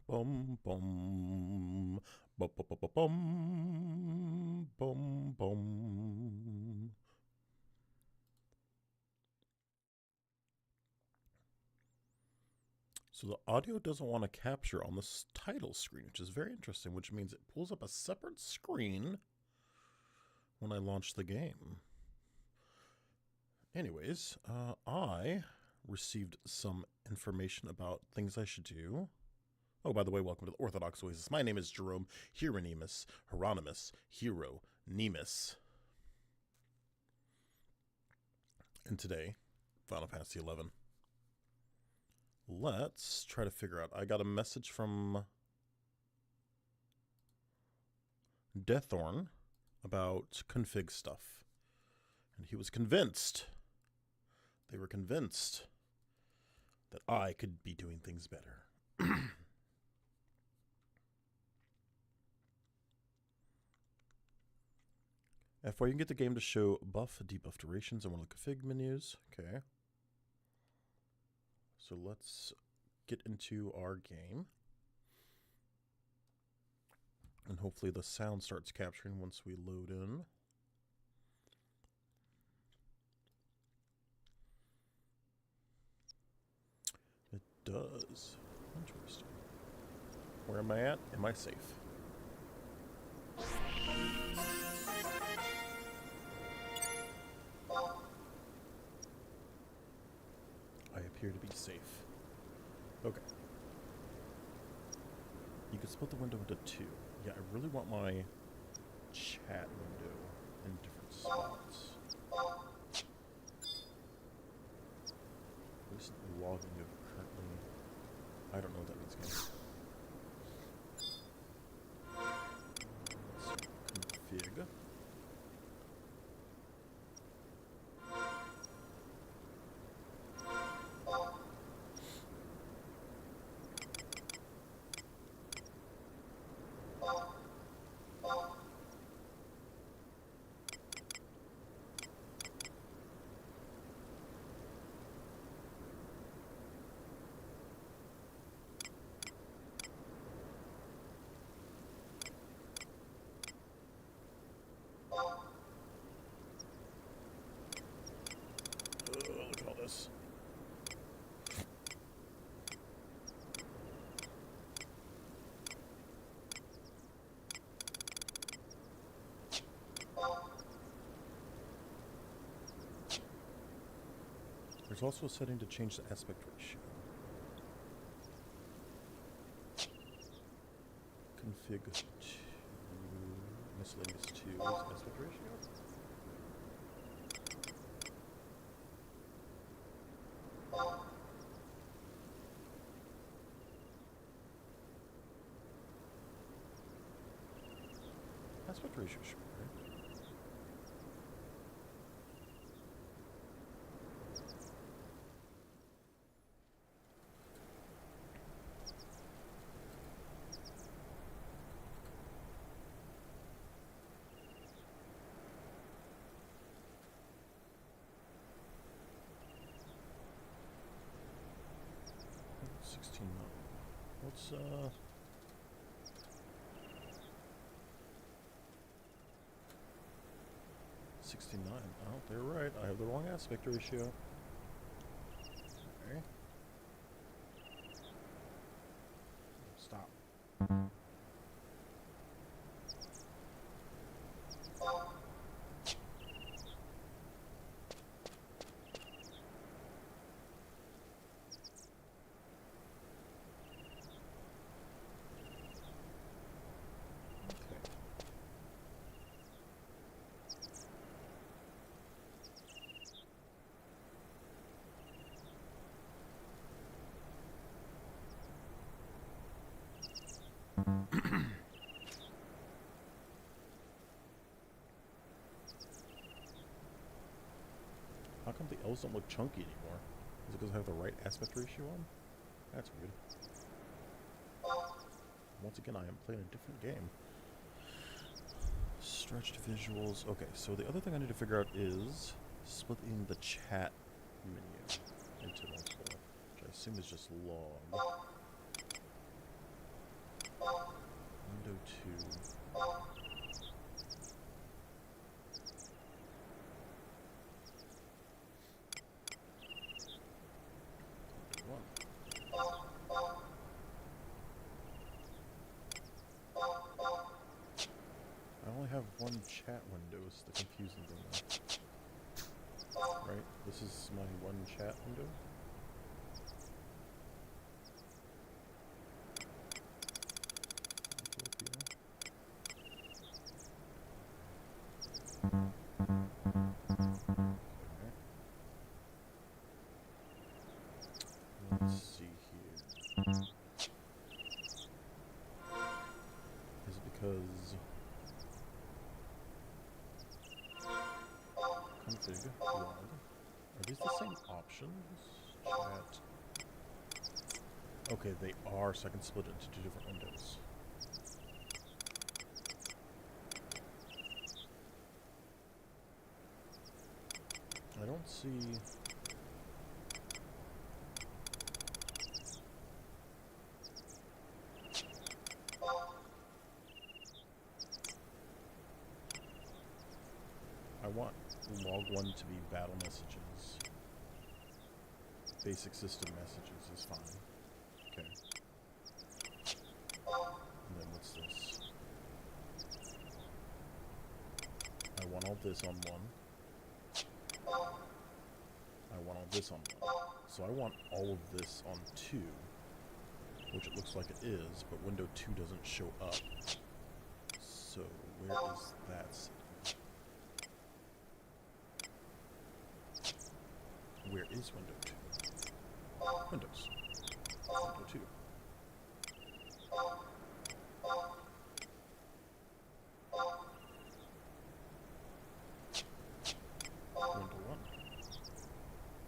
Bum bum bum bum bum bum bum bum. So the audio doesn't want to capture on this title screen, which is very interesting, which means it pulls up a separate screen when I launch the game. Anyways, I received some information about things I should do. Oh, by the way, welcome to the Orthodox Oasis. My name is Jerome Hieronymus, Hieronymus. And today, Final Fantasy XI. Let's try to figure out. I got a message from Deathorn about config stuff. And he was convinced. They were convinced that I could be doing things better. FY, you can get the game to show buff, debuff durations in one of the config menus. Okay. So let's get into our game. And hopefully the sound starts capturing once we load in. It does. Interesting. Where am I at? Am I safe? I appear to be safe. Okay. You can split the window into two. Yeah, I really want my chat window in different spots. Recent logging of currently... I don't know what that means, guys. Config. Look at all this. There's also a setting to change the aspect ratio. Config 2, miscellaneous 2 is aspect ratio. Aspect ratio should be right. What's 69? Oh, they're right. I have the wrong aspect ratio. Okay. Stop. How come the L's don't look chunky anymore? Is it because I have the right aspect ratio on? That's weird. Once again, I am playing a different game. Stretched visuals. Okay, so the other thing I need to figure out is splitting the chat menu into multiple, which I assume is just log. Window 2. Window 1. I only have one chat window, is the confusing thing though. Right? This is my one chat window? Let's see here. Is it because config log? Are these the same options? Chat. Okay, they are, so I can split it into two different windows. I don't see. I want log 1 to be battle messages. Basic system messages is fine. Okay. And then what's this? I want all this on 1. I want all this on 1. So I want all of this on 2, which it looks like it is, but window 2 doesn't show up. So where is that sitting? Where is window 2? Windows. Window 2. Window 1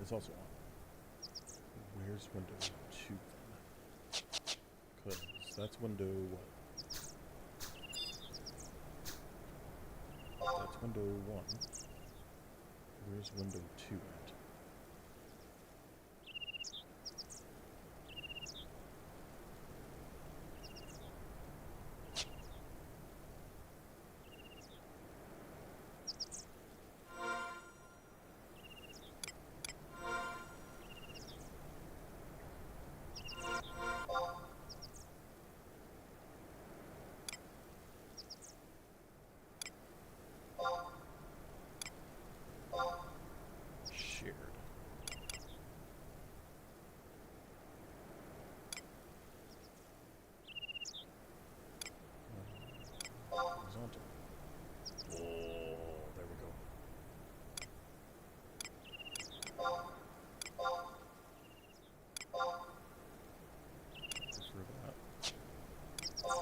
is also on. Where's window 2 then? Because that's window what? That's window 1. Where's window 2 at? Shared. Horizontal. Oh, there we go. Prefer that. Okay,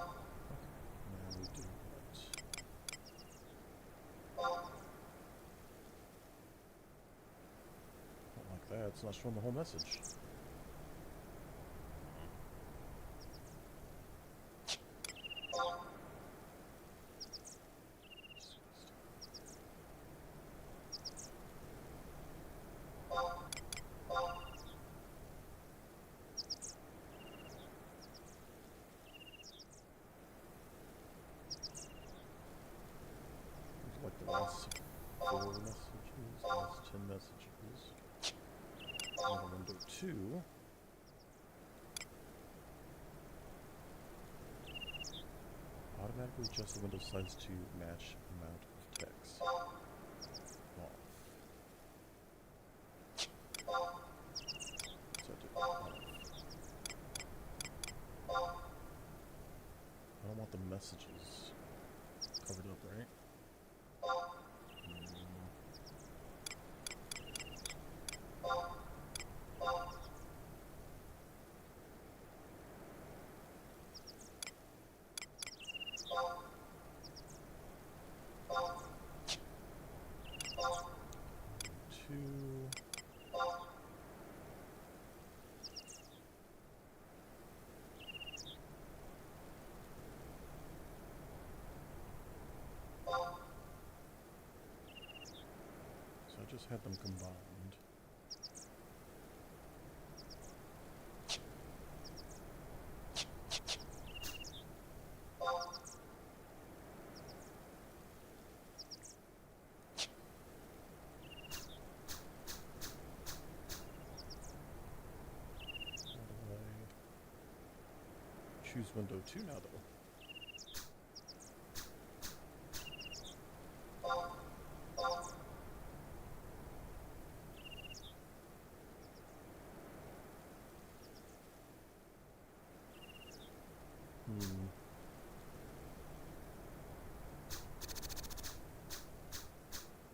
now we do what? Not like that, it's not showing the whole message. Like the last 4 messages, last 10 messages. And then window 2. Automatically adjust the window size to match amount of text. Off. So I did off. I don't want the messages covered up, right? So I just had them combined. choose window 2 now, though.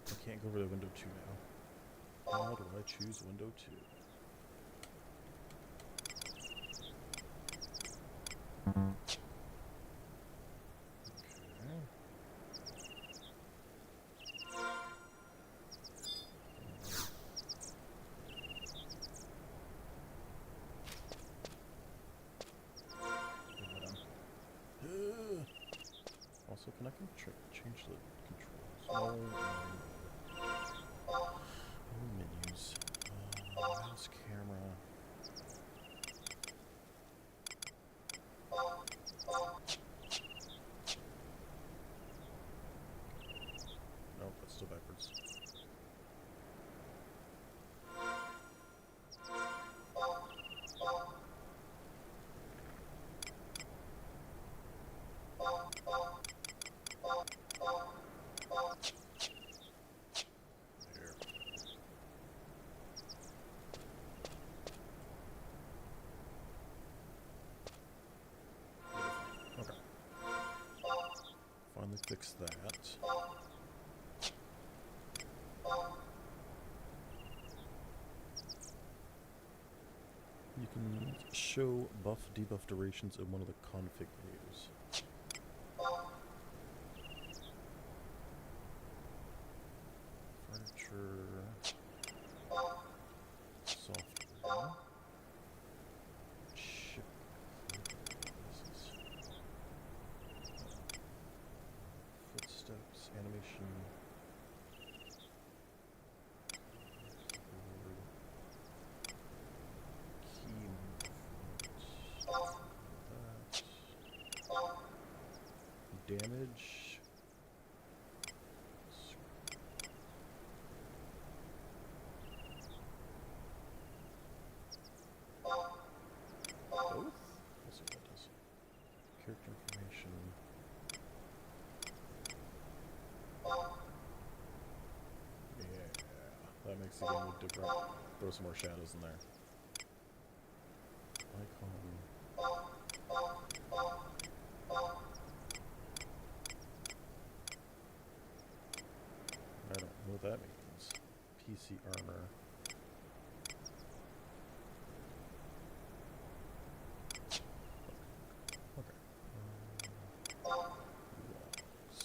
I can't go over to window 2 now. How do I choose window 2? Also, can I change the controls? No. Menus. Mouse, camera. Nope, that's still backwards. Finally fix that. You can show buff debuff durations in one of the config menus. Furniture, software, ship. Footsteps, animation. Key movement. That. Damage. Both? Let's see what that does. Character information. Yeah, that makes the game look different. Throw some more shadows in there. Icon. I don't know what that means. PC armor. Okay. Logs.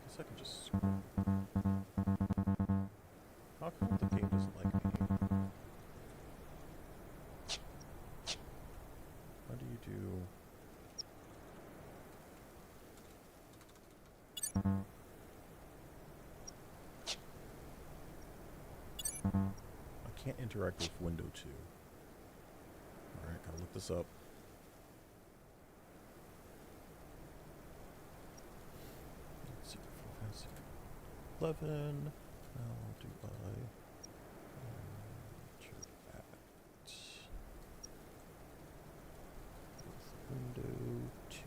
Guess I can just scroll. How come the game doesn't like me? How do you do... I can't interact with window 2. Alright, gotta look this up. Let's see, 11. How do I interact with window 2?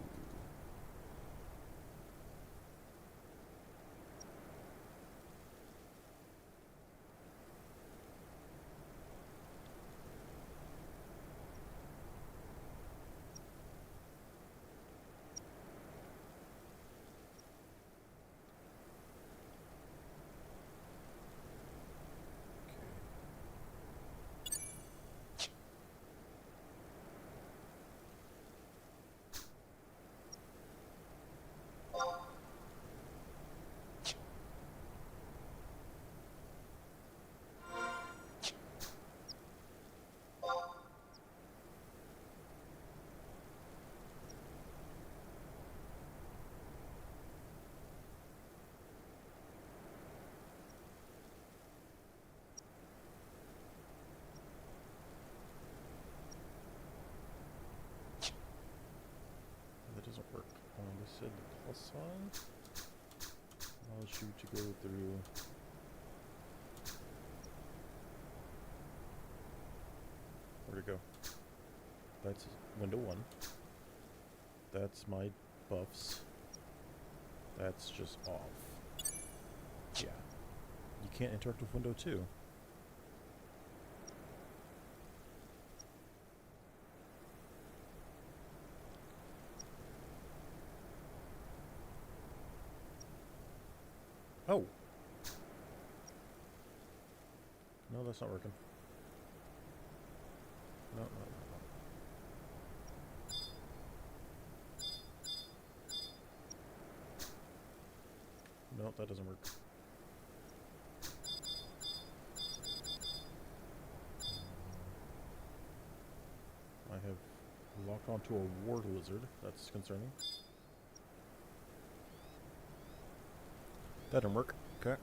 That doesn't work. They said the plus sign. cause you to go through. Where'd it go? That's window 1. That's my buffs. That's just off. Yeah. You can't interact with window 2. Oh! No, that's not working. No, no, no, no. No, that doesn't work. I have locked onto a ward lizard. That's concerning. That didn't work. Okay.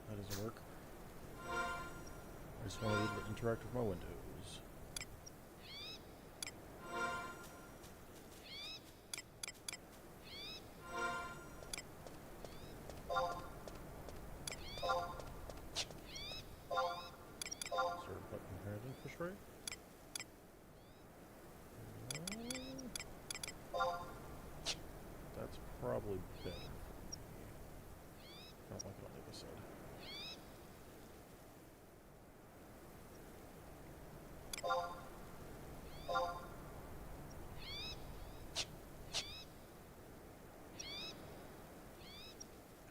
That doesn't work. I just want to be able to interact with my windows. Is there a button here to push right? That's probably better for me. I don't like it on the other side.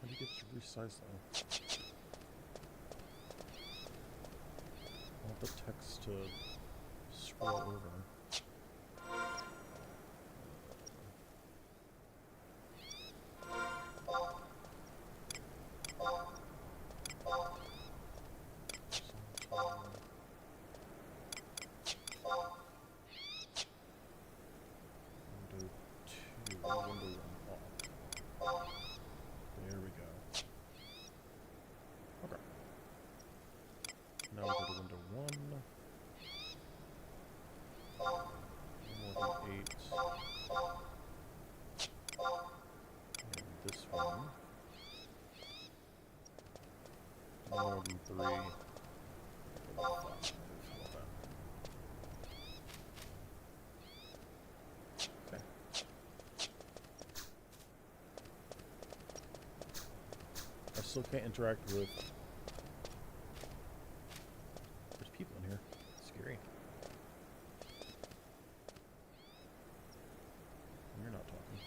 How do you get to resize though? I want the text to scroll over. Window 2, window 1 off. There we go. Okay. Now we go to window 1. More than 8. And this one. More than 3. 5. How about that? Okay. I still can't interact with... There's people in here. Scary. You're not talking.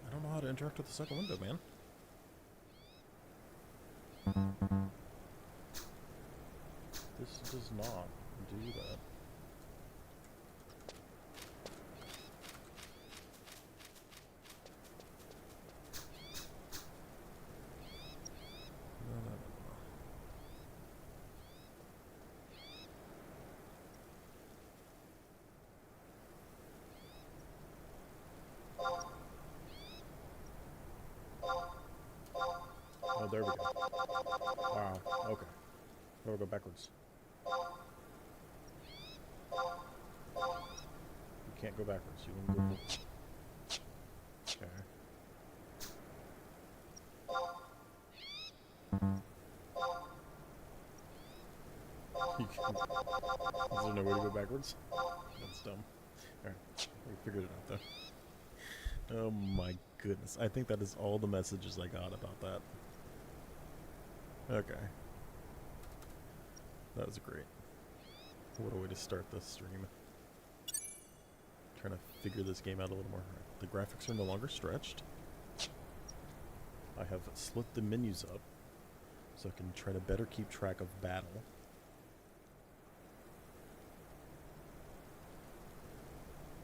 I don't know how to interact with the second window, man. This does not do that. No, no, no, no. Oh, there we go. Wow, okay. Now we'll go backwards. You can't go backwards, you can go forward. Okay. Is there no way to go backwards? That's dumb. Alright, we figured it out though. Oh my goodness. I think that is all the messages I got about that. Okay. That was great. What a way to start this stream. Trying to figure this game out a little more. The graphics are no longer stretched. I have split the menus up so I can try to better keep track of battle.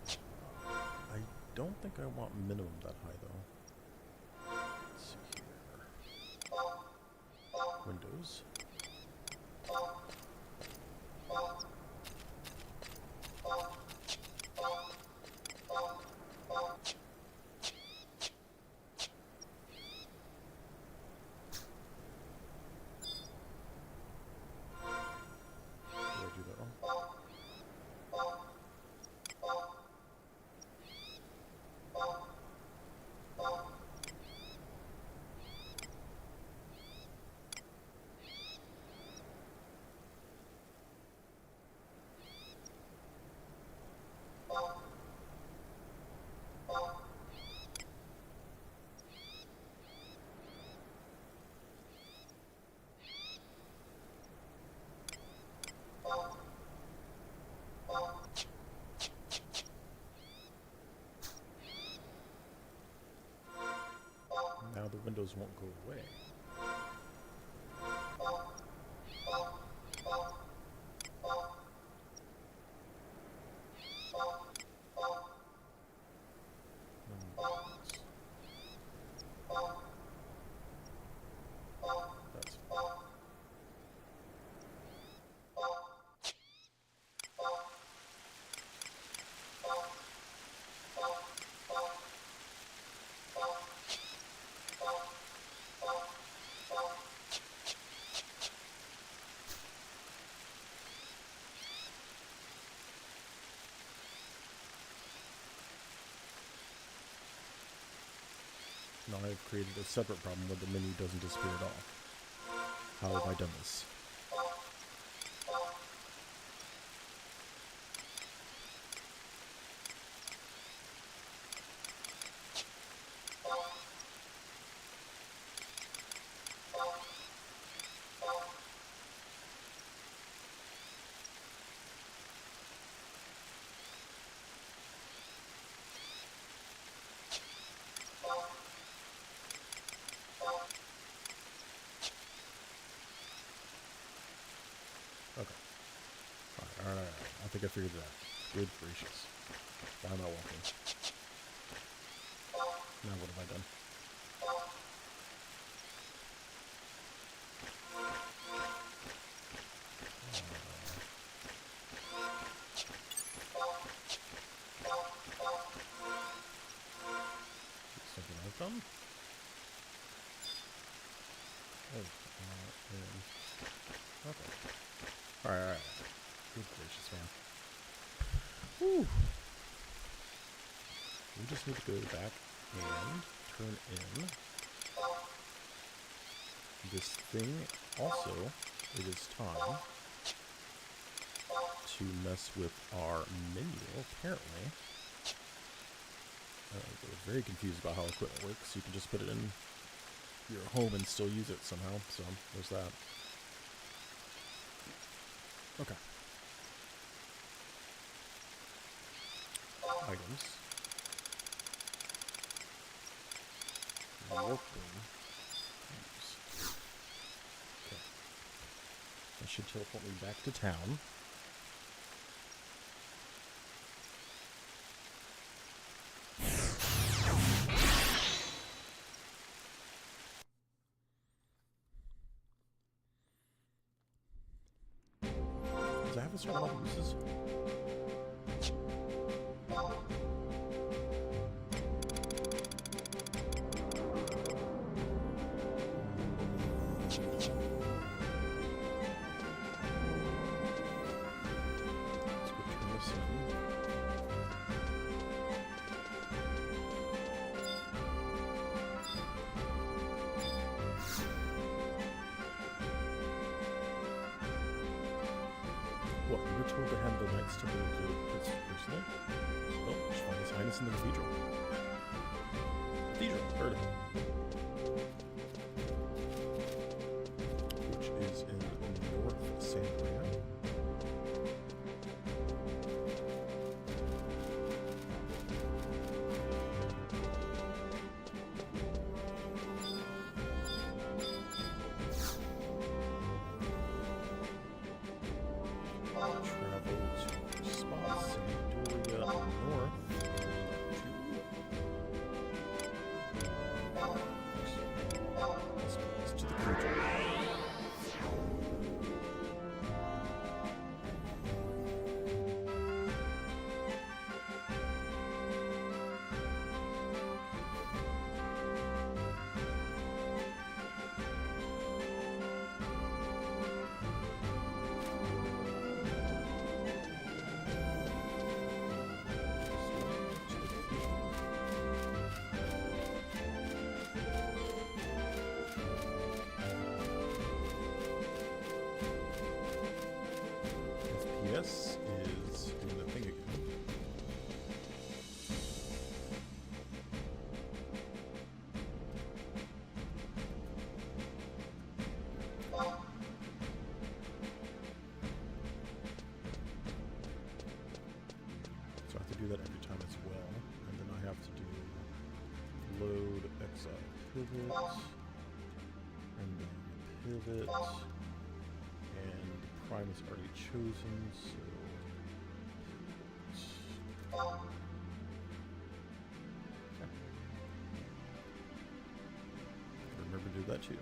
I don't think I want minimum that high though. Let's see here. Windows. Now the windows won't go away. That's fine. Now I've created a separate problem where the menu doesn't disappear at all. How have I done this? Okay. Alright. I think I figured it out. Good gracious. Why am I walking? Now what have I done? Something I've done? Oh, okay. Alright. Good gracious, man. Whew. We just need to go back and turn in this thing. Also, it is time to mess with our menu, apparently. I was very confused about how equipment works. You can just put it in your home and still use it somehow, so there's that. Okay. Items. Workroom. Use. Okay. That should teleport me back to town. Does it have a certain amount of uses? What, we were told to have the Knights Temple to his personally? Well, we should find His Highness in the cathedral. Cathedral, heard of it. Which is in North Sandria. that every time as well. And then I have to do load XI pivot, and then pivot, and the prime is already chosen, so okay. Remember to do that too.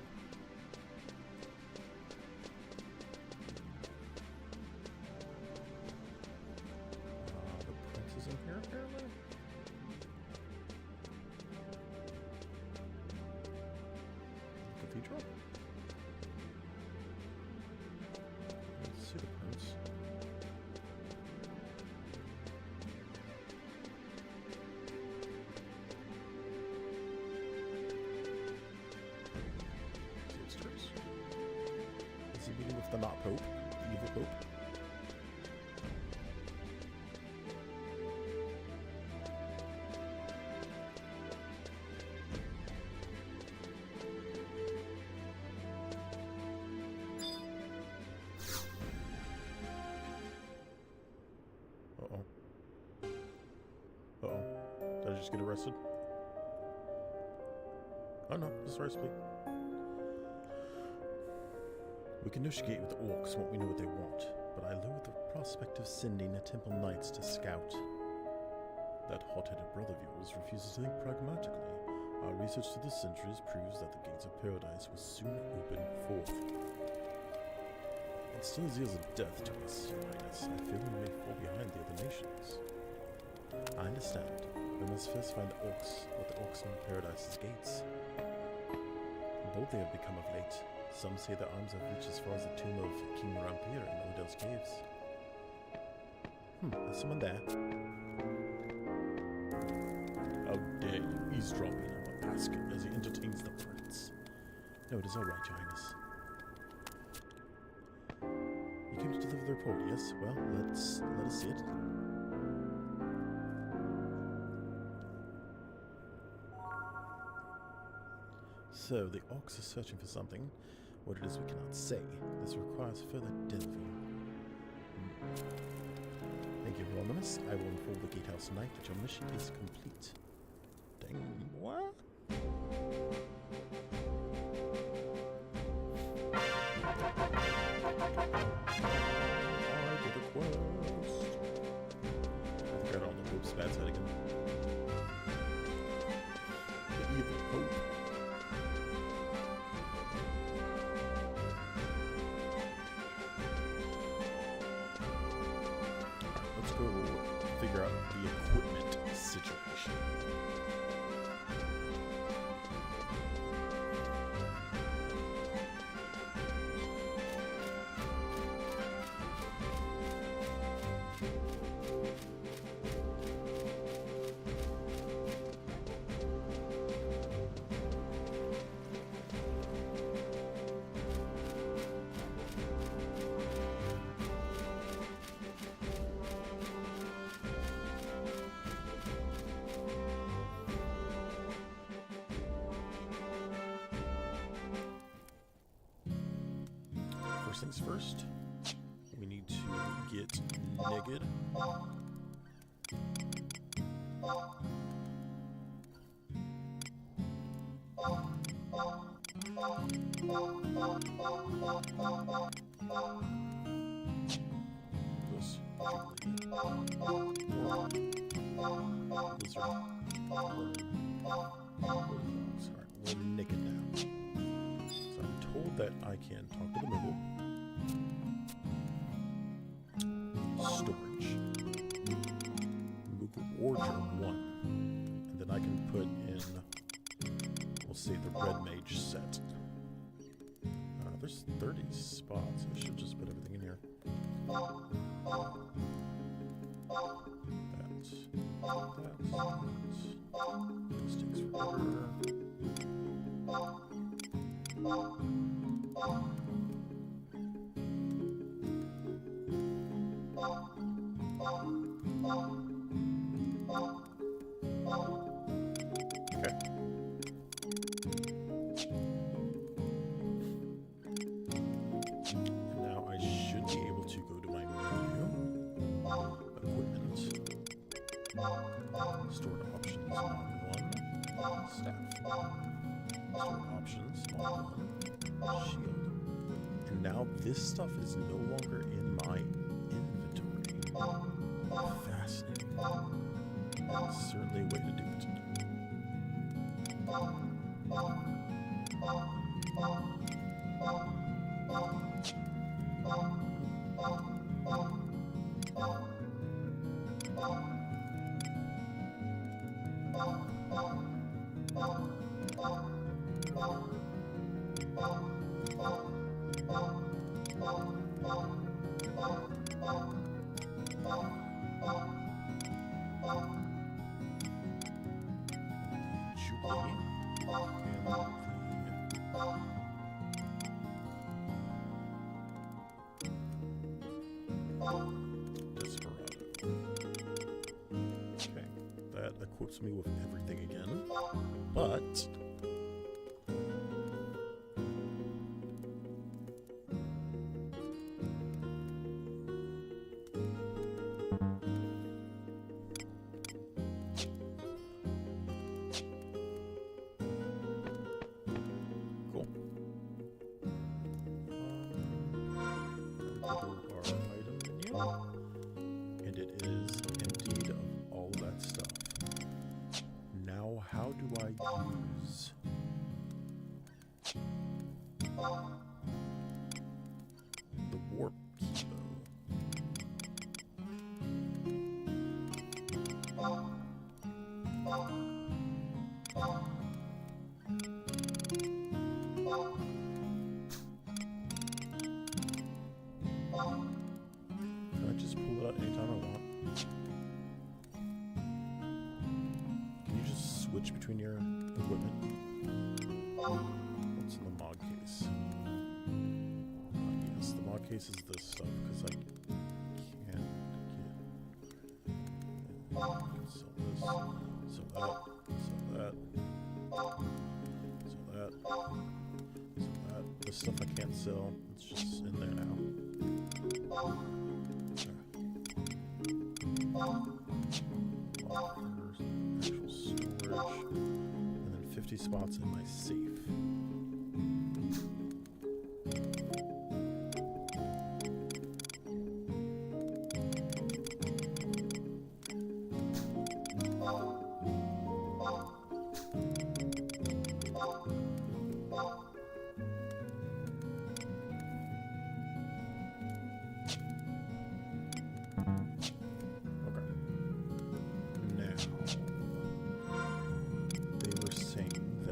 The prince is in here apparently. Cathedral? Let's see the prince. Sisters? Is he meeting with the not Pope? The evil Pope? Uh-oh. Uh-oh. Did I just get arrested? Oh no, this is our speak. We can negotiate with the orcs when we know what they want, but I loathe the prospect of sending a temple knights to scout. That hot-headed brother of yours refuses to think pragmatically. Our research through the centuries proves that the gates of paradise will soon open forth. It still is years of death to us, Your Highness. I fear we may fall behind the other nations. I understand. We must first find the orcs, what the orcs know of paradise's gates. Bold they have become of late. Some say their arms have reached as far as the tomb of King Rampir in Odell's caves. There's someone there. How dare you eavesdropping on my basket as he entertains the prince? No, it is all right, Your Highness. You came to deliver the report, yes? Well, let us see it. So, the orcs are searching for something. What it is we cannot say. This requires further delving. Thank you, Hieronymus. I will inform the gatehouse knight that your mission is complete. Dang, what? I did the quest. I think I got on the Pope's bad side again. The evil Pope. Go figure out the equipment situation. First things first, we need to get naked. This Sorry, we're naked now. So I'm told that I can talk to the Moogle. Storage. Moogle Order 1. And then I can put in, we'll say, the Red Mage set. There's 30 spots. I should just put everything in here. This takes forever. Okay. And now I should be able to go to my menu. Equipment. Stored options on 1 staff. Stored options on 1 shield. And now this stuff is no longer in my inventory. Fascinating. That's certainly a way to do it. Equips me with everything again, but cool. Go to our item menu, and it is emptied of all that stuff. Now, how do I use the warp key, though? Can I just pull it out anytime I want? Switch between your equipment. What's in the mod case? Yes, the mod case is this stuff because I can't get. Sell this. Sell that. Sell that. Sell that. Sell that. This stuff I can't sell. It's just in there now. Actual storage. And then 50 spots in my safe.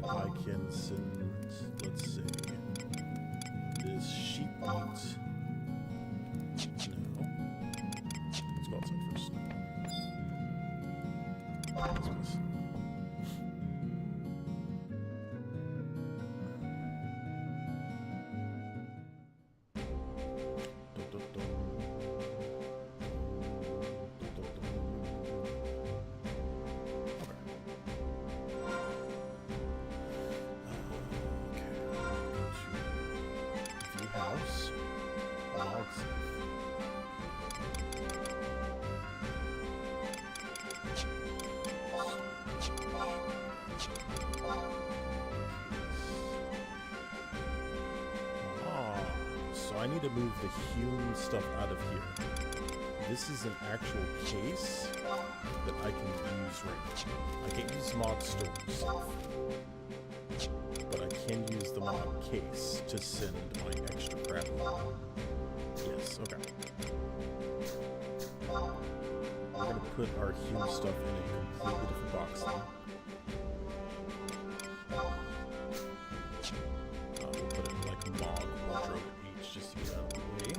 I can send, let's see, this sheep meat. No. Let's go outside first. I need to move the hewn stuff out of here. This is an actual case that I can use right now. I can't use mod store stuff, but I can use the mod case to send my extra crap. Yes, okay. We're gonna put our hewn stuff in a completely different box now. We'll put it in like mod wardrobe just to get out of the way.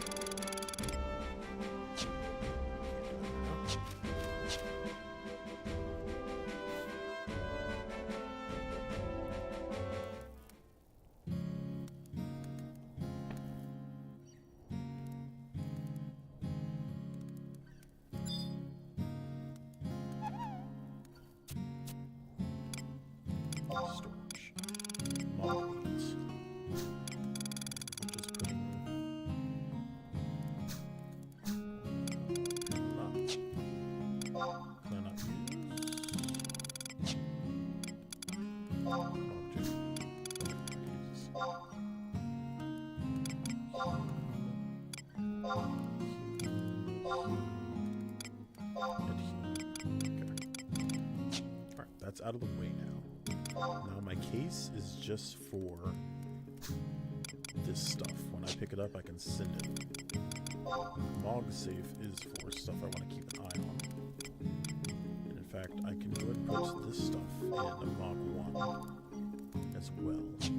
Storage. Mod. Just putting that's out of the way now. Now my case is just for this stuff. When I pick it up, I can send it. Mog safe is for stuff I want to keep an eye on. And in fact, I can go ahead and put this stuff in a Mog 1 as well. There's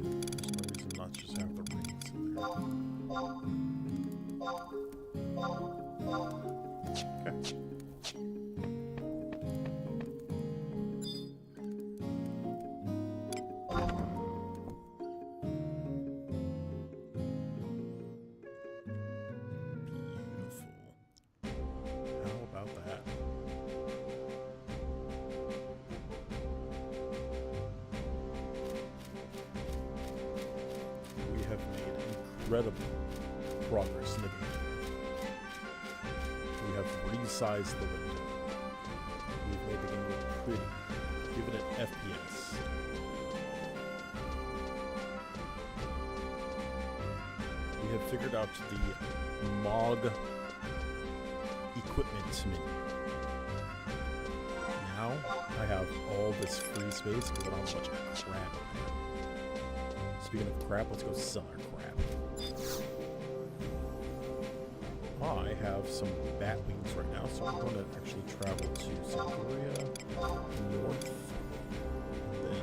no reason not to just have the rings in there. Okay. Incredible progress in the game. We have resized the window. We've made the game look pretty. Give it an FPS. We have figured out the Mog equipment menu. Now I have all this free space because I don't have a bunch of crap in there. Speaking of crap, let's go sell our crap. I have some bat wings right now, so I'm going to actually travel to Santoria, north, and then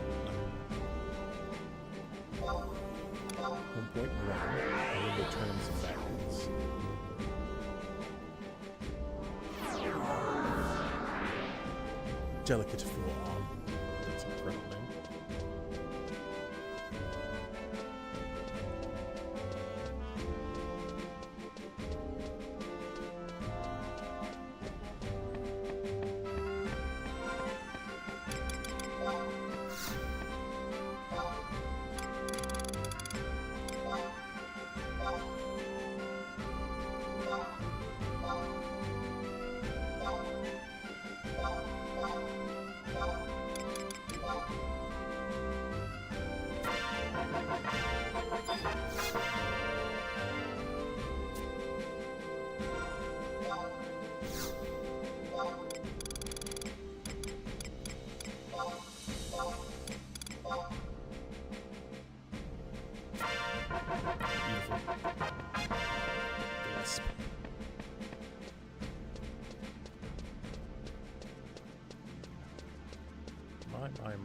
1.1, and then return some bat wings. Delicate forearm. That's incredible name.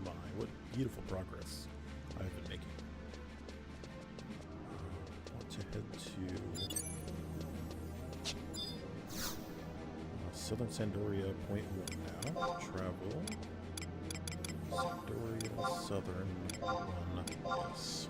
My, what beautiful progress I've been making. I want to head to Southern Sandoria, point 1 now. Travel. Sandoria, Southern 1, yes.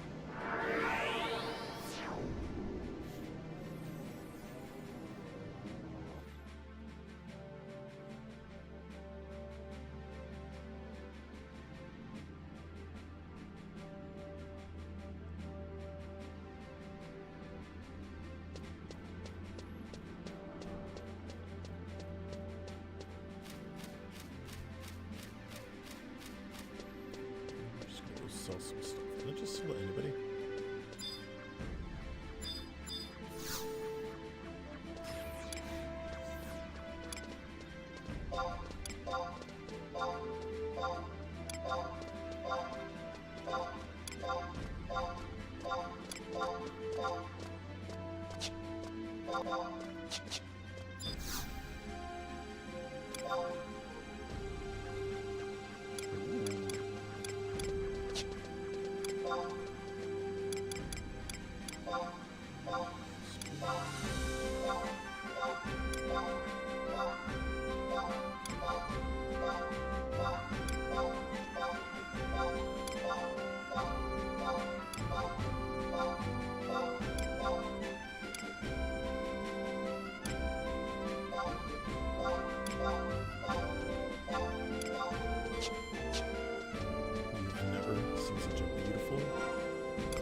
Sell some stuff. Can I just sell anybody?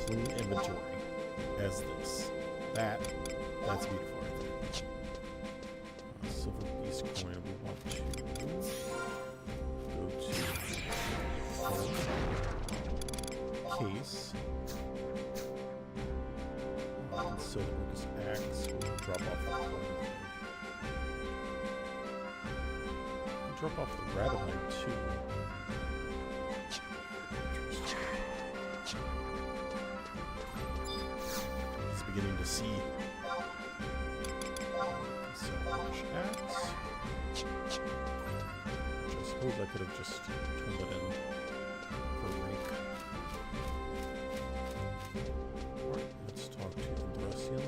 Inventory as this. That's beautiful right there. Silver beast coin. We want to go to case. So this axe will drop off the coin. drop off the Rabbit too. He's beginning to see. So much ads. Which I suppose I could have just turned that in for rank. Alright, let's talk to Andrasian.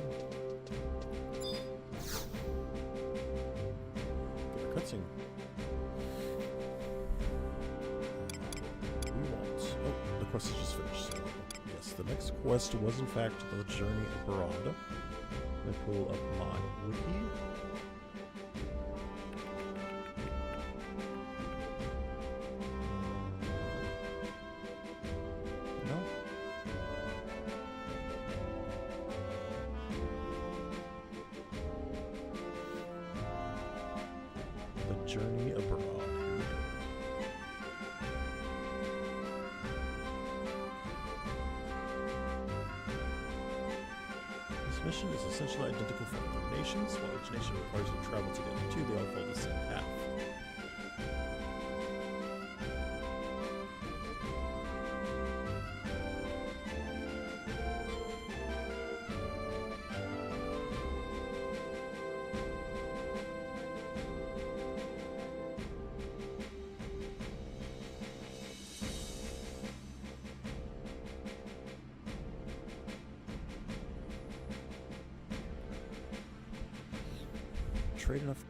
Get a cutscene. The quest is just finished. So yes, the next quest was in fact the journey abroad. Let me pull up my wiki. No. The journey abroad. This mission is essentially identical for other nations. While each nation requires you to travel together too, they all follow the same path. Trade enough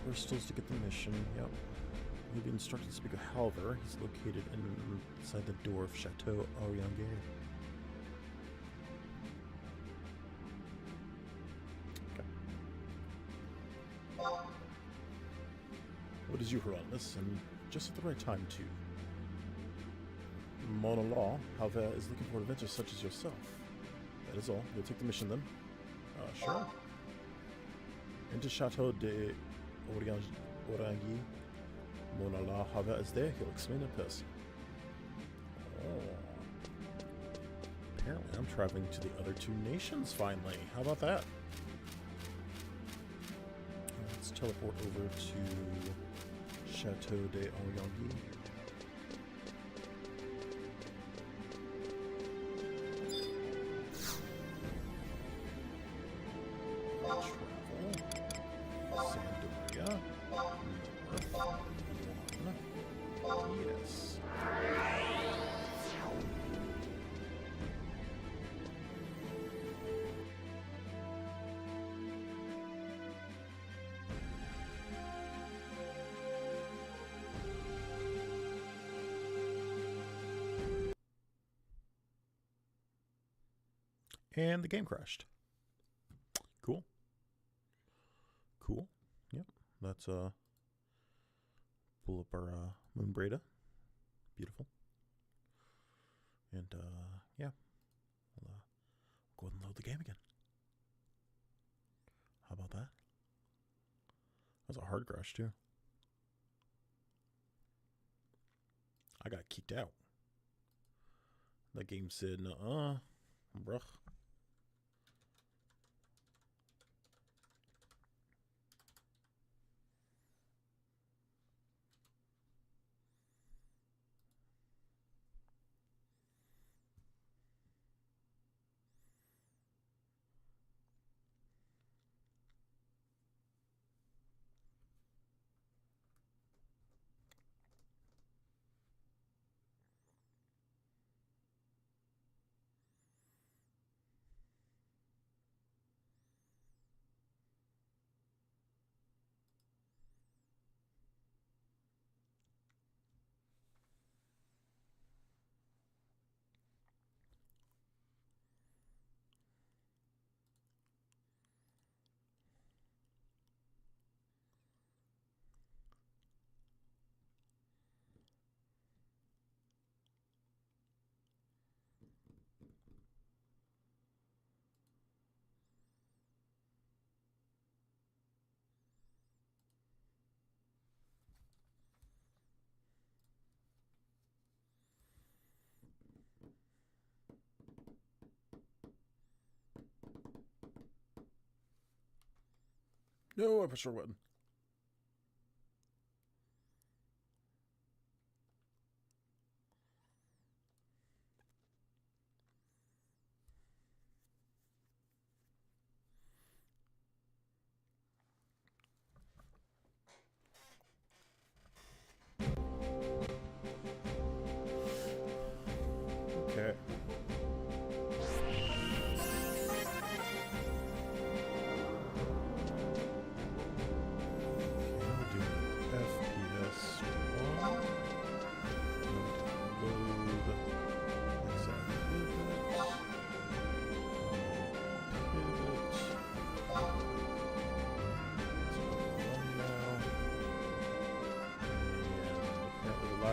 crystals to get the mission. Yep. You'll be instructed to speak of Halver. He's located inside the door of Chateau Oriangé. Okay. What is you, Hieronymus? And just at the right time, too. Mona Law, however, is looking for adventures such as yourself. That is all. You'll take the mission then? Sure. Into Chateau de Orangui. Mona La Hava is there. He'll explain in person. Oh. Apparently I'm traveling to the other two nations finally. How about that? Let's teleport over to Chateau de Orangui. Yes. And the game crashed. Cool. Cool. Yep. That's pull up our Moonbreda. Beautiful. And yeah. We'll go ahead and load the game again. How about that? That was a hard crash too. I got kicked out. That game said, nuh-uh, bruh. No, I pressed the wrong button.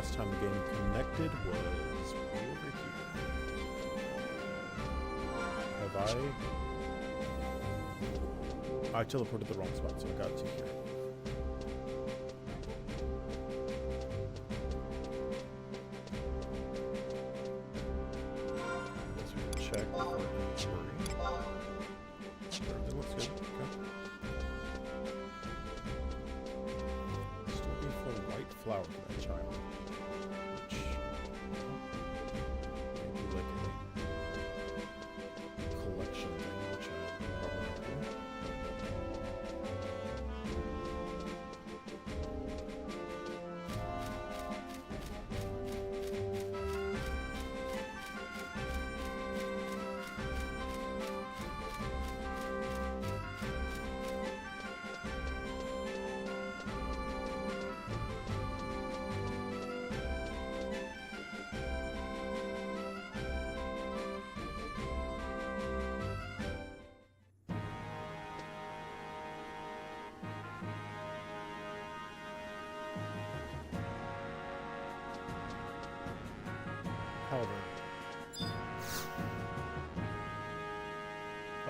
last time the game connected was way over here. I teleported the wrong spot, so I got to here. Guess we can check before we worry. Everything looks good. Okay. Still looking for a white flower for that child. Which maybe like a collection thing, which I probably do.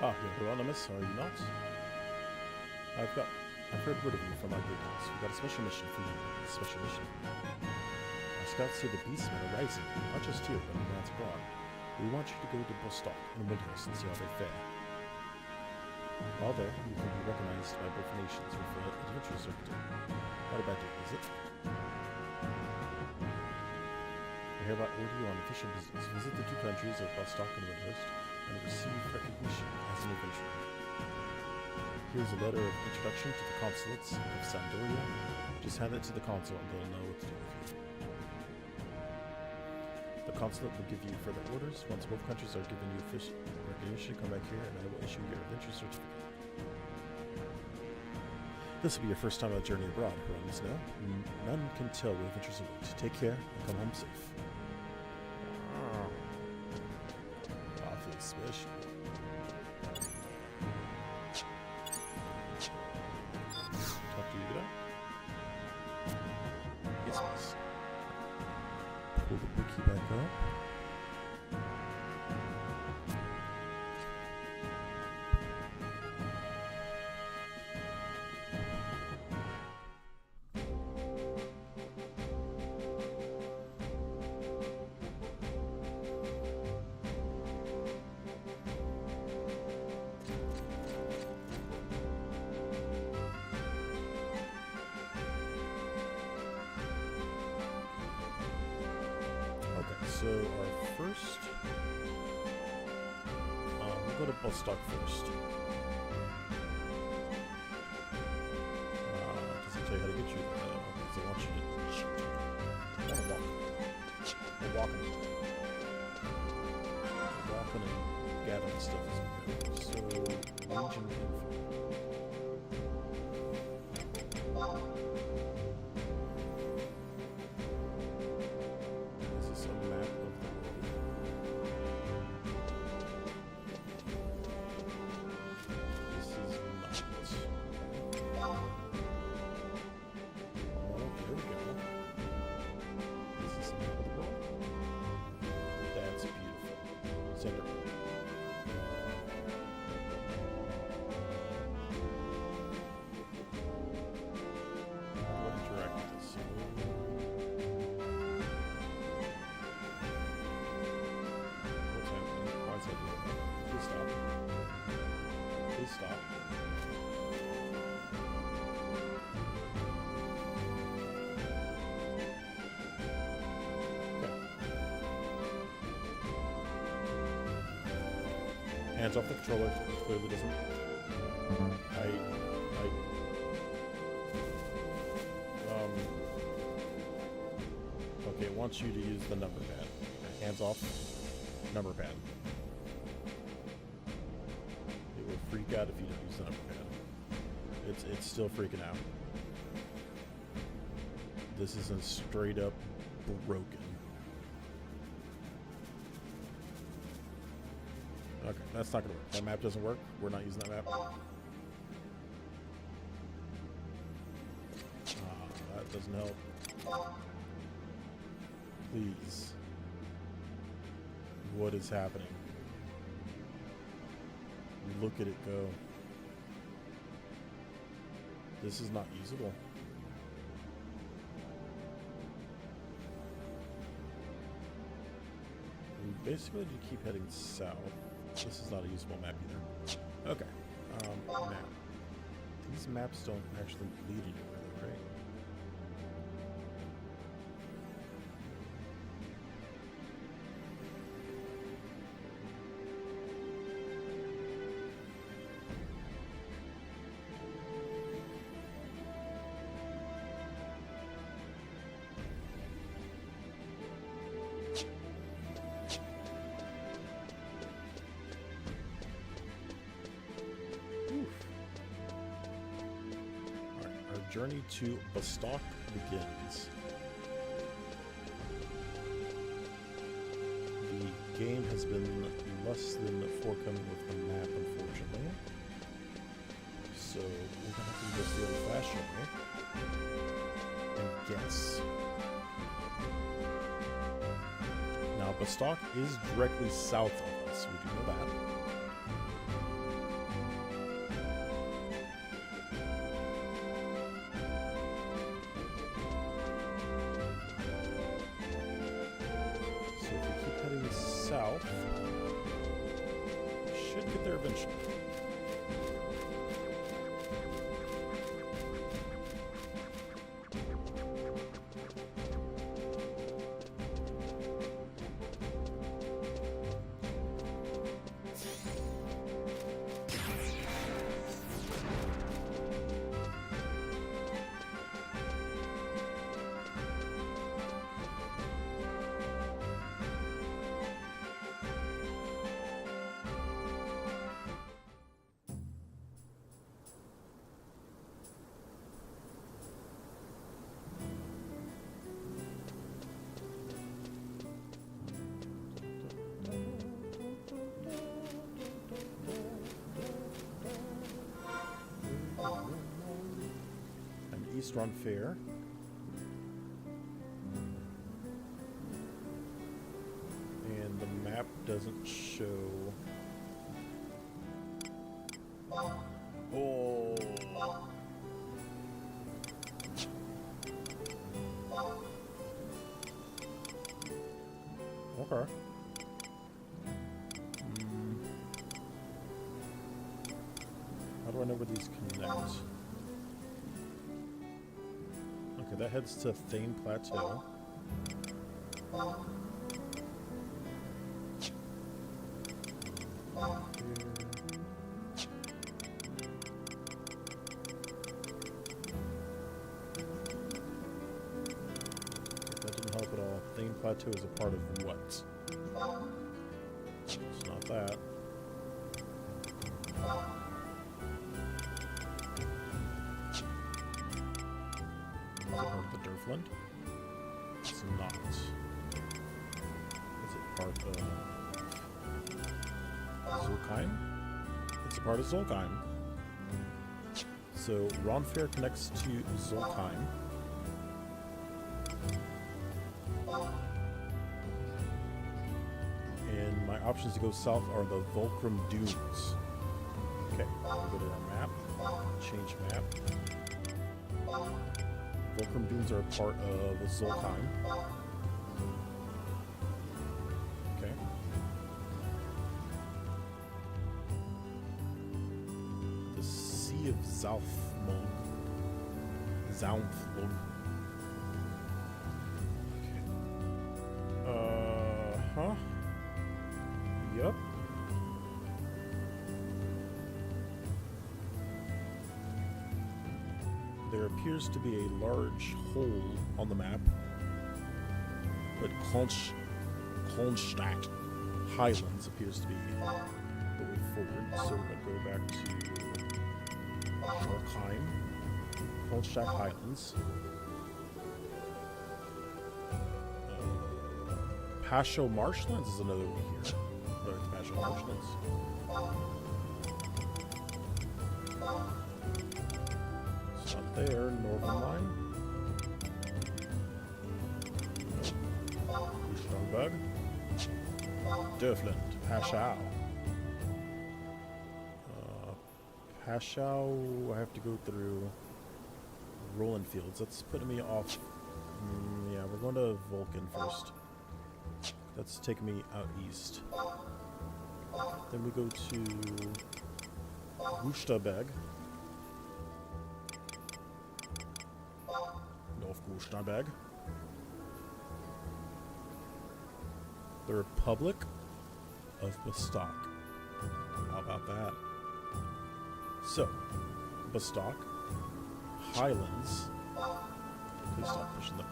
However, you're anonymous, are you not? I've heard word of you from my greetings. We've got a special mission for you. A special mission. Our scouts see the beastmen are rising, not just here, but in lands abroad. We want you to go to Bostock and Windhurst and see how they fare. While there, you can be recognized by both nations with an adventure circuit. Not a bad deal, is it? I hereby order you on official business. Visit the two countries of Bostock and Windhurst and receive recognition as an adventurer. Here's a letter of introduction to the consulates of Sandoria. Just hand it to the consul and they'll know what to do with you. The consulate will give you further orders. Once both countries are giving you official recognition, come back here and I will issue your adventure certificate. This will be your first time on a journey abroad, Herons. Now, none can tell where adventures await. Take care and come home safe. Awfully special. Talk to you, get out. Yes, miss. Pull the wiki back up. So our first, we'll go to Bostock first. Does it tell you how to get you there? Because they want you to shoot. I want to walk. We're walking. We're walking and gathering stuff as we go. So, Legion info. Center. How do I interact with this? What's happening? Why is that doing that? Please stop. Please stop. Hands off the controller. It clearly doesn't. Okay, it wants you to use the number pad. Okay, hands off. Number pad. It will freak out if you don't use the number pad. It's still freaking out. This isn't straight up broken. Okay, that's not gonna work. That map doesn't work. We're not using that map. That doesn't help. Please. What is happening? Look at it go. This is not usable. We basically need to keep heading south. This is not a usable map either. Okay. Map. These maps don't actually lead anywhere, though, right? Journey to Bostock begins. The game has been less than forthcoming with the map, unfortunately. So we're gonna have to go the old-fashioned way and guess. Now, Bostock is directly south of us. We do know that. South. Should get there eventually. East Run Fair. And the map doesn't show. Oh. Okay. How do I know where these connect? Okay, that heads to Thane Plateau. That didn't help at all. Thane Plateau is a part of what? It's not that. The Durfland? It's not. Is it part of Zulkheim? It's a part of Zulkheim. So Ronfair connects to Zulkheim. And my options to go south are the Volcrum Dunes. Okay, we'll go to our map. Change map. Volcrum Dunes are a part of Zulkheim. Okay. The Sea of Zaufmung. Zaufmung. Okay. Huh? Yup. There appears to be a large hole on the map, but Kronstadt Highlands appears to be the way forward. So we're going to go back to Zulkheim, Kronstadt Highlands. Pasho Marshlands is another one here. Another Pasho Marshlands. There, Northern Line. Bug. Dörfland. Pashao. Pashao, I have to go through Rolling Fields. That's putting me off. Yeah, we're going to Vulcan first. That's taking me out east. Then we go to Gustavberg. North Gustavberg. The Republic of Bastok. How about that? So, Bastok, Highlands. Please stop pushing the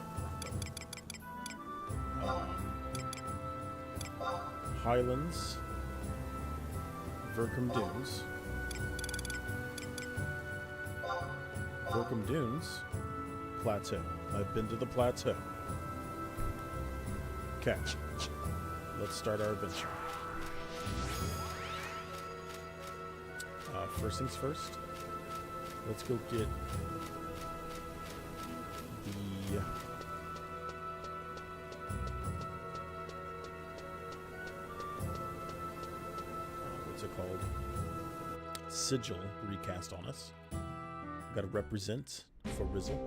Highlands, Verkum Dunes. Verkum Dunes, Plateau. I've been to the plateau. Okay. Let's start our adventure. First things first. Let's go get the what's it called? Sigil recast on us. Got to represent for Rizzle.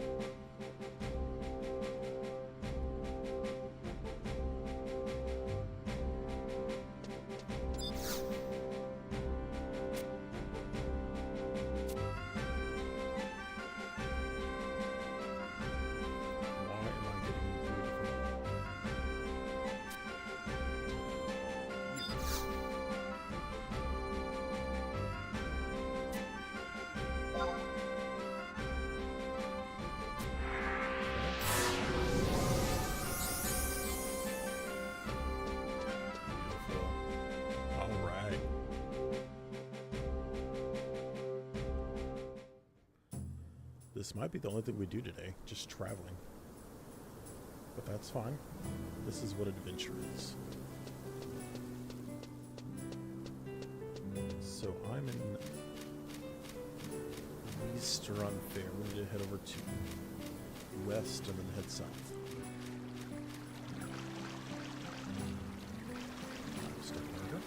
This might be the only thing we do today, just traveling. But that's fine. This is what adventure is. So I'm in east or unfair. We need to head over to west and then head south. Step over.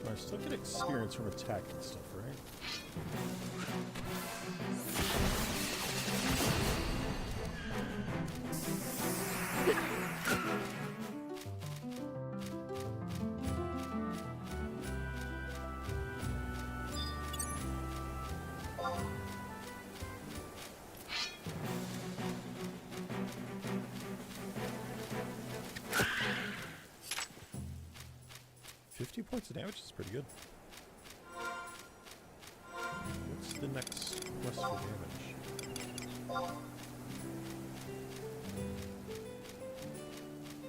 I still get experience from attacking stuff, right? 50 points of damage is pretty good. What's the next quest for damage?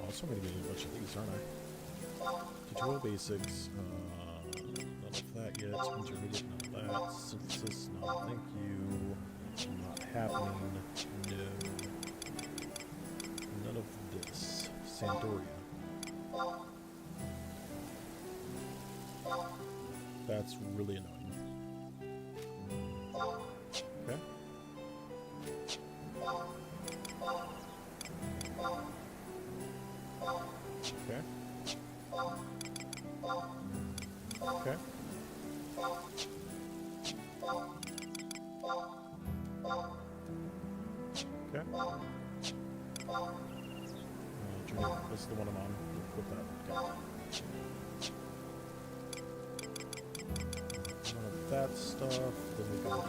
Also, I'm going to get a bunch of these, aren't I? Tutorial basics. None of that yet. Intermediate, none of that. Synthesis, no, thank you. Not happening. No. None of this. Sandoria. That's really annoying. Okay. Okay. Okay. Okay. This is the one I'm on. With that. Okay. That stuff, then we go to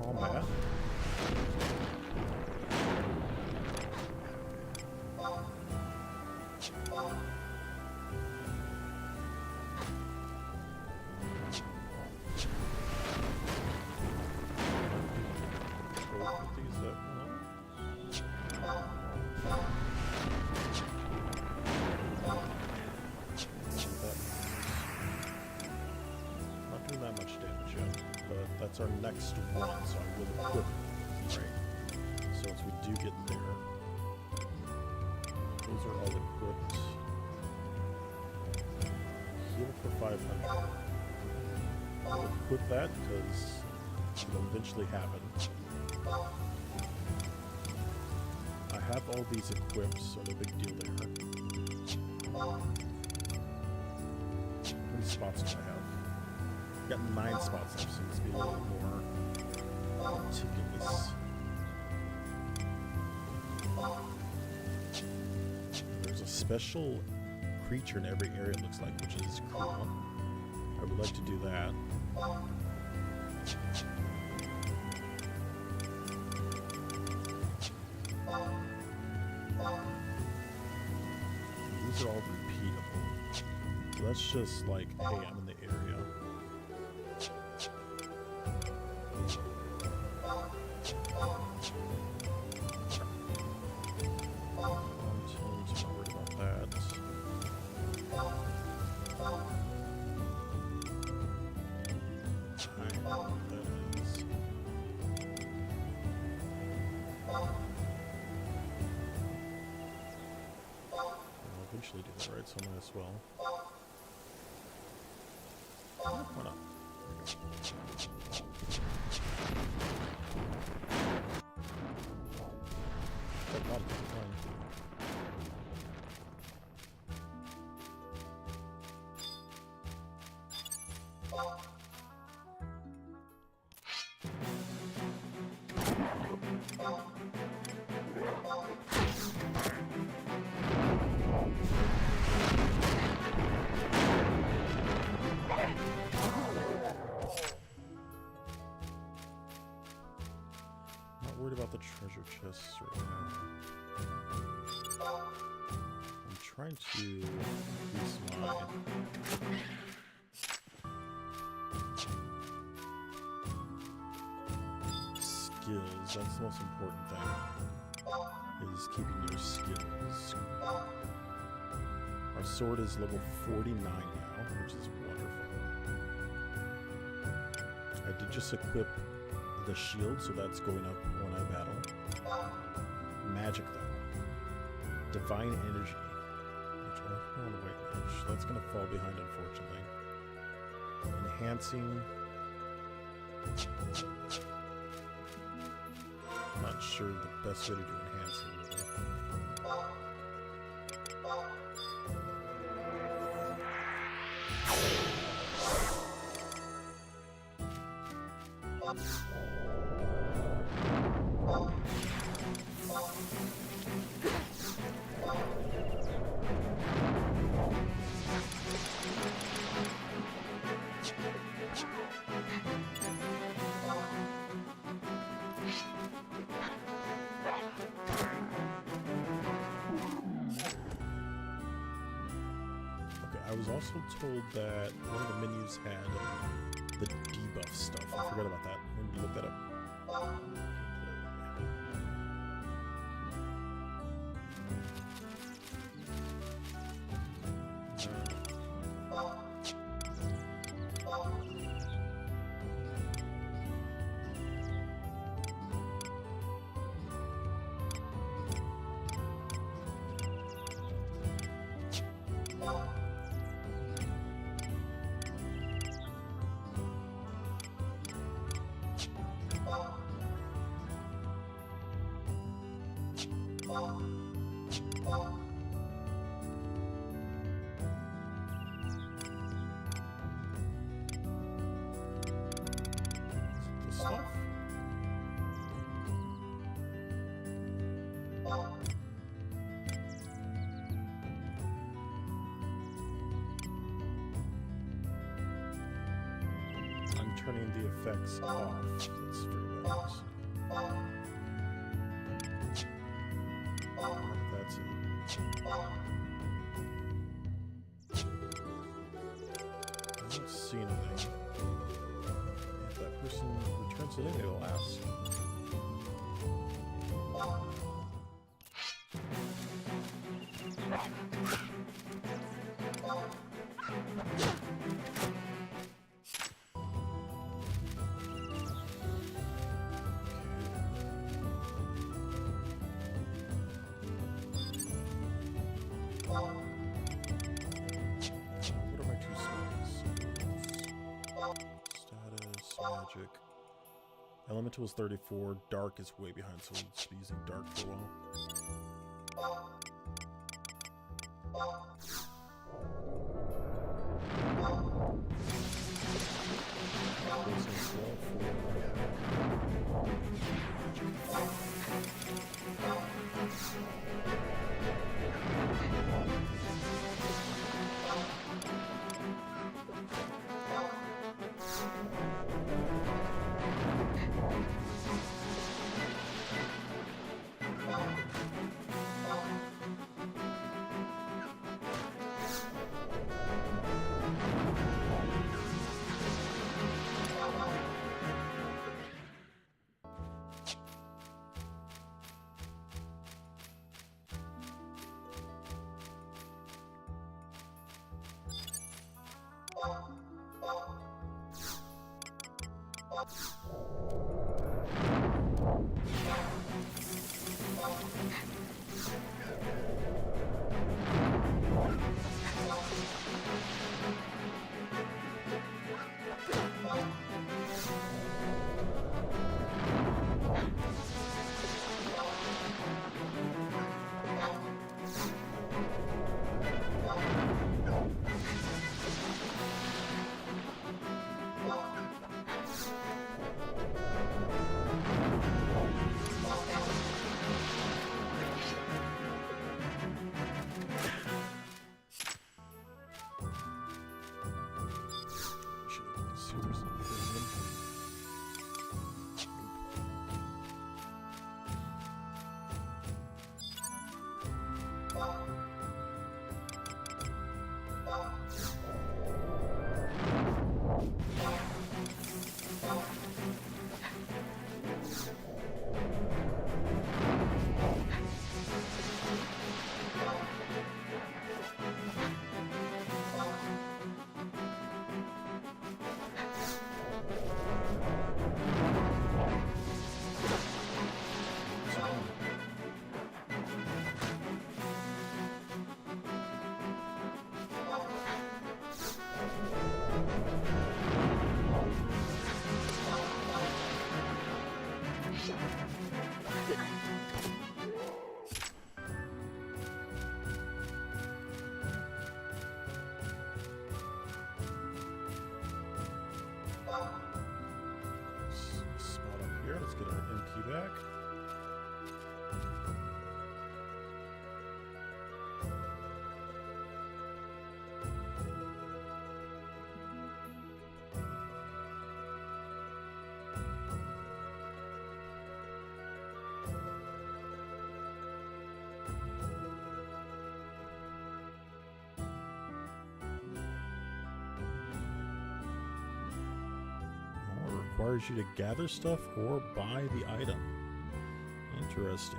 combat. That's our next one, so I will equip it. Right. So once we do get there, those are all equipped. Heal for 500. I'll equip that because it will eventually happen. I have all these equipped, so no big deal there. How many spots do I have? I've got 9 spots left, so let's be a little more meticulous. There's a special creature in every area, it looks like, which is cool. I would like to do that. These are all repeatable. So that's just like, hey, I'm in the area. I'm not worried about that. I know what that is. I'll eventually do that, right? So I might as well. Why not? That's not a good plan. Not worried about the treasure chests right now. I'm trying to increase my skills. That's the most important thing, is keeping your skills. Our sword is level 49 now, which is wonderful. I did just equip the shield, so that's going up when I battle. Magic, though. Divine energy. Which I want to wait much. That's going to fall behind, unfortunately. Enhancing. I'm not sure the best way to do enhancing, really. I was also told that one of the menus had the debuff stuff. I forgot about that. I need to look that up. Stuff. I'm turning the effects off. That's very nice. That's it. I don't see anything. If that person returns it in, it'll ask. magic. Elemental is 34. Dark is way behind, so we'll just be using dark for a while. Back. Requires you to gather stuff or buy the item. Interesting.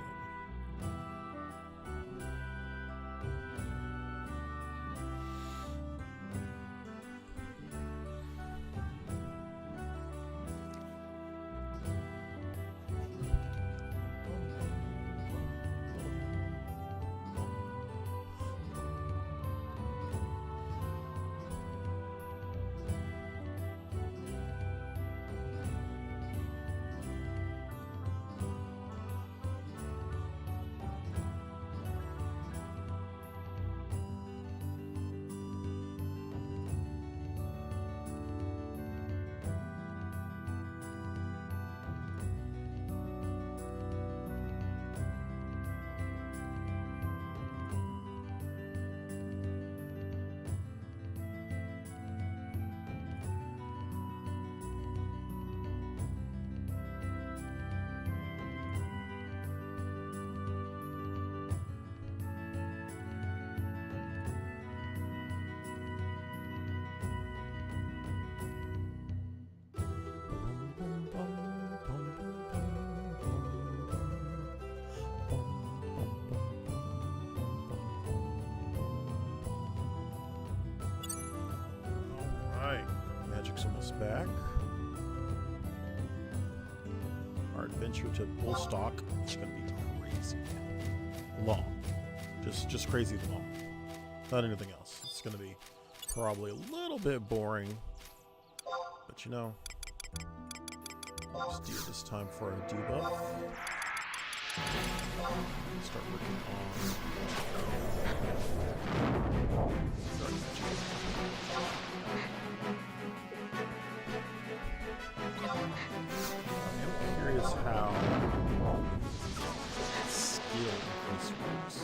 Back. Our adventure to Bullstock is going to be crazy long. Just crazy long. Not anything else. It's going to be probably a little bit boring. But you know, Use D this time for a debuff. Start working on dark magic. I'm curious how skill this works.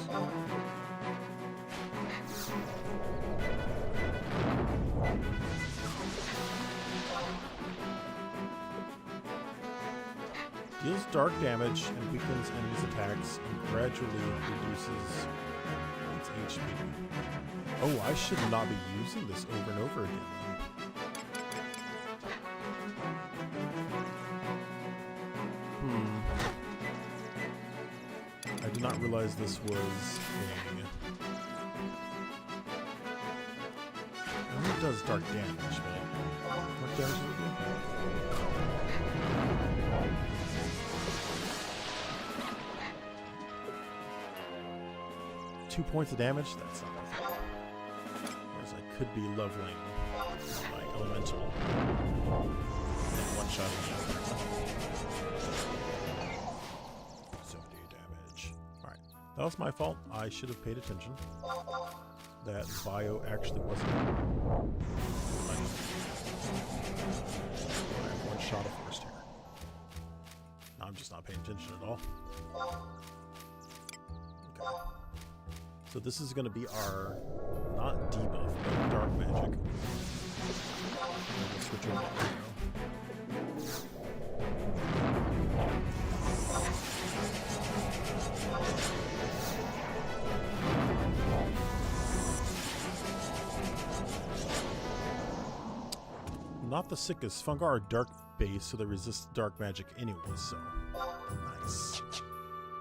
Deals dark damage and weakens enemies' attacks and gradually reduces its HP. Oh, I should not be using this over and over again. I did not realize this was a... It only does dark damage, man. What damage does it do? 2 points of damage? That's not worth it. Whereas I could be leveling my elemental and one-shotting the other. 70 damage. Alright. That was my fault. I should have paid attention. That bio actually wasn't. I have one shot of first here. Now I'm just not paying attention at all. Okay. So this is going to be our, not debuff, but dark magic. We'll switch over to Arrow. Not the sickest. Fungar are dark base, so they resist dark magic anyway, so. Nice.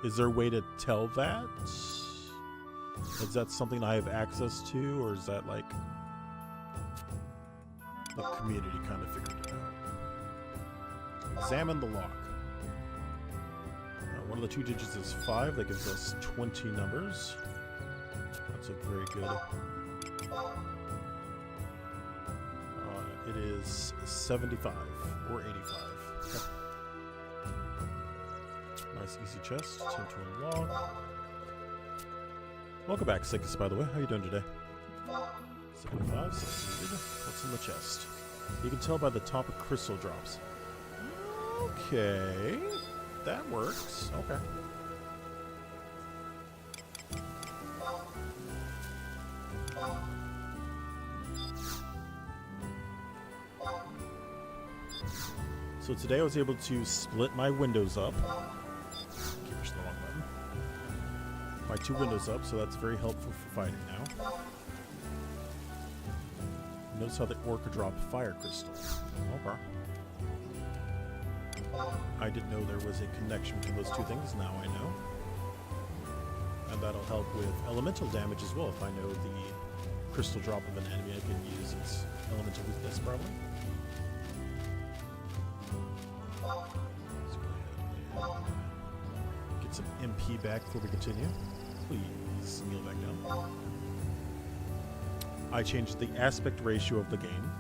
Is there a way to tell that? Is that something I have access to, or is that like the community kind of figured it out? Examine the lock. One of the 2 digits is 5. That gives us 20 numbers. That's a very good. It is 75 or 85. Okay. Nice easy chest. 10 to unlock. Welcome back, Sickest, by the way. How you doing today? 75, succeeded. What's in the chest? You can tell by the top of crystal drops. Okay. That works. Okay. So today I was able to split my windows up. Keep pushing the wrong button. My 2 windows up, so that's very helpful for fighting now. Notice how the orc dropped fire crystal. Okay. I didn't know there was a connection between those 2 things. Now I know. And that'll help with elemental damage as well. If I know the crystal drop of an enemy, I can use its elemental weakness probably. Let's go ahead and get some MP back before we continue. Please kneel back down. I changed the aspect ratio of the game,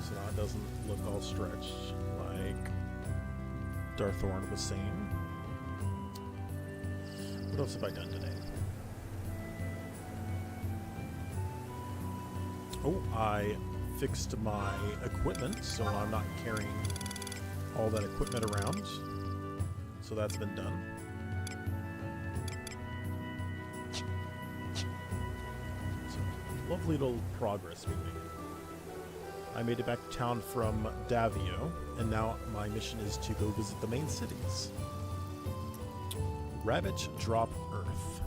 so now it doesn't look all stretched like Darthorn was saying. What else have I done today? Oh, I fixed my equipment, so now I'm not carrying all that equipment around. So that's been done. So, lovely little progress we made. I made it back to town from Davio, and now my mission is to go visit the main cities. Rabbit Drop Earth.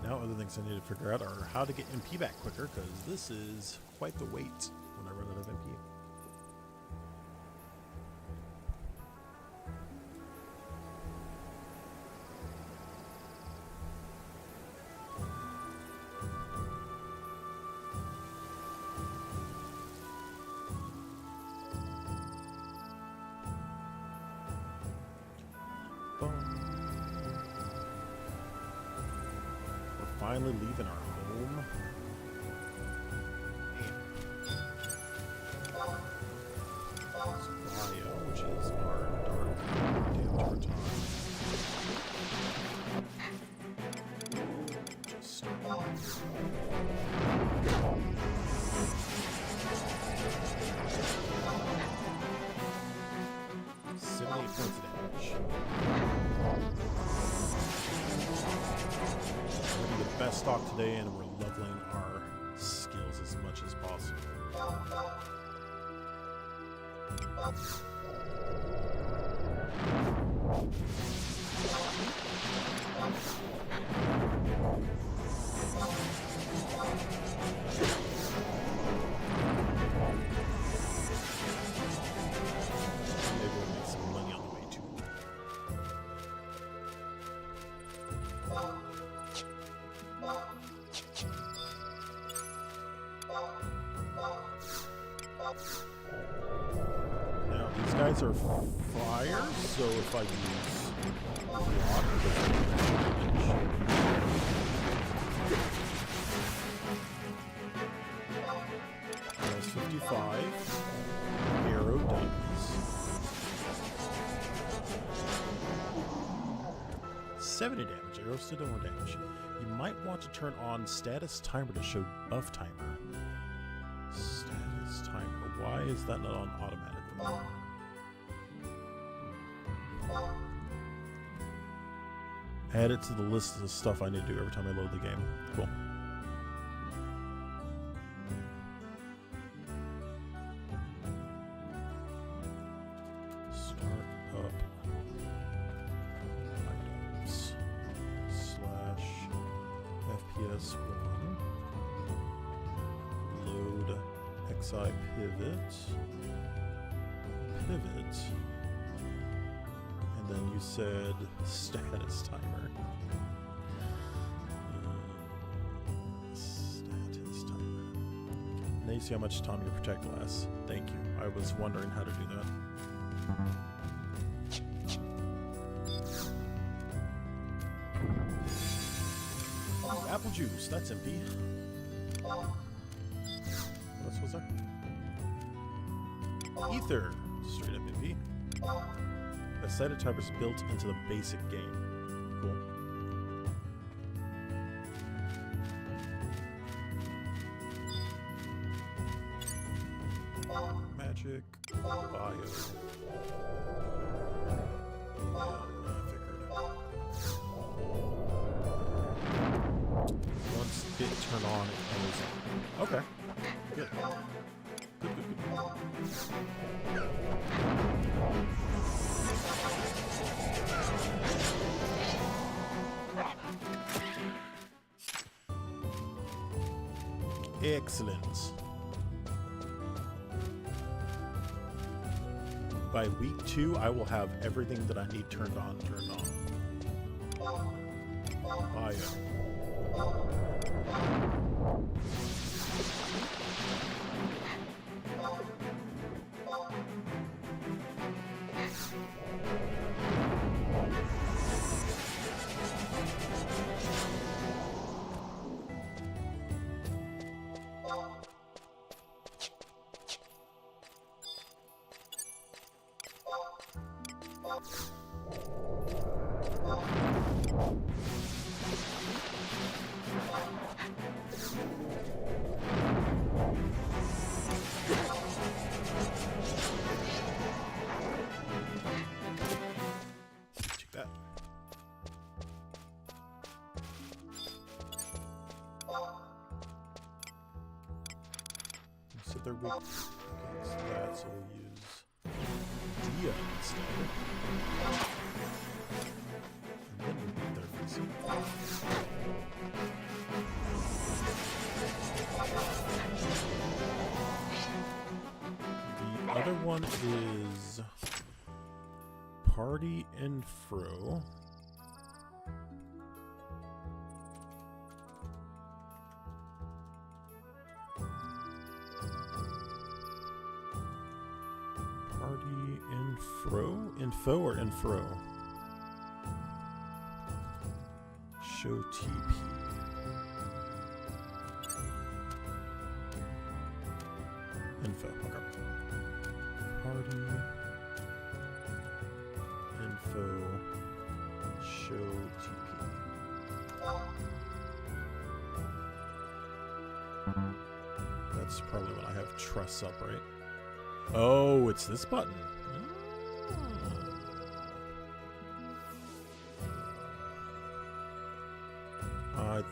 Now other things I need to figure out are how to get MP back quicker, because this is quite the wait when I run out of MP. finally leaving our home. Bio, which is our dark damage over time. Just start. 78 points of damage. We're gonna get the best stock today, and we're leveling our skills as much as possible. Maybe we'll make some money on the way too. Now these guys are fire, so if I use water, that's 55. Arrow does 70 damage. Arrow still doing more damage. You might want to turn on status timer to show buff timer. Status timer. Why is that not on automatically? Add it to the list of the stuff I need to do every time I load the game. Cool. Start up items / FPS 1. Load XI pivot. And then you said status timer. Status timer. Now you see how much time your protect lasts. Thank you. I was wondering how to do that. Apple juice, that's MP. What else was there? Ether, straight up MP. A set of timers built into the basic game. Cool. Magic, bio. Yeah, I figured it out. Once it turn on, it goes on. Okay. Good. Good. Excellent. By week 2, I will have everything that I need turned on. Bio. Check that. So they're weak against that, so we'll use Dia instead. And then we'll beat their fixing. The other one is Party Info. Info or infro? Show TP. That's probably when I have truss up, right? Oh, it's this button. I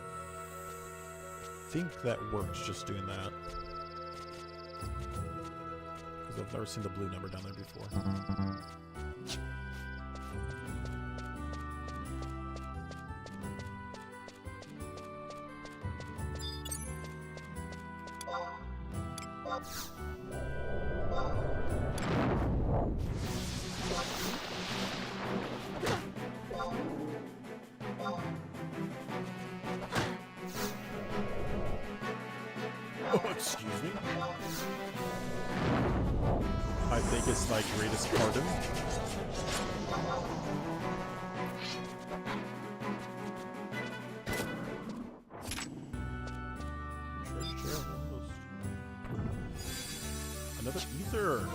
think that works just doing that. Because I've never seen the blue number down there before. Oh, excuse me. I think it's my greatest pardon. Treasure almost. Another ether.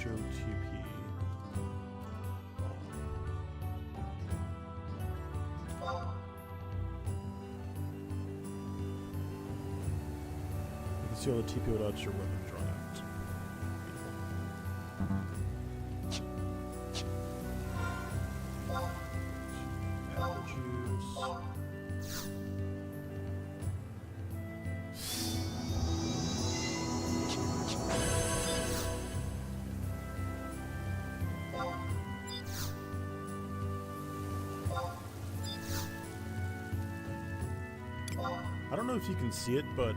Show TP. You can see all the TP without your weapon drawn out. Apple juice. I don't know if you can see it, but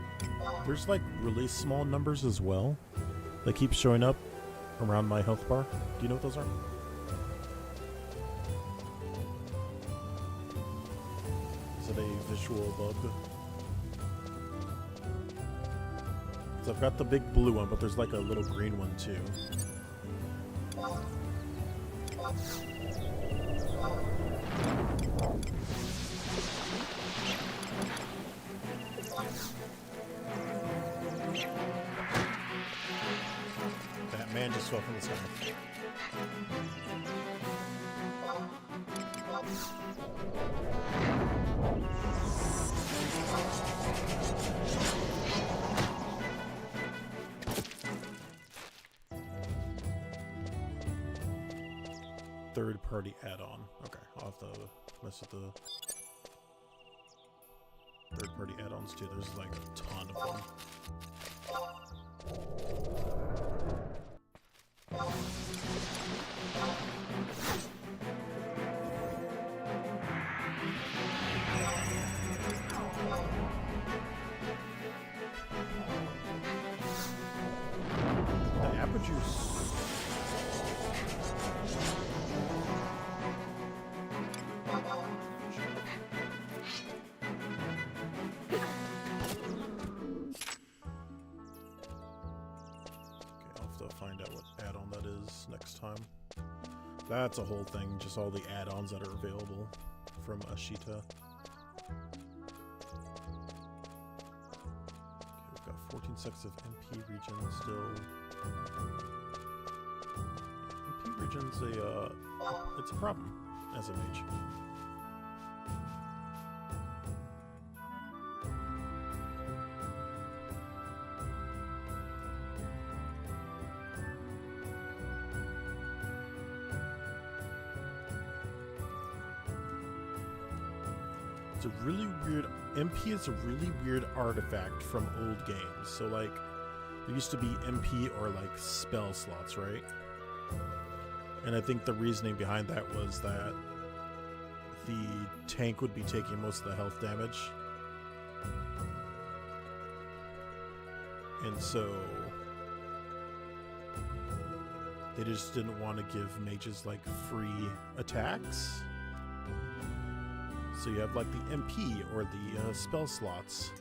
there's like really small numbers as well that keep showing up around my health bar. Do you know what those are? Is it a visual bug? So I've got the big blue one, but there's like a little green one too. That man just fell from the sky. Third-party add-on. Okay, I'll have to mess with the third-party add-ons too. There's like a ton of them. The apple juice. Find out what add-on that is next time. That's a whole thing, just all the add-ons that are available from Ashita. Okay, we've got 14 sets of MP regions still. MP region's it's a problem as a mage. It's a really weird... MP is a really weird artifact from old games. So, like, there used to be MP or, like, spell slots, right? And I think the reasoning behind that was that the tank would be taking most of the health damage. And so... they just didn't want to give mages, like, free attacks. So you have like the MP or the spell slots.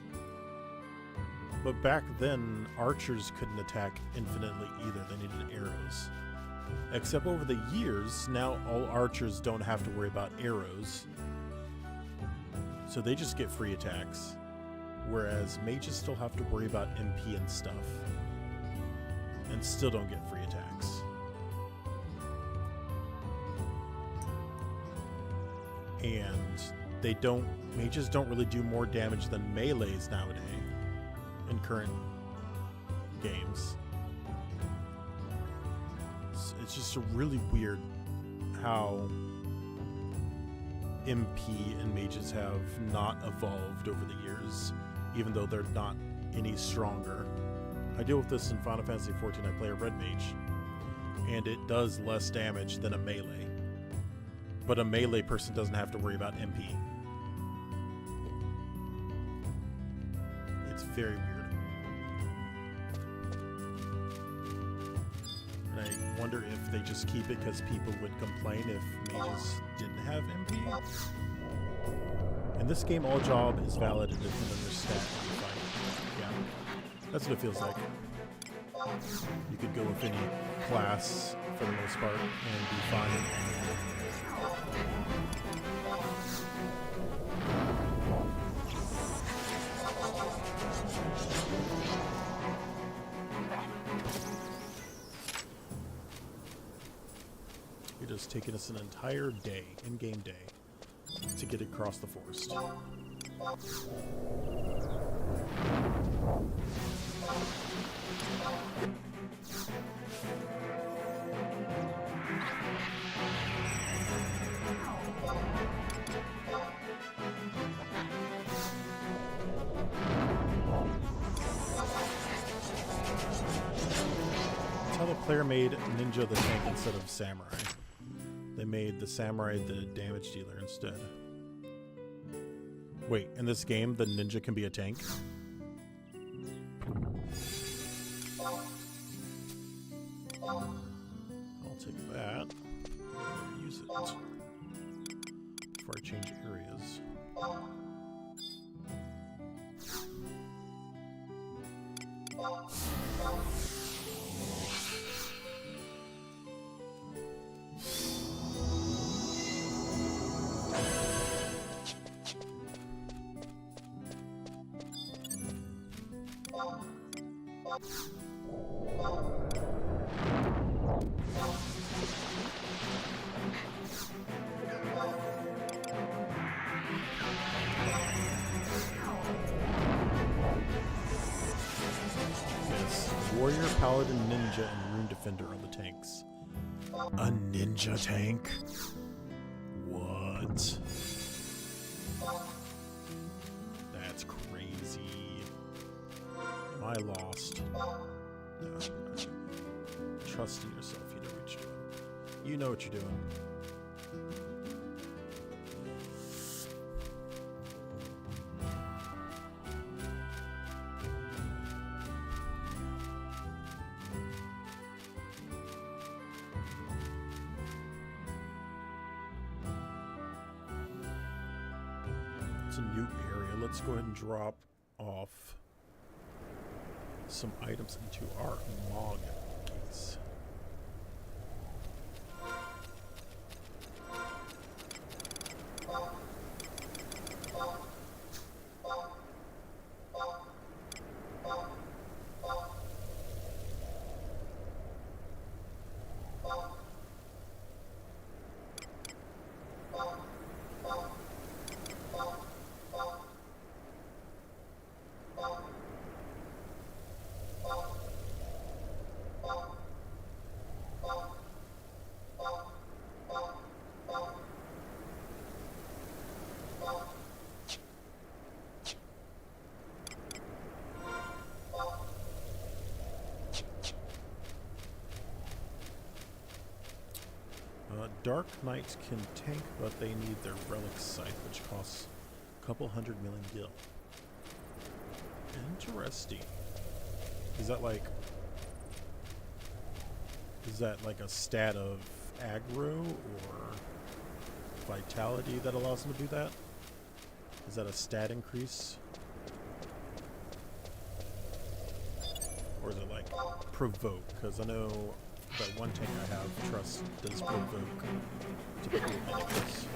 But back then, archers couldn't attack infinitely either. They needed arrows. Except over the years, now all archers don't have to worry about arrows. So they just get free attacks. Whereas mages still have to worry about MP and stuff. And still don't get free attacks. And mages don't really do more damage than melees nowadays in current games. It's just really weird how MP and mages have not evolved over the years, even though they're not any stronger. I deal with this in Final Fantasy XIV. I play a red mage, and it does less damage than a melee. But a melee person doesn't have to worry about MP. It's very weird. And I wonder if they just keep it because people would complain if mages didn't have MP. In this game, all job is valid and then there's stat when you fight. Yeah, that's what it feels like. You could go with any class for the most part and be fine. It has taken us an entire day, in-game day, to get across the forest. That's how the player made Ninja the tank instead of Samurai. They made the Samurai the damage dealer instead. Wait, in this game, the ninja can be a tank? I'll take that. Use it before I change areas. Warrior, Paladin, Ninja, and Rune Defender are the tanks. A ninja tank? What? That's crazy. Am I lost? No. Trust in yourself. You know what you're doing. You know what you're doing. A new area. Let's go ahead and drop off some items into our log case. Dark Knights can tank, but they need their relic scythe, which costs a couple 100 million gil. Interesting. Is that like a stat of aggro or vitality that allows them to do that? Is that a stat increase? Or is it like provoke? Because I know that one tank I have, Trust, does provoke typical enemies.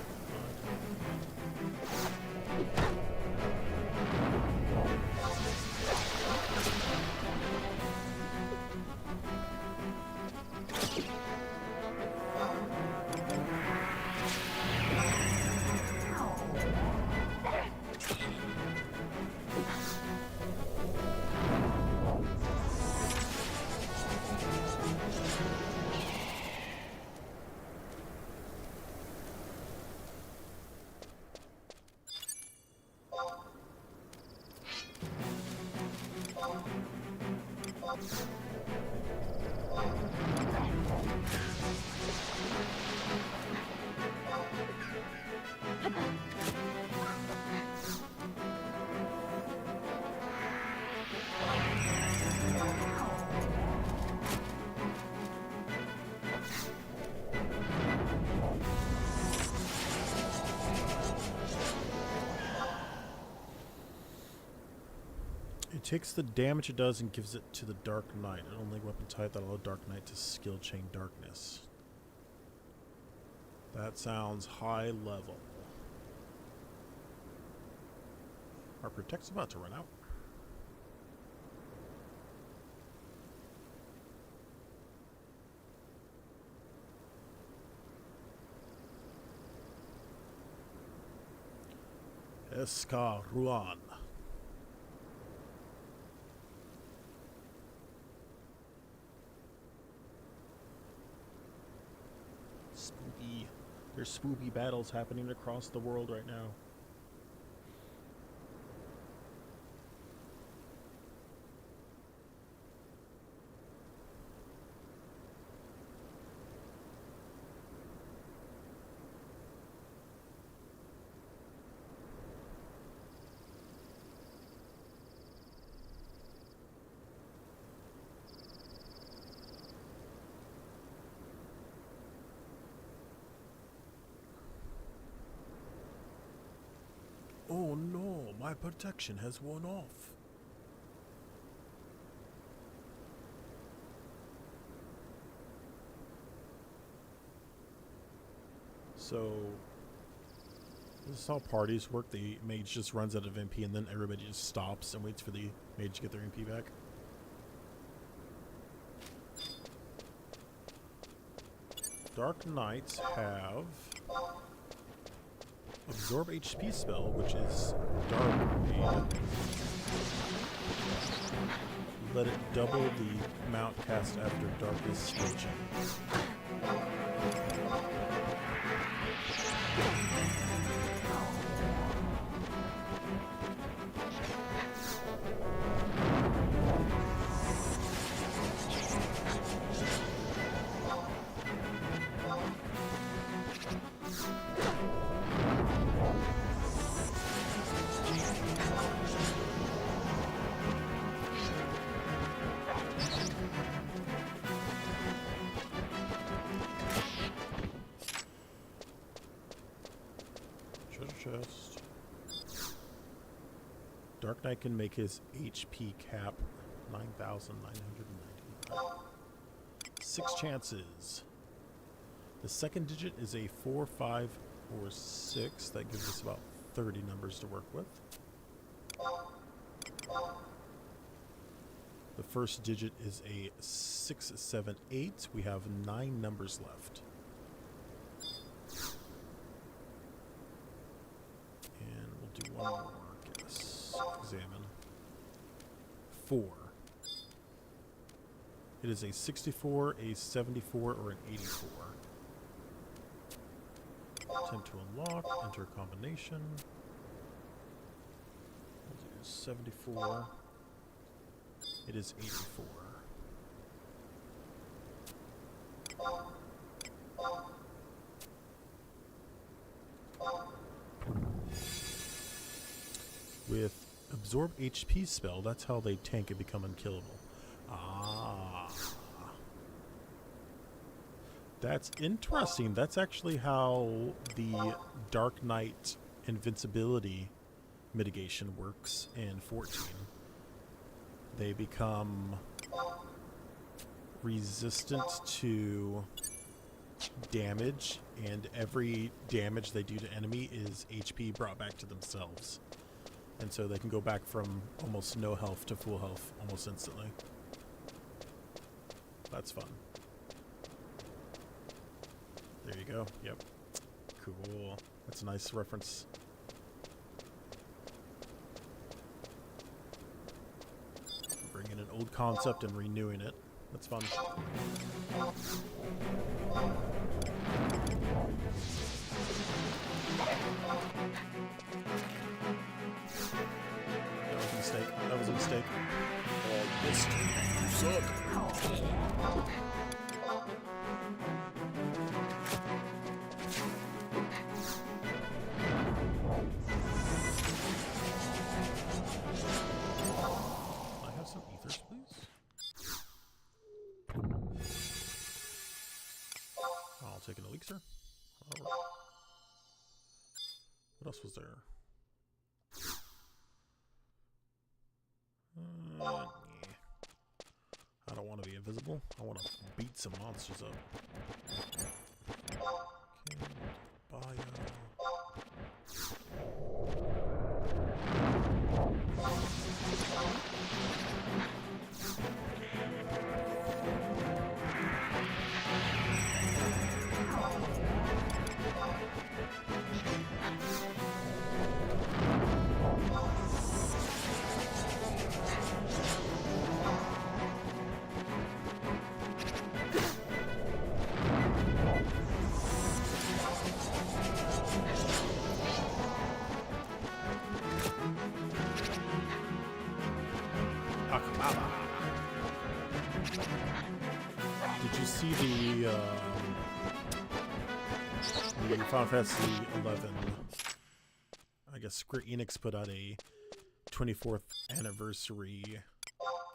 It takes the damage it does and gives it to the Dark Knight. An only weapon type that allows Dark Knight to skill chain darkness. That sounds high level. Our protect's about to run out. Escaruan. Spooky. There's spooky battles happening across the world right now. Oh no, my protection has worn off. So, this is how parties work. The mage just runs out of MP and then everybody just stops and waits for the mage to get their MP back. Dark Knights have Absorb HP spell, which is Dark Aid. Let it double the amount cast after Darkest Skill. Chest. Dark Knight can make his HP cap 9,990. 6 chances. The second digit is a 4, 5, or 6. That gives us about 30 numbers to work with. The first digit is a 6, 7, 8. We have 9 numbers left. Do one more guess. Examine. 4. It is a 64, a 74, or an 84. Attempt to unlock. Enter combination. We'll do 74. It is 84. With Absorb HP spell, that's how they tank and become unkillable. Ah. That's interesting. That's actually how the Dark Knight invincibility mitigation works in 14. They become resistant to damage, and every damage they do to enemy is HP brought back to themselves. And so they can go back from almost no health to full health almost instantly. That's fun. There you go. Yep. Cool. That's a nice reference. Bringing an old concept and renewing it. That's fun. That was a mistake. Missed. You suck. I have some ethers, please. I'll take an elixir. What else was there? invisible? I want to beat some monsters up. Okay, bio. Did you see the Final Fantasy 11? I guess Square Enix put out a 24th anniversary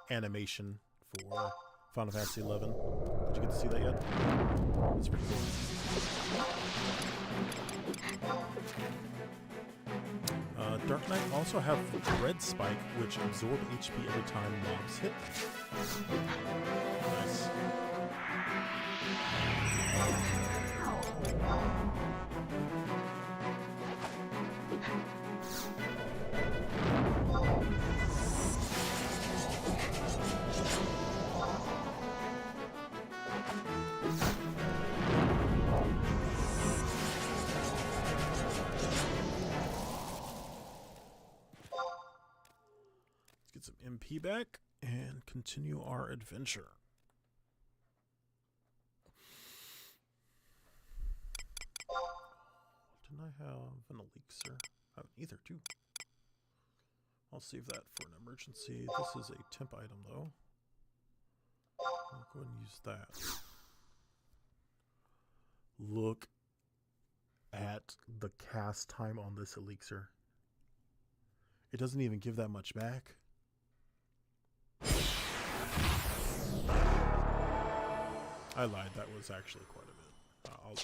animation for Final Fantasy 11. Did you get to see that yet? That's pretty cool. Dark Knight also have Red Spike, which absorb HP every time mobs hit. Nice. Get some MP back and continue our adventure. Didn't I have an elixir? I have either too. I'll save that for an emergency. This is a temp item though. I'll go ahead and use that. Look at the cast time on this elixir. It doesn't even give that much back. I lied. That was actually quite a bit.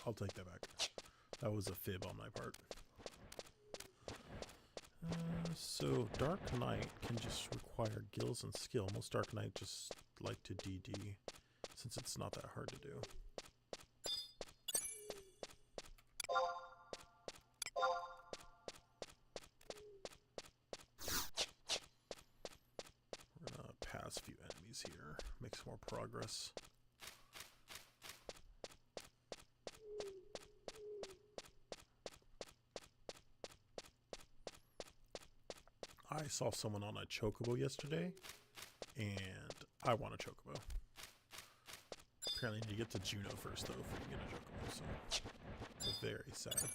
I'll take that back. That was a fib on my part. So Dark Knight can just require gills and skill. Most Dark Knight just like to DD, since it's not that hard to do. We're gonna pass a few enemies here, make some more progress. I saw someone on a chocobo yesterday, and I want a chocobo. Apparently you need to get to Juno first, though, before you get a chocobo, so it's very sad.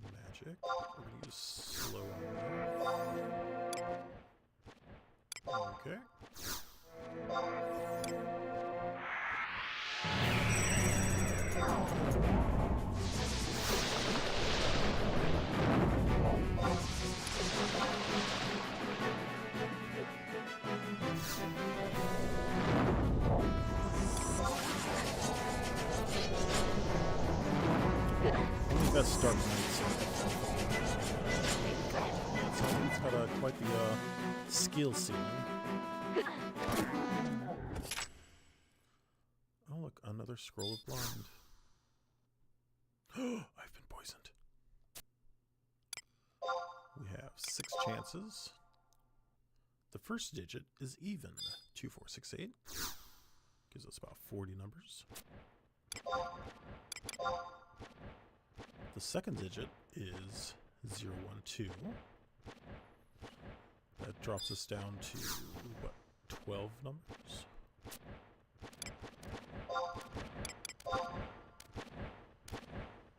Magic. We're going to use slow on that. Okay. Best Dark Knight. It's got quite the skill ceiling. Oh look, another scroll of blind. I've been poisoned. We have 6 chances. The first digit is even. 2468. Gives us about 40 numbers. The second digit is 012. That drops us down to, what, 12 numbers?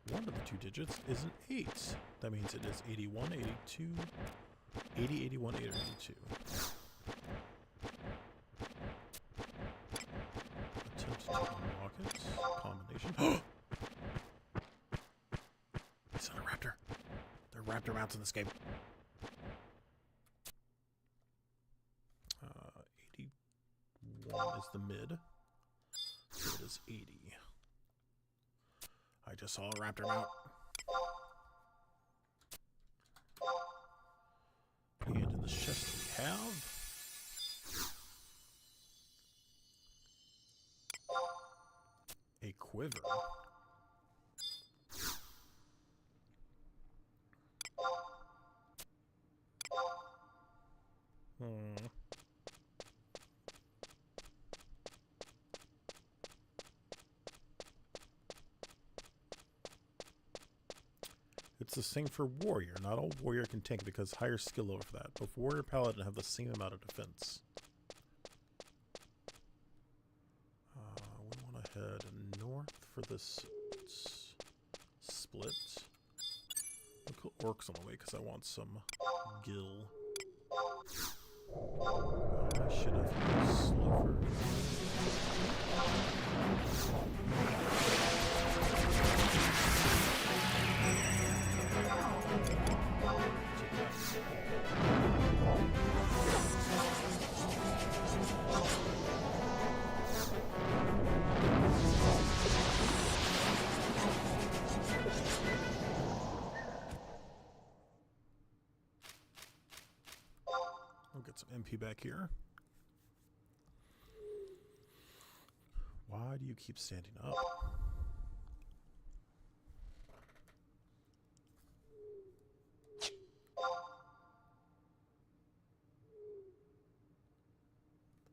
One of the 2 digits is an 8. That means it is 81, 82, 80, 81, 8, or 82. Attempt to unlock it. Combination. It's not a raptor. There are raptor mounts in this game. 81 is the mid. So it is 80. I just saw a raptor mount. And in the chest we have Wyvern. It's the same for warrior. Not all warrior can tank because higher skill level for that. Both warrior and paladin have the same amount of defense. We want to head north for this split. Look at orcs on the way because I want some gill. I should have used sliver. I'll get some MP back here. Why do you keep standing up?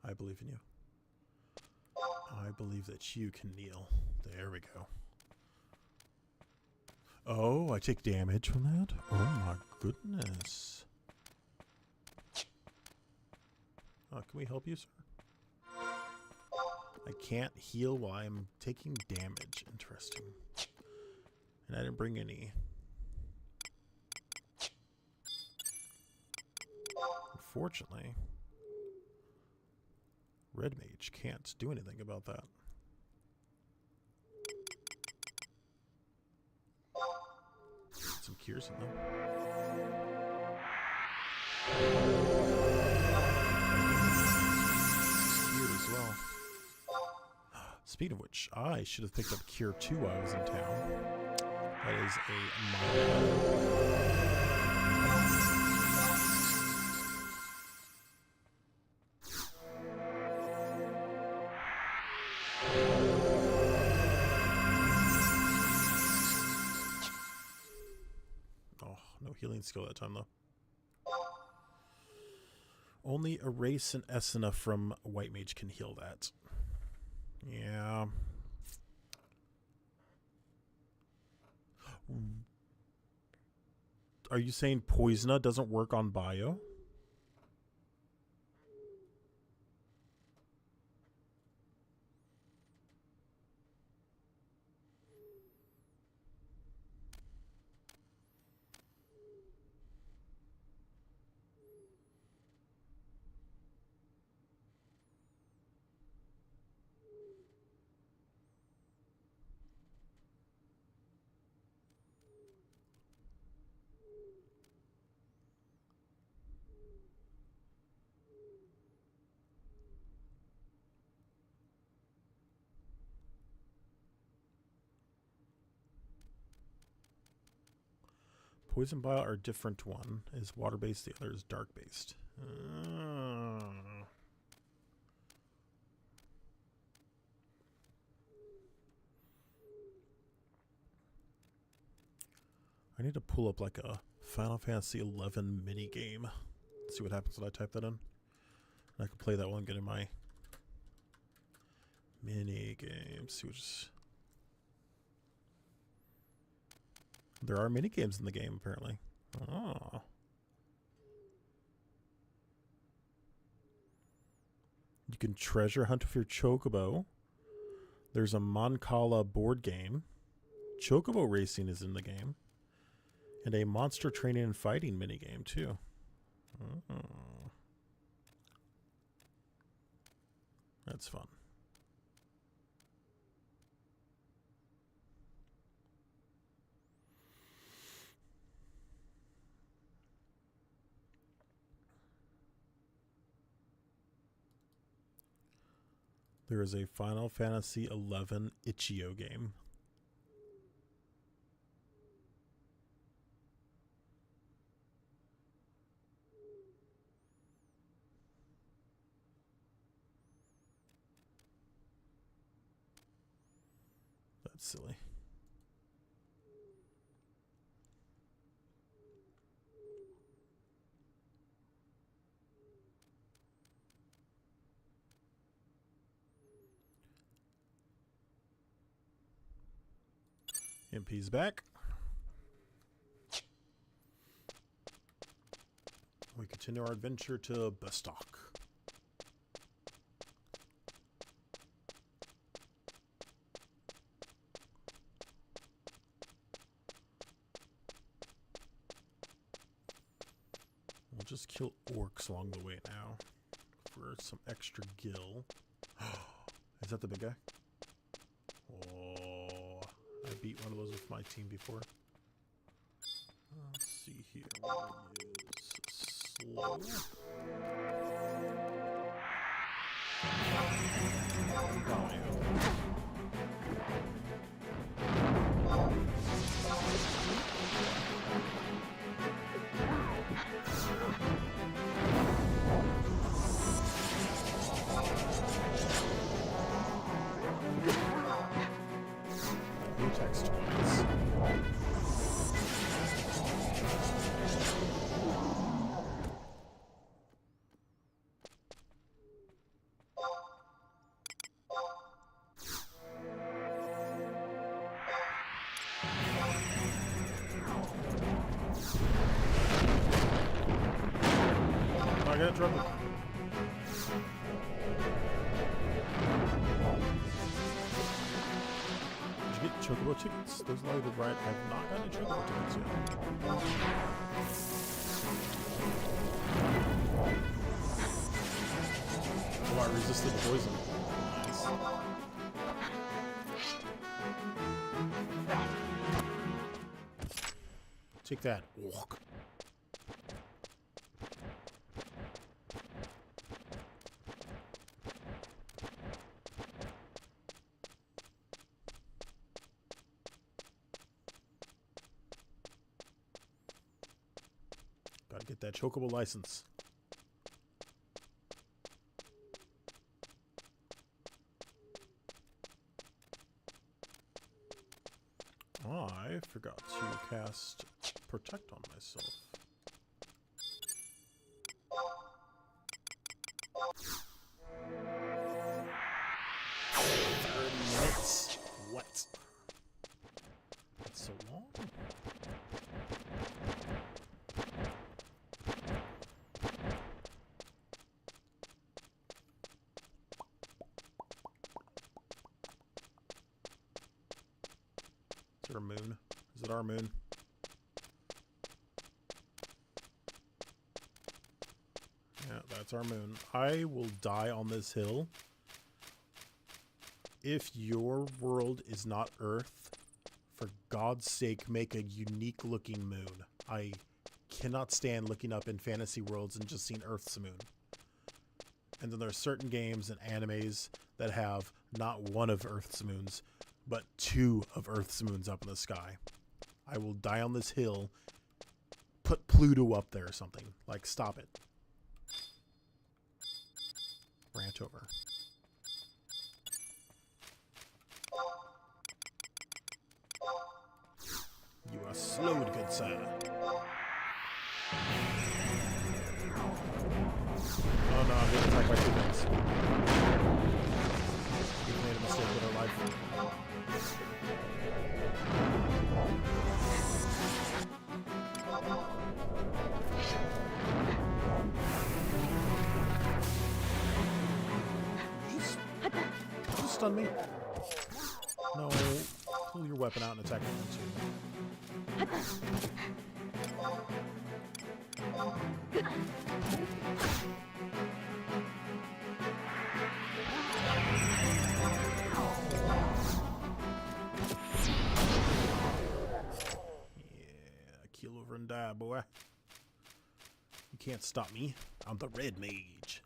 I believe in you. I believe that you can kneel. There we go. Oh, I take damage from that? Oh my goodness. Can we help you, sir? I can't heal while I'm taking damage. Interesting. And I didn't bring any. Unfortunately, Red Mage can't do anything about that. Get some cures in them. Cure as well. Speaking of which, I should have picked up Cure 2 while I was in town. That is a minor. Healing skill that time, though. Only Erase and Esena from White Mage can heal that. Yeah. Are you saying Poisona doesn't work on Bio? Poison Bile are different. One is water-based, the other is dark-based. I need to pull up like a Final Fantasy 11 mini game. See what happens when I type that in. And I can play that one and get in my mini games. See what's... There are mini games in the game, apparently. Oh. You can treasure hunt with your Chocobo. There's a Mancala board game. Chocobo racing is in the game. And a monster training and fighting mini game, too. Oh. That's fun. There is a Final Fantasy 11 Itch.io game. That's silly. MP's back. We continue our adventure to Bestock. We'll just kill orcs along the way now for some extra gil. Is that the big guy? Oh, I beat one of those with my team before. Let's see here. We'll use slow. Text twice. I got trouble. Did you get chocobo tickets? Those loaded right. I have not gotten chocobo tickets yet. Oh, I resisted the poison. Nice. Take that. Walk. Gotta get that chocobo license. I forgot to cast Protect on myself. 30 minutes. What? That's so long. Is there a moon? Is it our moon? Yeah, that's our moon. I will die on this hill. If your world is not Earth, for God's sake, make a unique looking moon. I cannot stand looking up in fantasy worlds and just seeing Earth's moon. And then there are certain games and animes that have not one of Earth's moons, but two of Earth's moons up in the sky. I will die on this hill. Put Pluto up there or something. Like, stop it. Rant over. You are slowed, good sir. Oh no, I'm being attacked by two things. We've made a mistake with our life. Just stun me. No, pull your weapon out and attack me too. Keel over and die, boy. You can't stop me. I'm the red mage.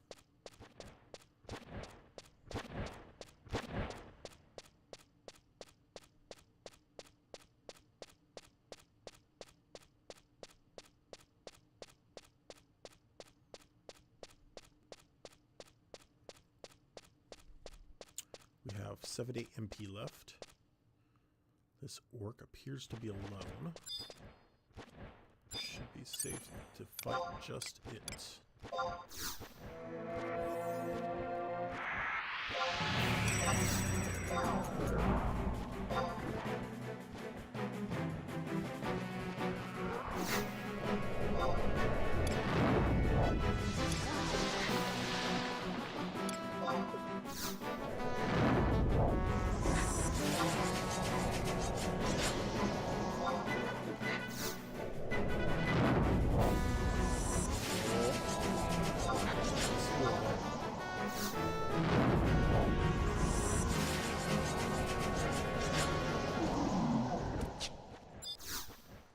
We have 70 MP left. This orc appears to be alone. Should be safe to fight just it.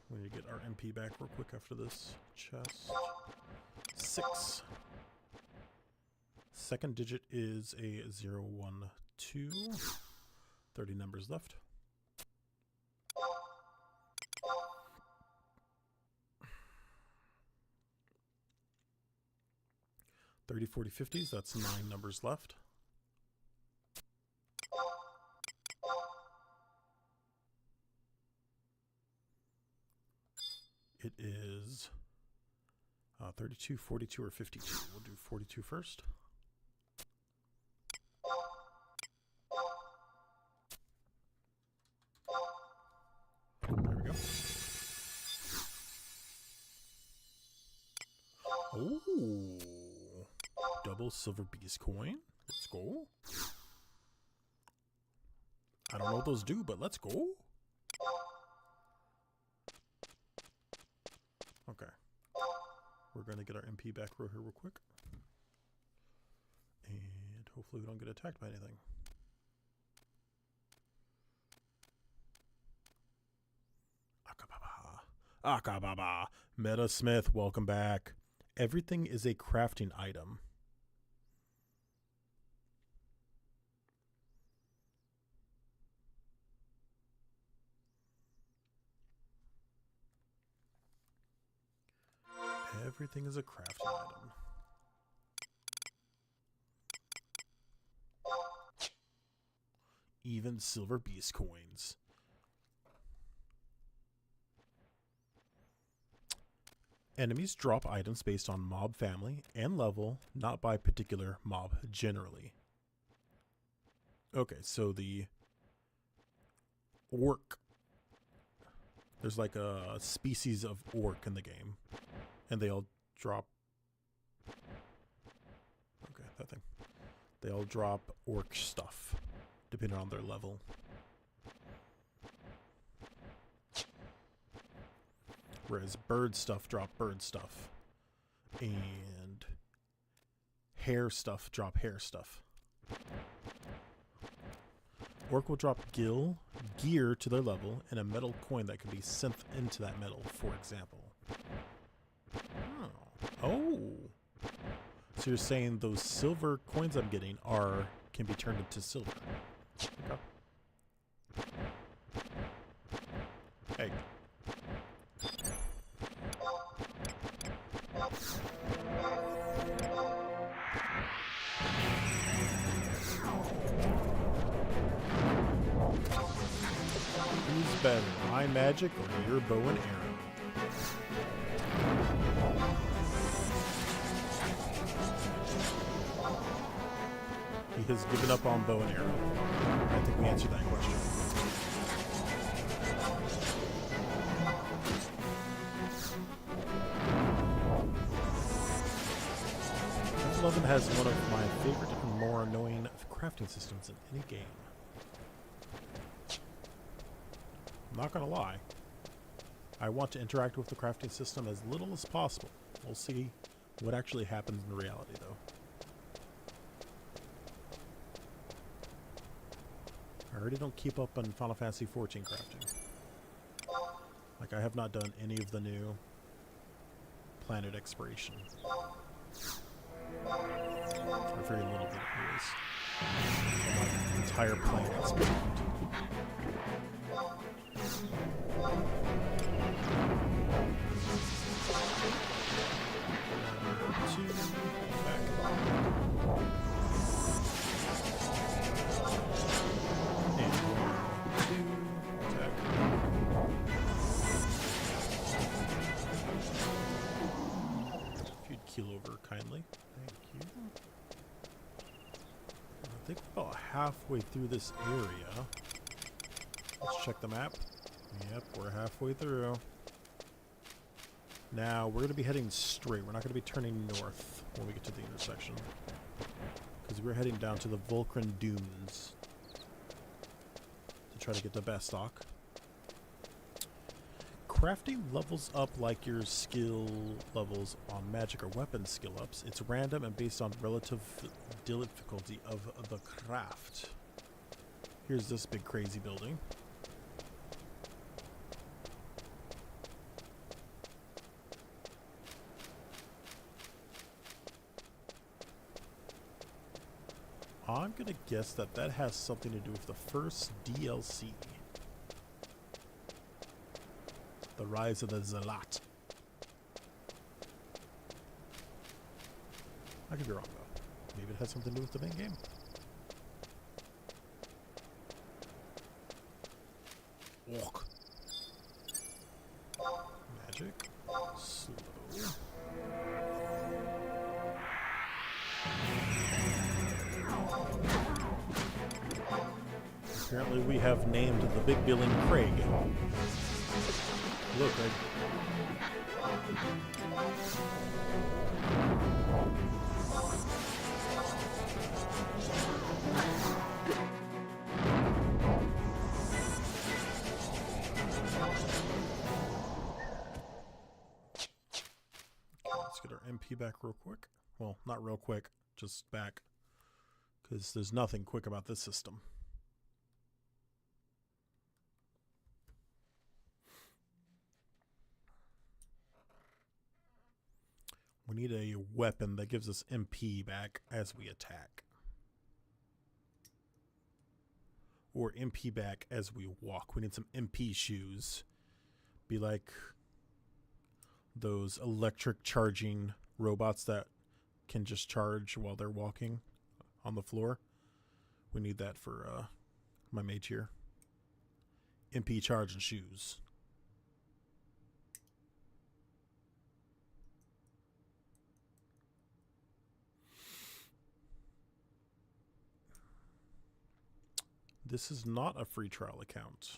We need to get our MP back real quick after this chest. 6. Second digit is a 0, 1, 2. 30 numbers left. $30, $40, $50s, that's 9 numbers left. It is 32, 42, or 52. We'll do 42 first. There we go. Oh, double silver beast coin. Let's go. I don't know what those do, but let's go. Okay. We're going to get our MP back here real quick. And hopefully we don't get attacked by anything. Akababa. Akababa. Metasmith, welcome back. Everything is a crafting item. Everything is a crafting item. Even silver beast coins. Enemies drop items based on mob family and level, not by particular mob generally. Okay, so the orc. There's like a species of orc in the game. And they all drop... Okay, that thing. They all drop orc stuff, depending on their level. Whereas bird stuff drop bird stuff. And hair stuff drop hair stuff. Orc will drop gear to their level, and a metal coin that can be sent into that metal, for example. Oh. So you're saying those silver coins I'm getting can be turned into silver. Okay. Hey. Who's better, my magic or your bow and arrow? He has given up on bow and arrow. I think we answered that question. F11 has one of my favorite and more annoying crafting systems in any game. I'm not gonna lie. I want to interact with the crafting system as little as possible. We'll see what actually happens in reality, though. I already don't keep up on Final Fantasy XIV crafting. Like, I have not done any of the new planet exploration. Or very little bit, anyways. Like, entire planet exploration. Attack. keel over kindly. Thank you. I think we're about halfway through this area. Let's check the map. Yep, we're halfway through. Now, we're going to be heading straight. We're not going to be turning north when we get to the intersection. Because we're heading down to the Vulcan Dunes to try to get the best stock. Crafting levels up like your skill levels on magic or weapon skill ups. It's random and based on relative difficulty of the craft. Here's this big crazy building. I'm gonna guess that that has something to do with the first DLC. The Rise of the Zealot. I could be wrong though. Maybe it has something to do with the main game. Walk. Magic. Slow. Apparently we have named the big billing Craig. Hello, Craig. Let's get our MP back real quick. Well, not real quick, just back. Because there's nothing quick about this system. We need a weapon that gives us MP back as we attack. Or MP back as we walk. We need some MP shoes. Be like those electric charging robots that can just charge while they're walking on the floor. We need that for my mage here. MP charging shoes. This is not a free trial account.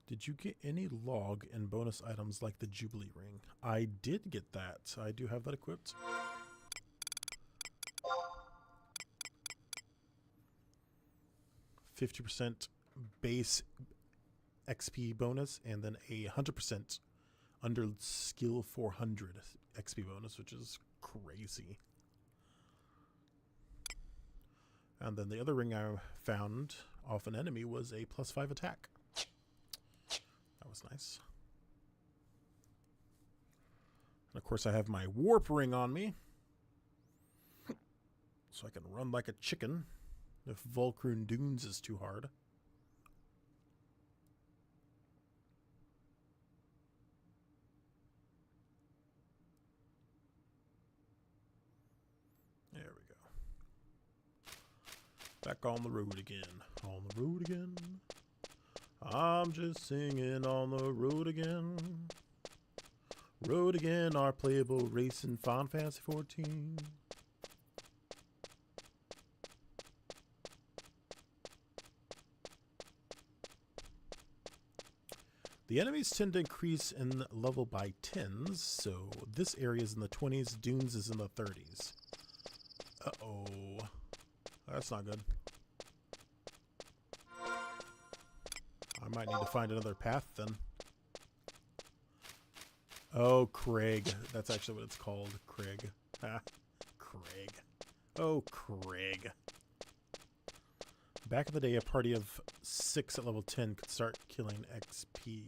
Did you get any log and bonus items like the Jubilee Ring? I did get that. I do have that equipped. 50% base XP bonus, and then a 100% under skill 400 XP bonus, which is crazy. And then the other ring I found off an enemy was a +5 attack. That was nice. And of course I have my warp ring on me, so I can run like a chicken if Vulcan Dunes is too hard. There we go. Back on the road again. On the road again. I'm just singing on the road again. Road again, our playable racing Final Fantasy 14. The enemies tend to increase in level by 10s, so this area is in the 20s, Dunes is in the 30s. Uh-oh. That's not good. I might need to find another path then. Oh, Craig. That's actually what it's called. Craig. Ha. Craig. Oh, Craig. Back in the day, a party of 6 at level 10 could start killing XP.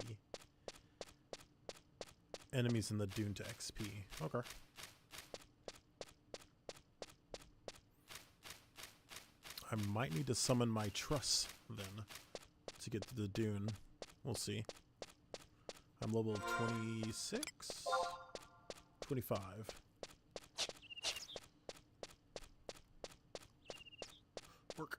Enemies in the Dune to XP. Okay. I might need to summon my truss then to get to the Dune. We'll see. I'm level 26? 25. Work.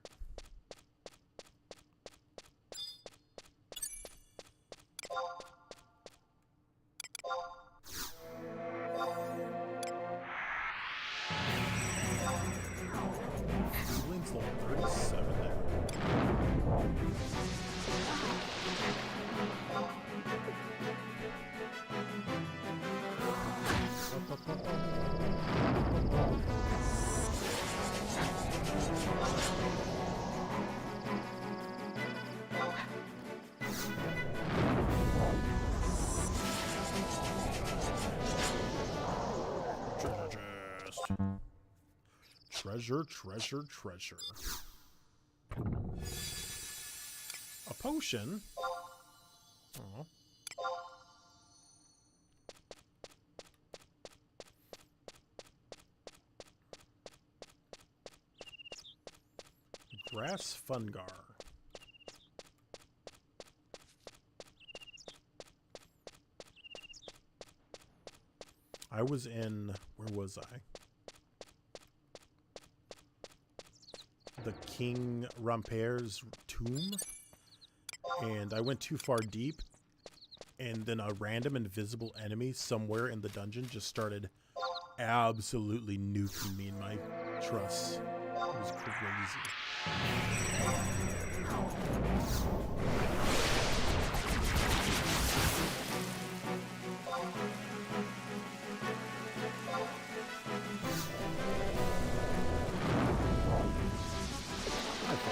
Blaine's level 37 now. Treasure, treasure, treasure. A potion? Oh. Grass fungar. I was in... Where was I? The King Rampert's tomb, and I went too far deep, and then a random invisible enemy somewhere in the dungeon just started absolutely nuking me in my truss. It was crazy.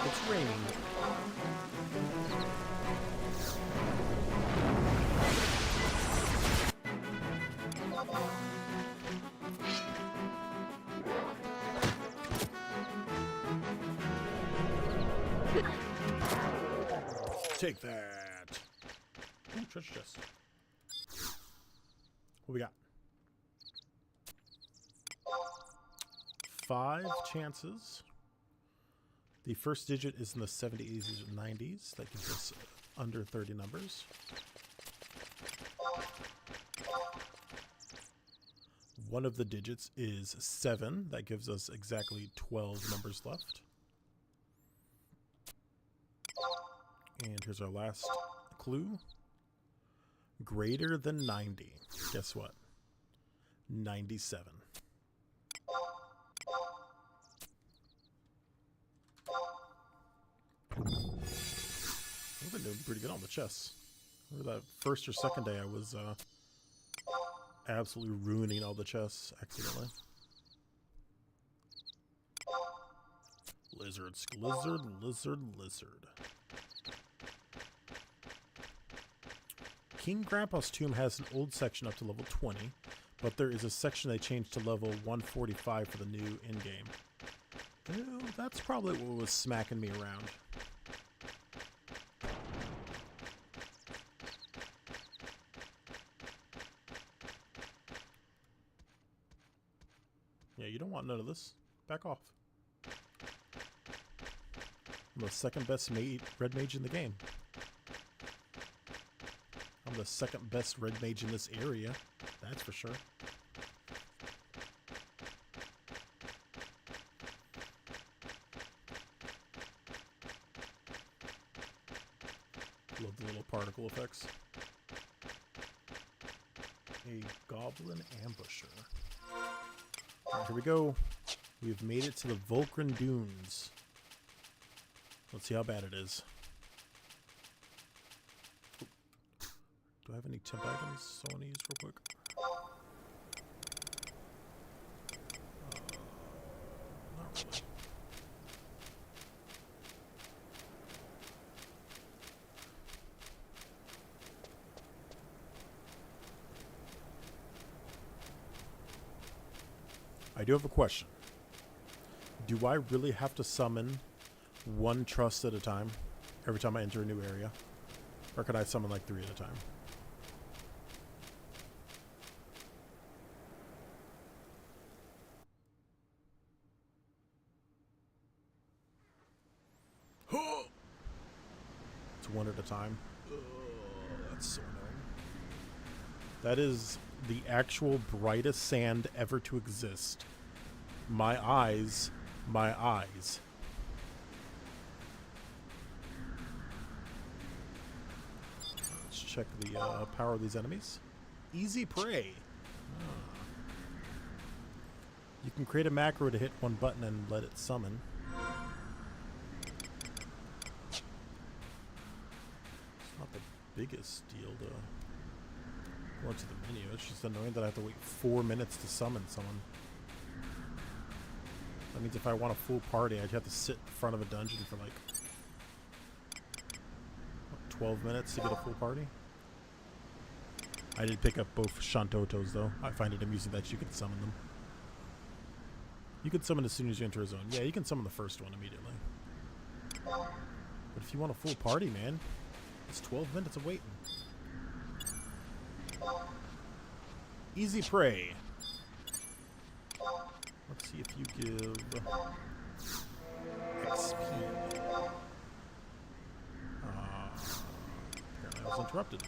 It's raining. Take that. Ooh, treasure chest. What we got? 5 chances. The first digit is in the 70s or 90s. That gives us under 30 numbers. One of the digits is 7. That gives us exactly 12 numbers left. And here's our last clue. Greater than 90. Guess what? 97. I've been doing pretty good on the chess. Remember that first or second day I was absolutely ruining all the chess accidentally. Lizards, lizard, lizard, lizard. King Grandpa's tomb has an old section up to level 20, but there is a section they changed to level 145 for the new in-game. Ew, that's probably what was smacking me around. Yeah, you don't want none of this. Back off. I'm the second best red mage in the game. I'm the second best red mage in this area. That's for sure. Love the little particle effects. A goblin ambusher. Alright, here we go. We've made it to the Vulcan Dunes. Let's see how bad it is. Do I have any temp items I want to use real quick? Not really. I do have a question. Do I really have to summon one trust at a time every time I enter a new area? Or could I summon like 3 at a time? It's 1 at a time. Ugh, that's so annoying. That is the actual brightest sand ever to exist. My eyes. My eyes. Let's check the power of these enemies. Easy prey. You can create a macro to hit one button and let it summon. It's not the biggest deal to go into the menu. It's just annoying that I have to wait 4 minutes to summon someone. That means if I want a full party, I'd have to sit in front of a dungeon for like 12 minutes to get a full party. I did pick up both Shantotos though. I find it amusing that you can summon them. You can summon as soon as you enter a zone. Yeah, you can summon the first one immediately. But if you want a full party, man, it's 12 minutes of waiting. Easy prey. Let's see if you give XP. Apparently I was interrupted.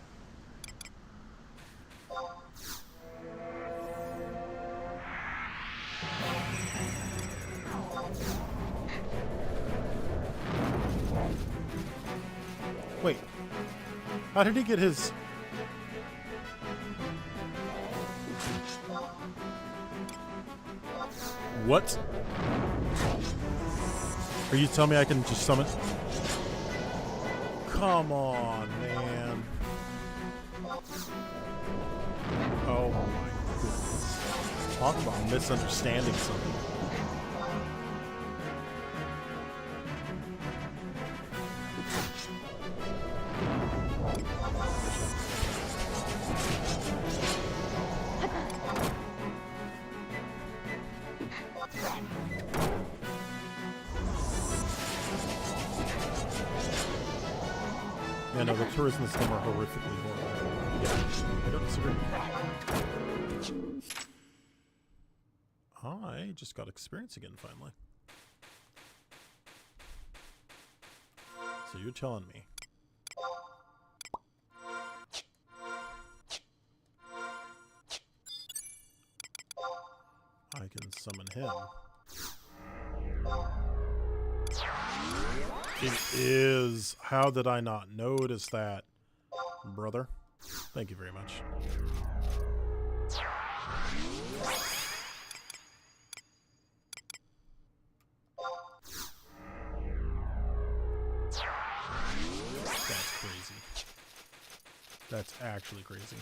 Wait. How did he get his... What? Are you telling me I can just summon? Come on, man. Oh my goodness. Talk about misunderstanding something. Yeah, no, the tours in this game are horrifically horrible. Yeah, I don't disagree. I just got experience again, finally. So you're telling me. I can summon him. It is. How did I not notice that, brother? Thank you very much. That's crazy. That's actually crazy.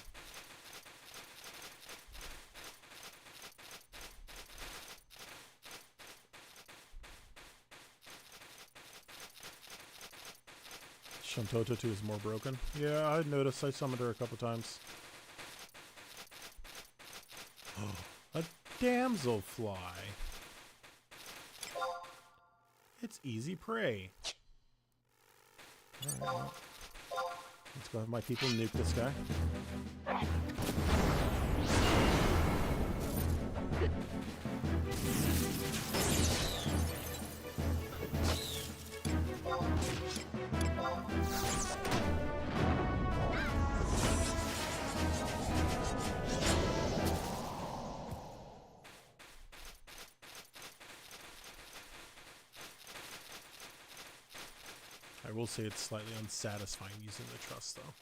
Shantoto 2 is more broken. Yeah, I noticed. I summoned her a couple times. A damselfly. It's easy prey. Alright, well, let's go have my people nuke this guy. I will say it's slightly unsatisfying using the trust, though.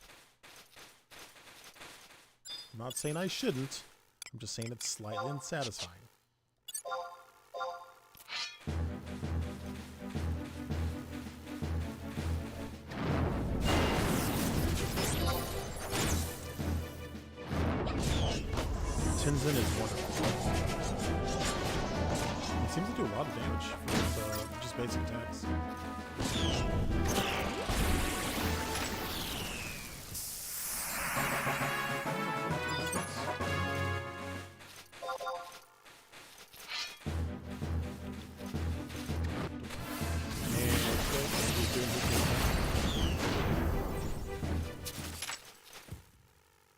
I'm not saying I shouldn't. I'm just saying it's slightly unsatisfying. Tenzin is wonderful. It seems to do a lot of damage with just basic attacks.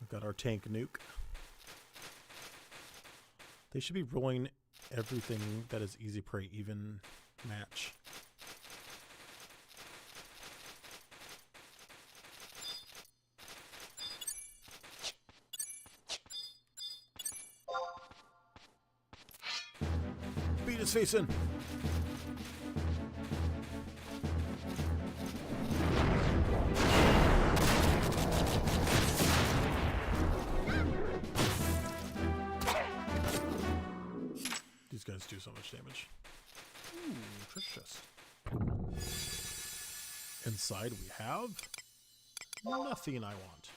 We've got our tank nuke. They should be rolling everything that is easy prey even match. his face in. These guys do so much damage. Ooh, treasure chest. Inside we have nothing I want.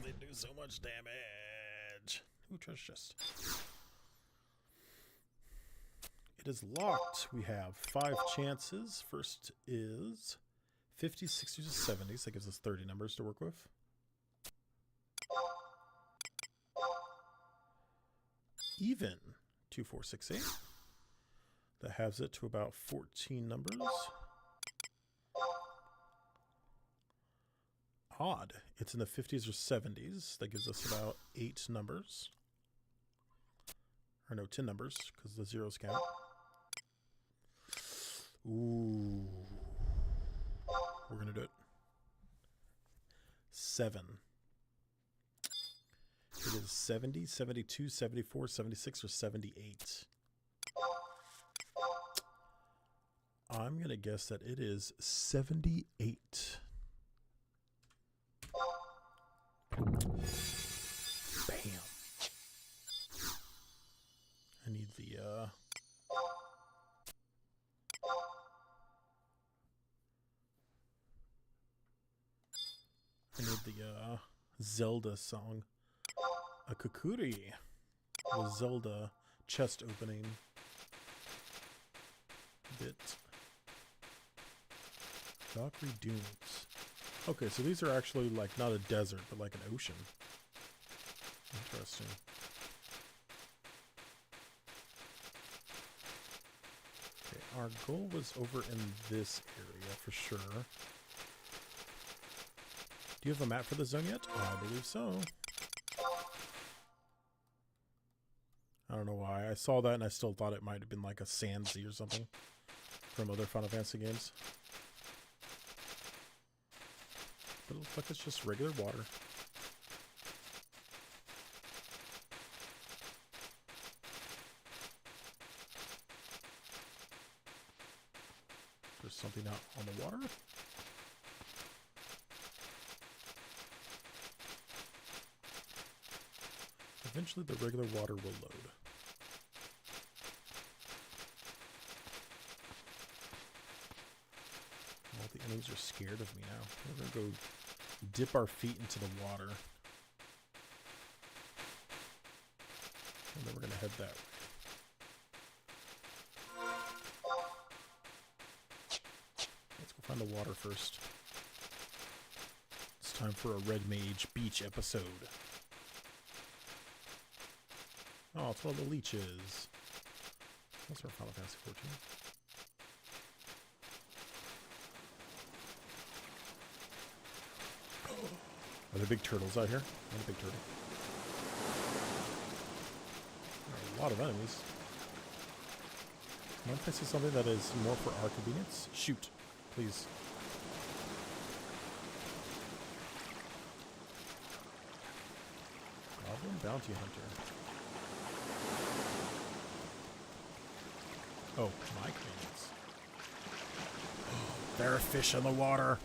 They do so much damage. Ooh, treasure chest. It is locked. We have 5 chances. First is 50s, 60s, or 70s. That gives us 30 numbers to work with. Even 2, 4, 6, 8. That halves it to about 14 numbers. Odd. It's in the 50s or 70s. That gives us about 8 numbers. Or no, 10 numbers, because the zeros count. Ooh. We're going to do it. 7. It is 70, 72, 74, 76, or 78. I'm going to guess that it is 78. Bam. I need the, Zelda song. A Kukuri. The Zelda chest opening bit. Valkyrie Dunes. Okay, so these are actually like not a desert, but like an ocean. Interesting. Okay, our goal was over in this area for sure. Do you have a map for the zone yet? Oh, I believe so. I don't know why. I saw that and I still thought it might have been like a sand sea or something from other Final Fantasy games. But it looks like it's just regular water. There's something out on the water. Eventually the regular water will load. All the enemies are scared of me now. We're going to go dip our feet into the water. And then we're going to head that way. Let's go find the water first. It's time for a Red Mage Beach episode. Oh, it's one of the leeches. That's our Final Fantasy 14. Are there big turtles out here? Not a big turtle. There are a lot of enemies. Mind if I see something that is more for our convenience? Shoot, please. Goblin Bounty Hunter. Oh, my convenience. There are fish in the water.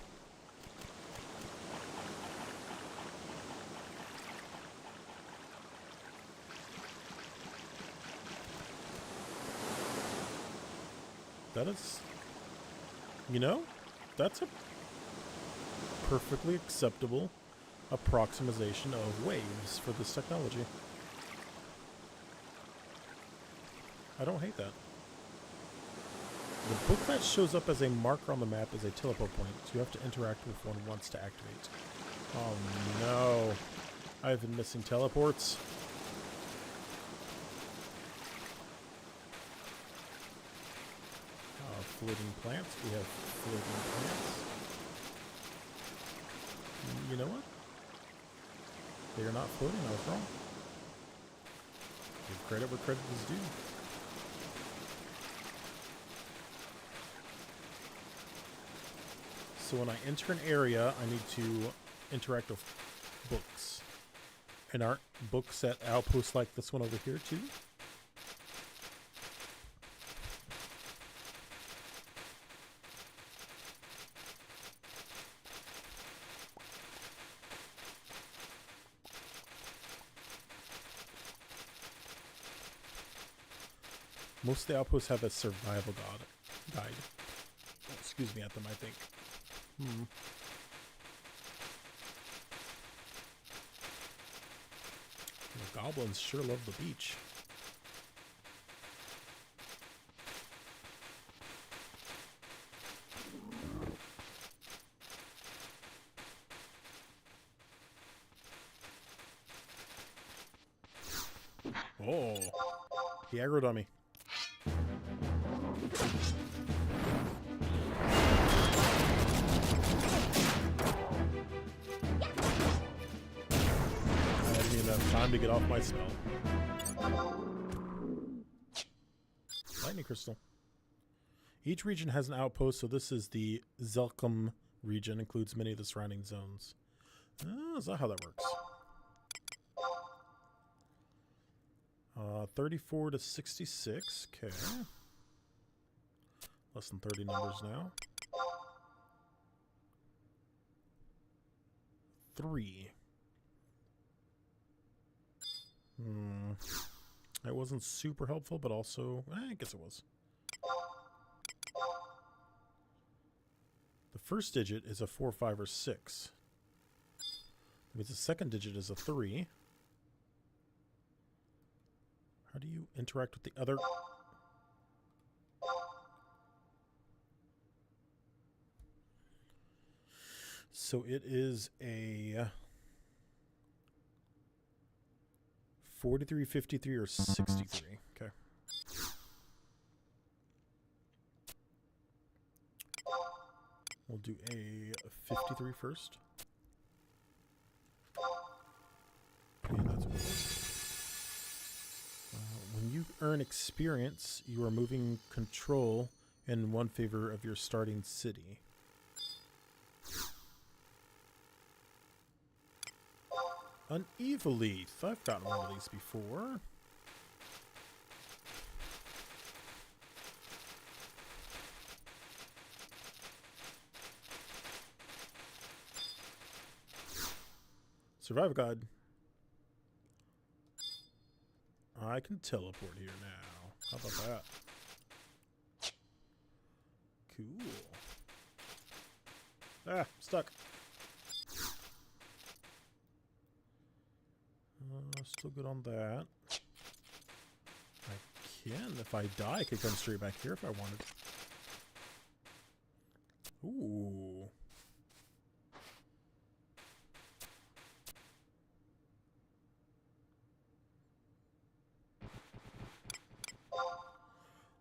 That is, you know, that's a perfectly acceptable approximation of waves for this technology. I don't hate that. The book that shows up as a marker on the map is a teleport point, so you have to interact with one once to activate. Oh no, I've been missing teleports. Floating plants. We have floating plants. You know what? They are not floating. I was wrong. Give credit where credit is due. So when I enter an area, I need to interact with books. And aren't books at outposts like this one over here too? Most of the outposts have a survival guide. Oh, excuse me at them, I think. The goblins sure love the beach. Oh, he aggroed on me. I didn't even have time to get off my spell. Lightning crystal. Each region has an outpost, so this is the Zelkum region, includes many of the surrounding zones. Is that how that works? 34 to 66. Okay. Less than 30 numbers now. 3. That wasn't super helpful, but also, I guess it was. The first digit is a 4, 5, or 6. That means the second digit is a 3. How do you interact with the other? So it is a 43, 53, or 63. Okay. We'll do a 53 first. And that's what it is. When you earn experience, you are moving control in one favor of your starting city. Uneven Leaf. I've gotten one of these before. Survival Guide. I can teleport here now. How about that? Cool. Ah, stuck. Still good on that. I can, if I die, I could come straight back here if I wanted. Ooh.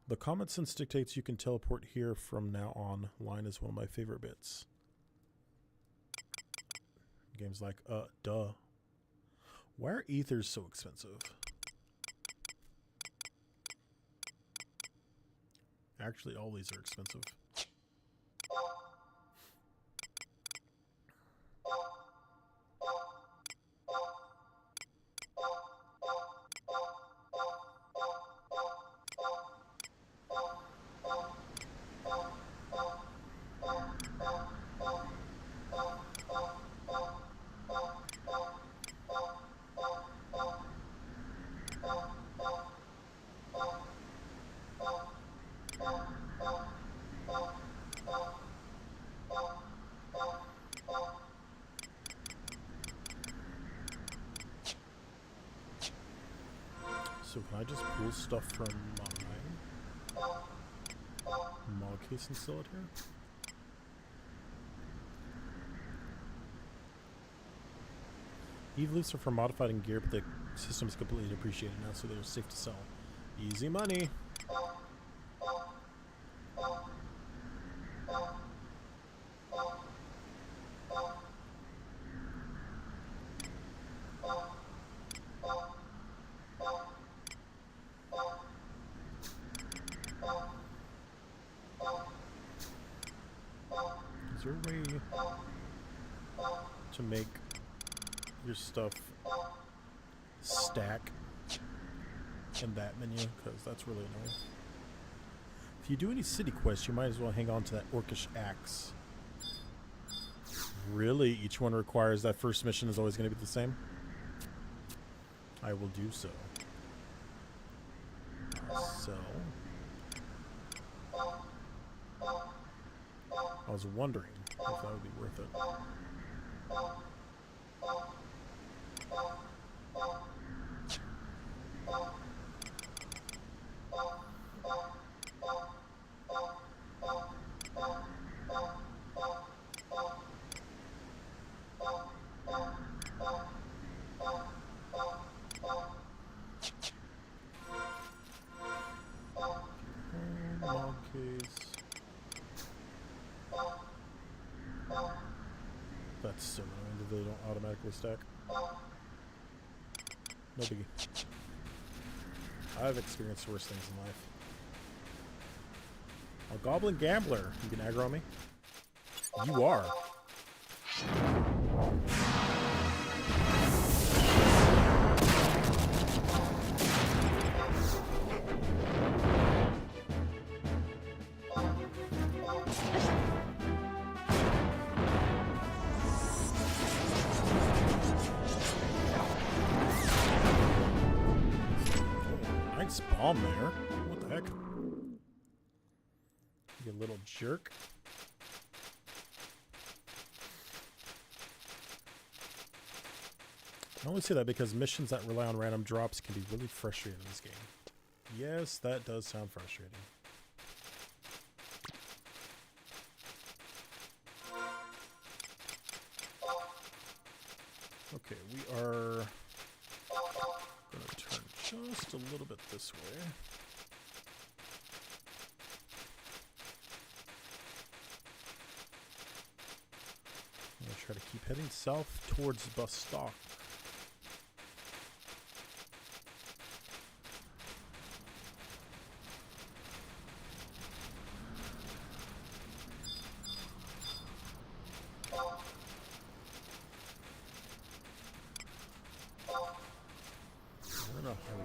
The common sense dictates you can teleport here from now on. Line is one of my favorite bits. Games like, duh. Why are ethers so expensive? Actually, all these are expensive. So can I just pull stuff from my mod case and sell it here? Eve leaves are for modified in gear, but the system is completely depreciated now, so they're safe to sell. Easy money. Is there a way to make your stuff stack in that menu, because that's really annoying. If you do any city quests, you might as well hang on to that orcish axe. Really? Each one requires that first mission is always going to be the same? I will do so. So... I was wondering if that would be worth it. Log case. That's so annoying that they don't automatically stack. No biggie. I've experienced worse things in life. A goblin gambler. You can aggro me? You are. Nice bomb there. What the heck? You little jerk. I only say that because missions that rely on random drops can be really frustrating in this game. Yes, that does sound frustrating. Okay, we are going to turn just a little bit this way. I'm going to try to keep heading south towards bus stop.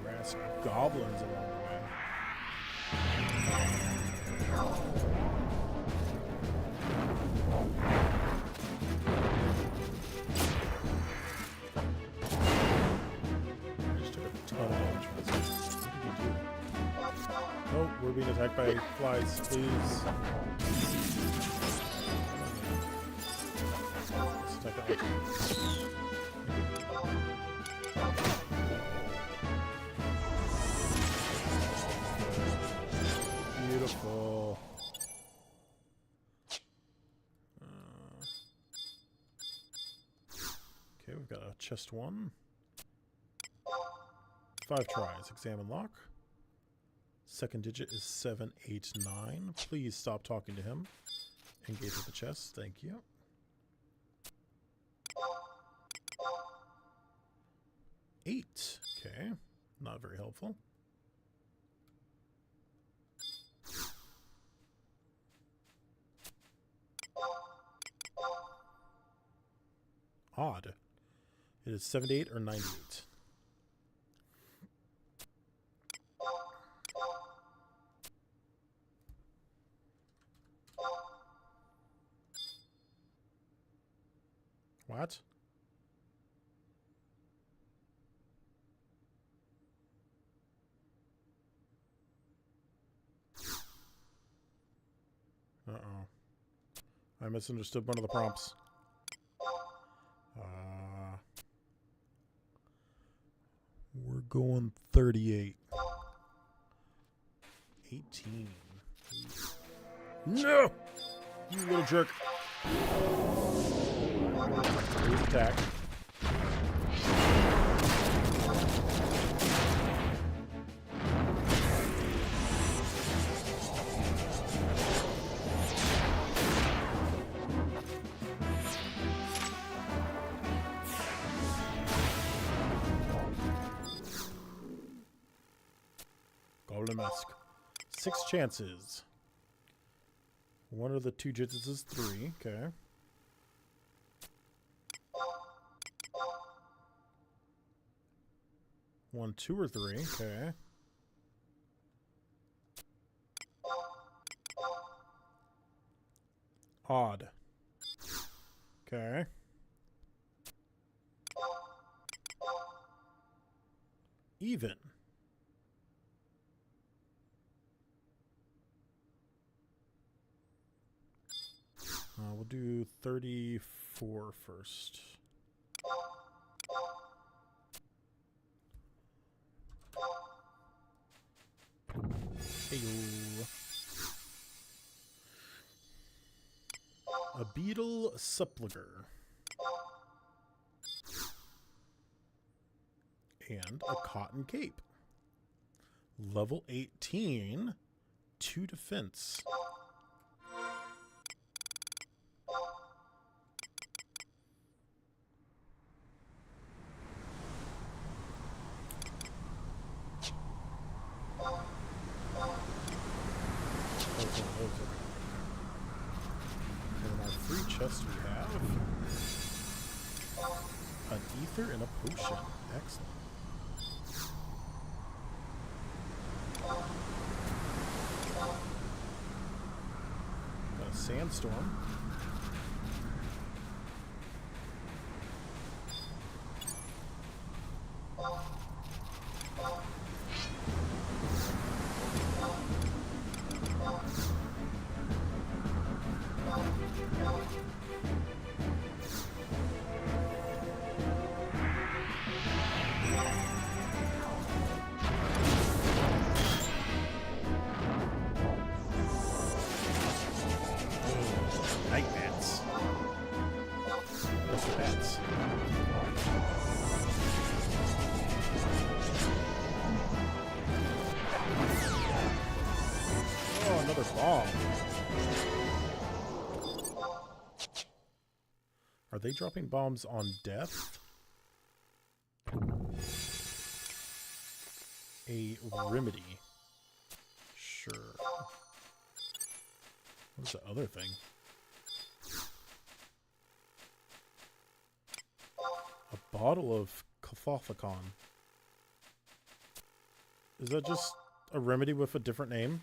Harass goblins along the way. I just took a ton of damage from this. What did he do? Oh, we're being attacked by flies, please. Let's attack that one. Beautiful. Okay, we've got a chest 1. 5 tries. Examine lock. Second digit is 789. Please stop talking to him. Engage with the chest. Thank you. Eight. Okay. Not very helpful. Odd. It is 78 or 98. What? Uh-oh. I misunderstood one of the prompts. We're going 38. 18. No! You little jerk. Please attack. Golden Mask. 6 chances. One of the 2 digits is 3. Okay. 1, 2, or 3. Okay. Odd. Okay. Even. We'll do 34 first. Heyo. A beetle suppliger. And a cotton cape. Level 18. 2 defense. And our free chest we have an ether and a potion. Excellent. Got a sandstorm. Night bats. What's the bats? Oh, another bomb. Are they dropping bombs on death? A remedy. Sure. What's the other thing? A bottle of Cathophycon. Is that just a remedy with a different name?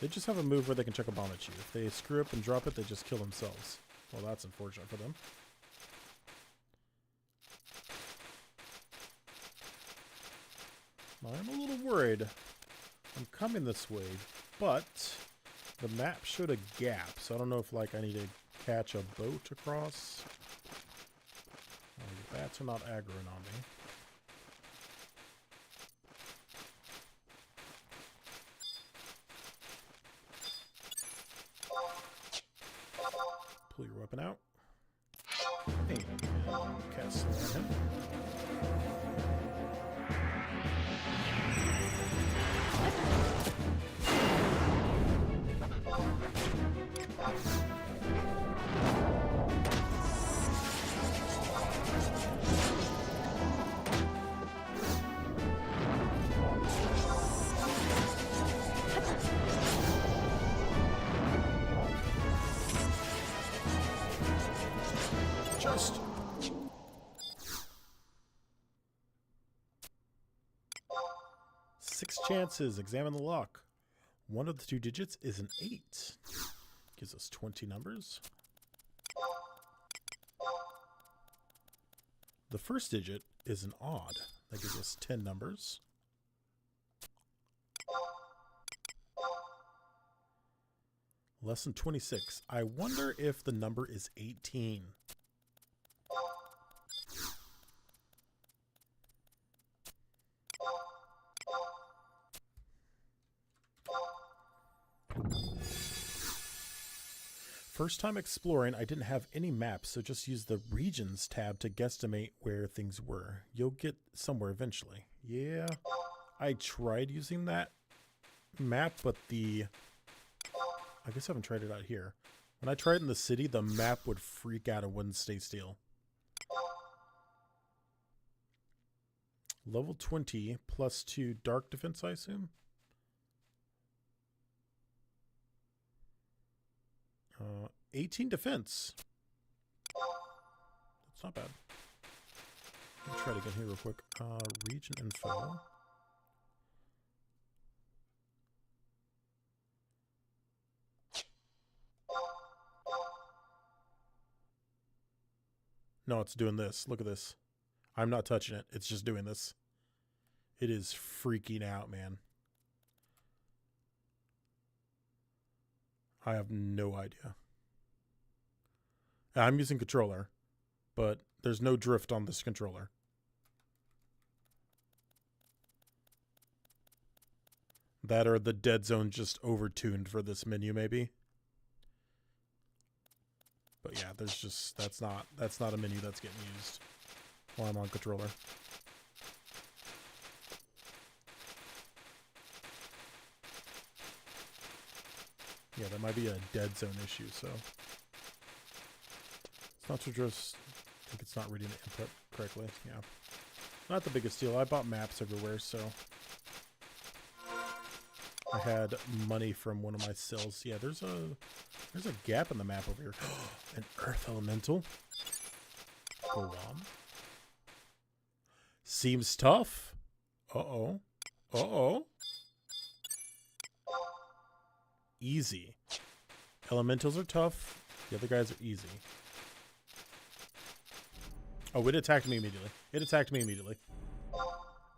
They just have a move where they can chuck a bomb at you. If they screw up and drop it, they just kill themselves. Well, that's unfortunate for them. I'm a little worried. I'm coming this way, but the map showed a gap, so I don't know if like I need to catch a boat across. The bats are not aggroing on me. Pull your weapon out. And cast on him. Just 6 chances. Examine the lock. One of the 2 digits is an 8. Gives us 20 numbers. The first digit is an odd. That gives us 10 numbers. Lesson 26. I wonder if the number is 18. First time exploring, I didn't have any maps, so just used the regions tab to guesstimate where things were. You'll get somewhere eventually. Yeah, I tried using that map, but I guess I haven't tried it out here. When I tried it in the city, the map would freak out and wouldn't stay still. Level 20 plus 2 dark defense, I assume? 18 defense. That's not bad. Let me try it again here real quick. Region info. No, it's doing this. Look at this. I'm not touching it. It's just doing this. It is freaking out, man. I have no idea. I'm using controller, but there's no drift on this controller. That or the dead zone just overtuned for this menu, maybe. But yeah, there's just that's not a menu that's getting used while I'm on controller. Yeah, that might be a dead zone issue, so it's not to just I think it's not reading the input correctly. Yeah. Not the biggest deal. I bought maps everywhere, so I had money from one of my sales. Yeah, there's a gap in the map over here. An earth elemental. Go on. Seems tough. Uh-oh. Uh-oh. Easy. Elementals are tough. The other guys are easy. Oh, it attacked me immediately. It attacked me immediately.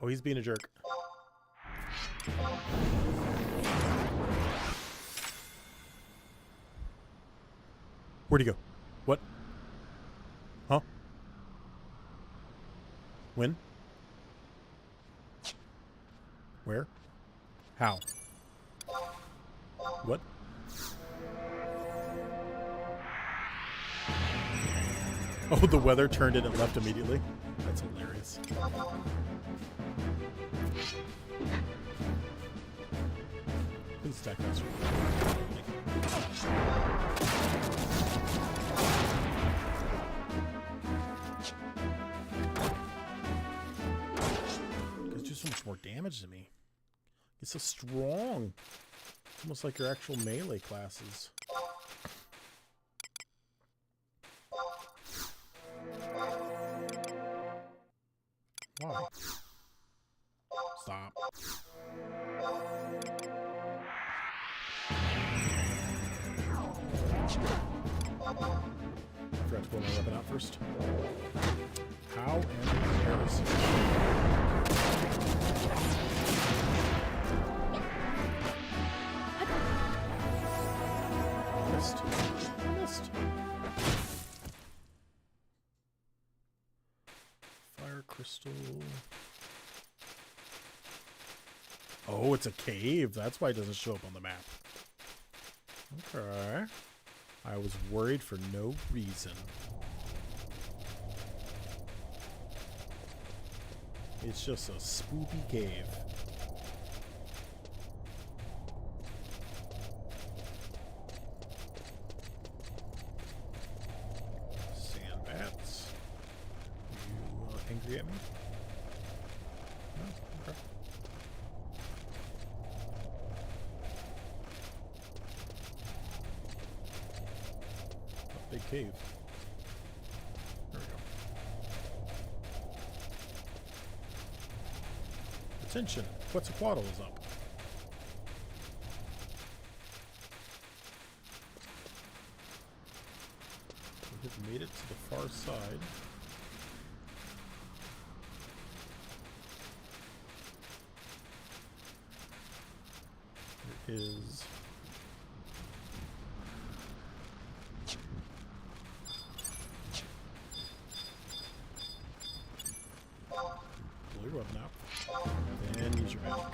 Oh, he's being a jerk. Where'd he go? What? Huh? When? Where? How? What? Oh, the weather turned in and left immediately? That's hilarious. Please attack faster. You guys do so much more damage than me. It's so strong. It's almost like your actual melee classes. Why? Stop. I forgot to pull my weapon out first. How embarrassing. Missed. Fire crystal. Oh, it's a cave. That's why it doesn't show up on the map. Okay. I was worried for no reason. It's just a spoopy cave. Sandbats. You angry at me? No? Okay. A big cave. There we go. Attention! Quetzalcoatl is up. We have made it to the far side. There is pull your weapon out and use your magic.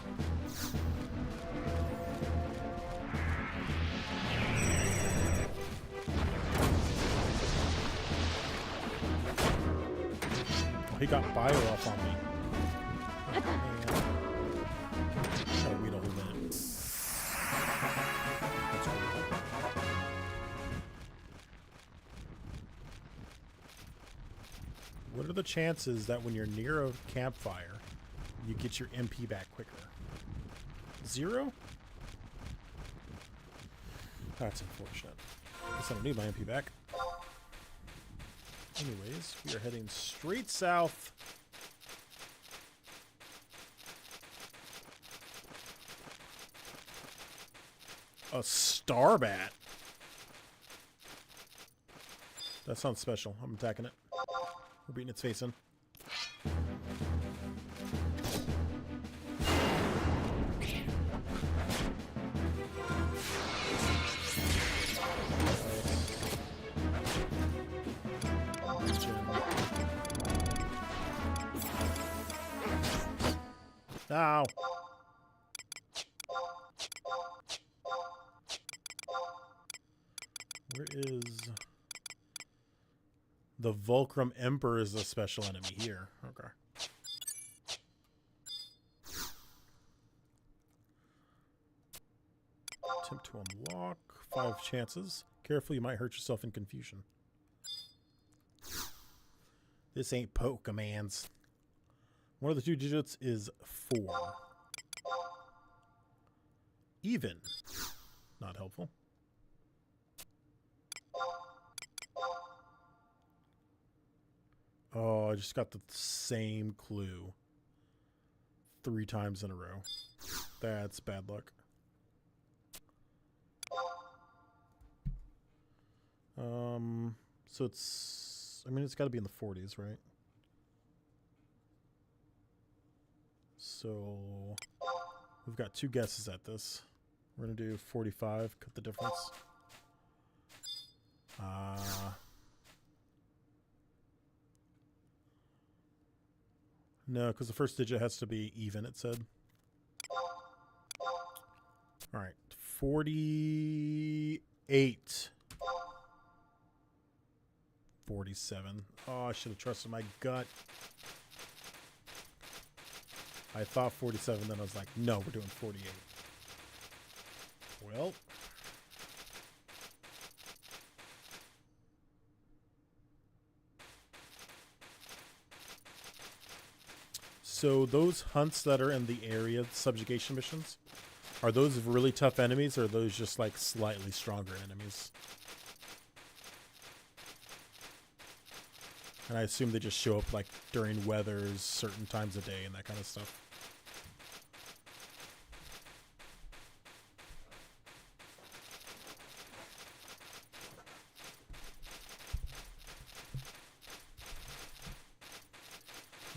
Oh, he got bio off on me. Oh, man. Gotta wait a whole minute. That's cool. What are the chances that when you're near a campfire, you get your MP back quicker? 0? That's unfortunate. Guess I don't need my MP back. Anyways, we are heading straight south. A starbat. That sounds special. I'm attacking it. We're beating its face in. Ow. Where is... The Volcrum Emperor is a special enemy here. Okay. Attempt to unlock. 5 chances. Careful, you might hurt yourself in confusion. This ain't Pokemans. One of the 2 digits is 4. Even. Not helpful. Oh, I just got the same clue 3 times in a row. That's bad luck. So it's... I mean, it's got to be in the 40s, right? So we've got 2 guesses at this. We're going to do 45, cut the difference. No, because the first digit has to be even, it said. Alright, 48. 47. Oh, I should have trusted my gut. I thought 47, then I was like, no, we're doing 48. Well. So those hunts that are in the area, subjugation missions, are those really tough enemies, or are those just like slightly stronger enemies? And I assume they just show up like during weathers, certain times of day, and that kind of stuff.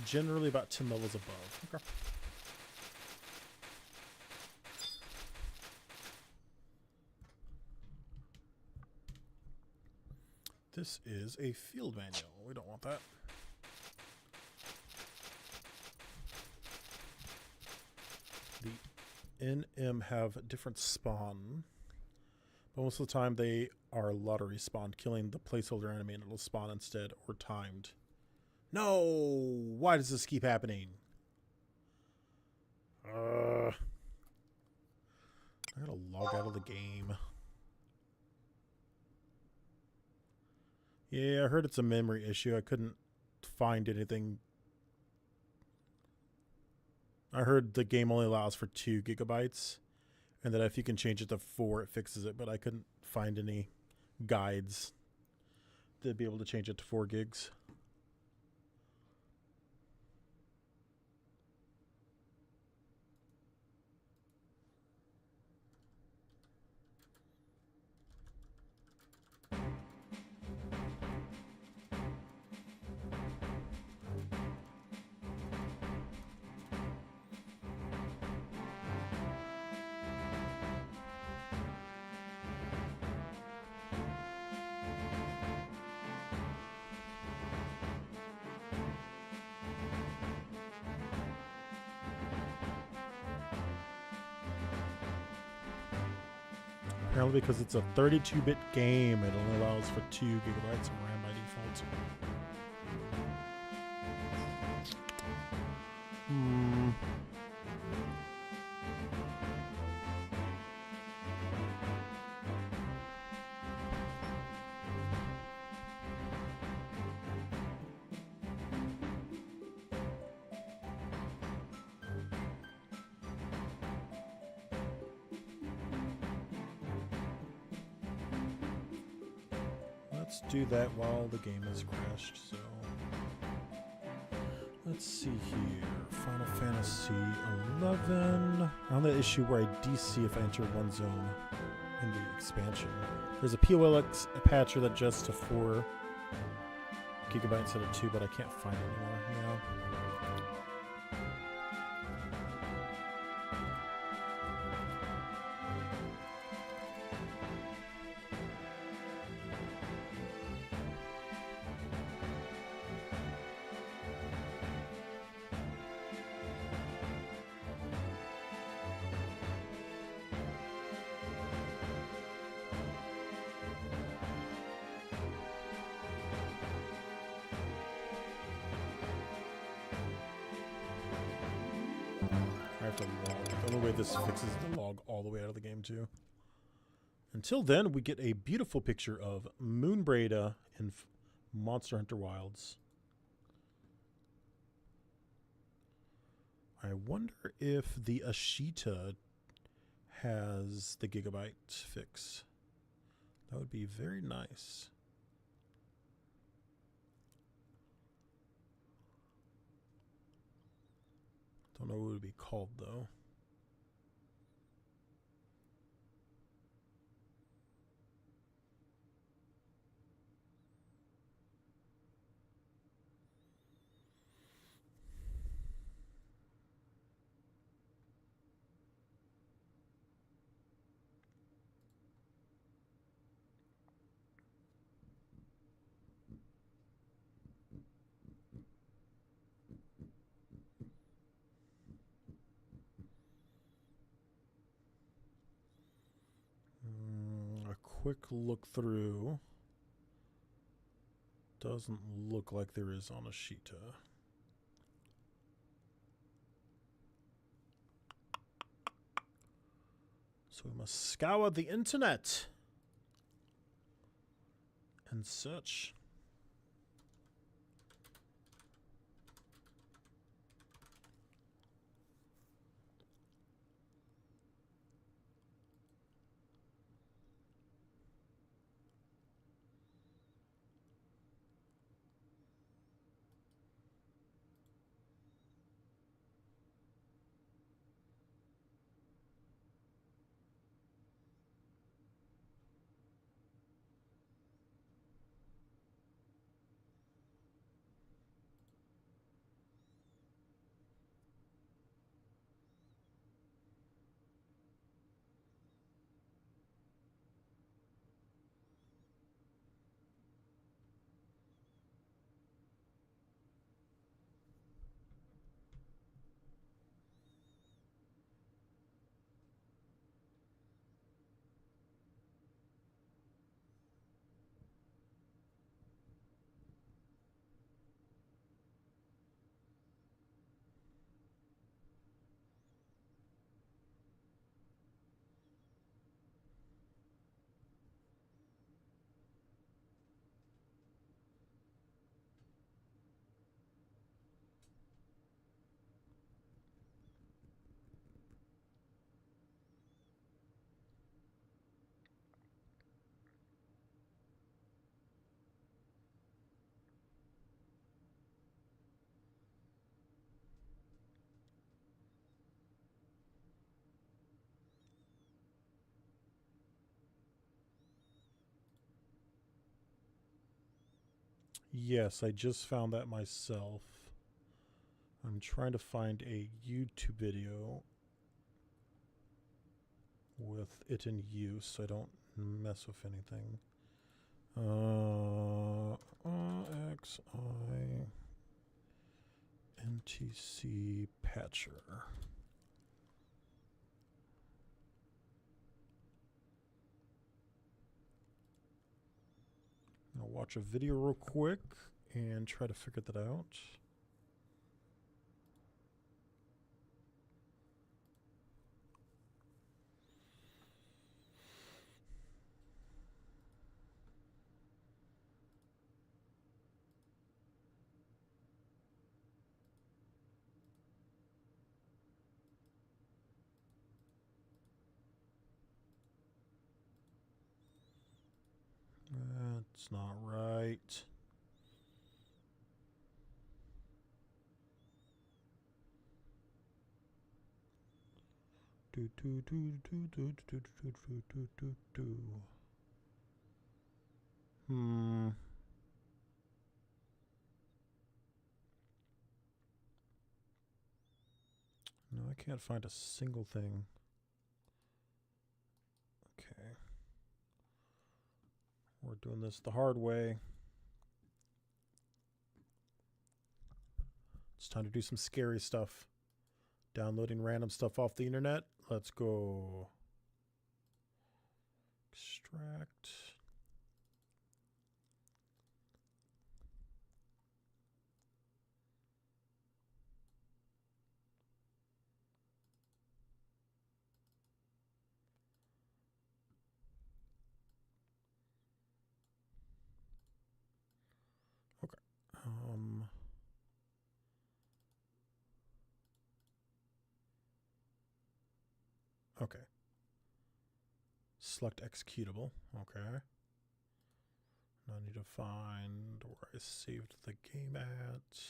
Generally about 10 levels above. Okay. This is a field manual. We don't want that. The NM have different spawn, but most of the time they are lottery spawned, killing the placeholder enemy and it'll spawn instead, or timed. No! Why does this keep happening? I gotta log out of the game. Yeah, I heard it's a memory issue. I couldn't find anything. I heard the game only allows for 2 gigabytes, and that if you can change it to 4, it fixes it, but I couldn't find any guides to be able to change it to 4 gigs. Apparently because it's a 32-bit game, it only allows for 2 gigabytes of RAM by default. let's do that while the game is crashed. So let's see here. Final Fantasy 11. On the issue where I DC if I enter one zone in the expansion. There's a POLX patcher that adjusts to 4 GB instead of 2, but I can't find it anymore. Yeah. I have to log. The only way this fixes the log all the way out of the game too. Until then, we get a beautiful picture of Moonbreda in Monster Hunter Wilds. I wonder if the Ashita has the gigabyte fix. That would be very nice. Don't know what it would be called though. A quick look through. Doesn't look like there is on Ashita. So we must scour the internet and search. Yes, I just found that myself. I'm trying to find a YouTube video with it in use so I don't mess with anything. XI NTC patcher. I'll watch a video real quick and try to figure that out. That's not right. Hmm. No, I can't find a single thing. Okay. We're doing this the hard way. It's time to do some scary stuff. Downloading random stuff off the internet. Let's go. Extract. Okay. Okay. Select executable. Okay. Now I need to find where I saved the game at.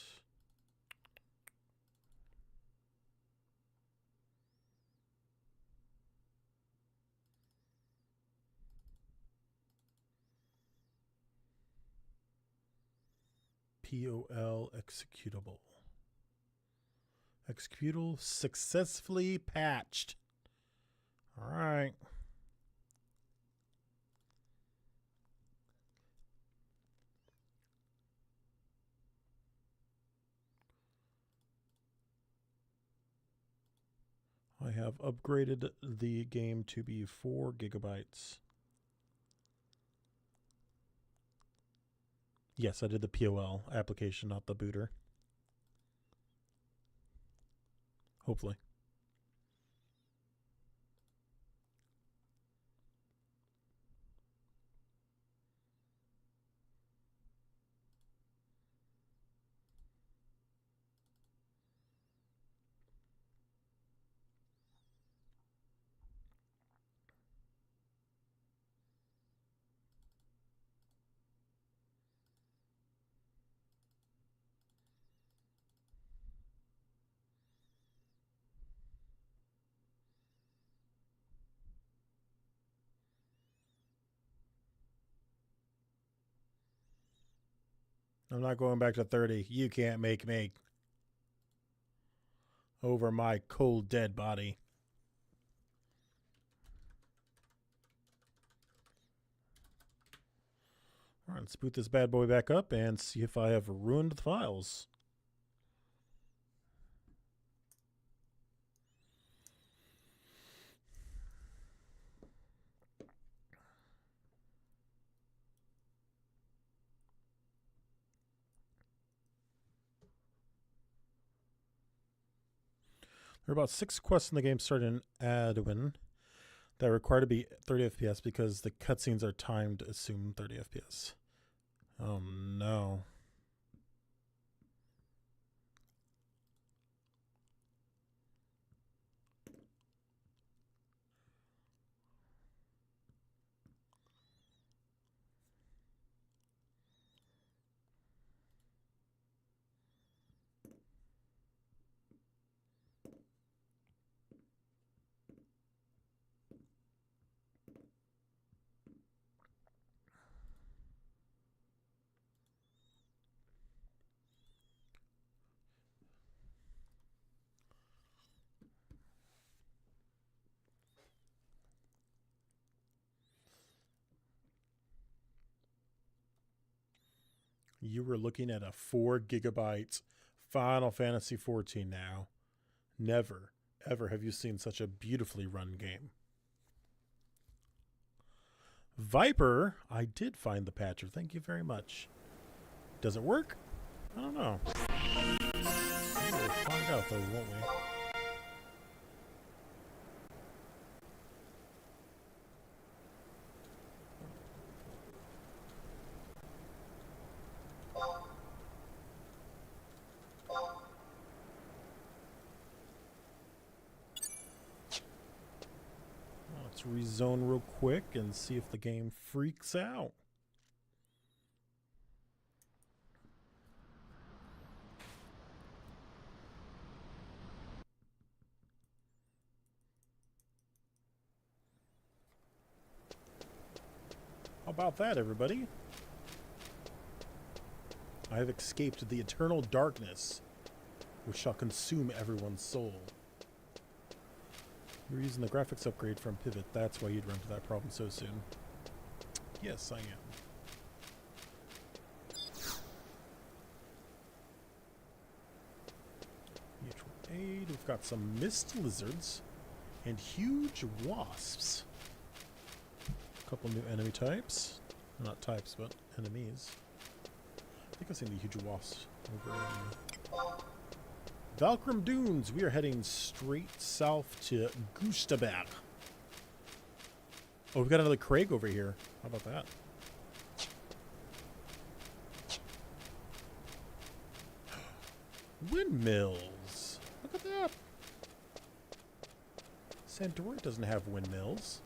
POL executable. Executable successfully patched. All right. I have upgraded the game to be 4 gigabytes. Yes, I did the POL application, not the booter. Hopefully. I'm not going back to 30. You can't make me. Over my cold, dead body. All right, let's boot this bad boy back up and see if I have ruined the files. There are about 6 quests in the game starting in Adwin that require to be 30 FPS because the cutscenes are timed to assume 30 FPS. Oh no. You were looking at a 4 gigabyte Final Fantasy XIV now. Never, ever have you seen such a beautifully run game. Viper, I did find the patcher. Thank you very much. Does it work? I don't know. We'll find out though, won't we? Let's rezone real quick and see if the game freaks out. about that, everybody? I have escaped the eternal darkness, which shall consume everyone's soul. You're using the graphics upgrade from Pivot. That's why you'd run into that problem so soon. Yes, I am. Mutual aid. We've got some mist lizards and huge wasps. A couple new enemy types. Not types, but enemies. I think I've seen the huge wasps over in Valkram Dunes. We are heading straight south to Gustaberg. Oh, we've got another Craig over here. How about that? Windmills. Look at that. Sandora doesn't have windmills.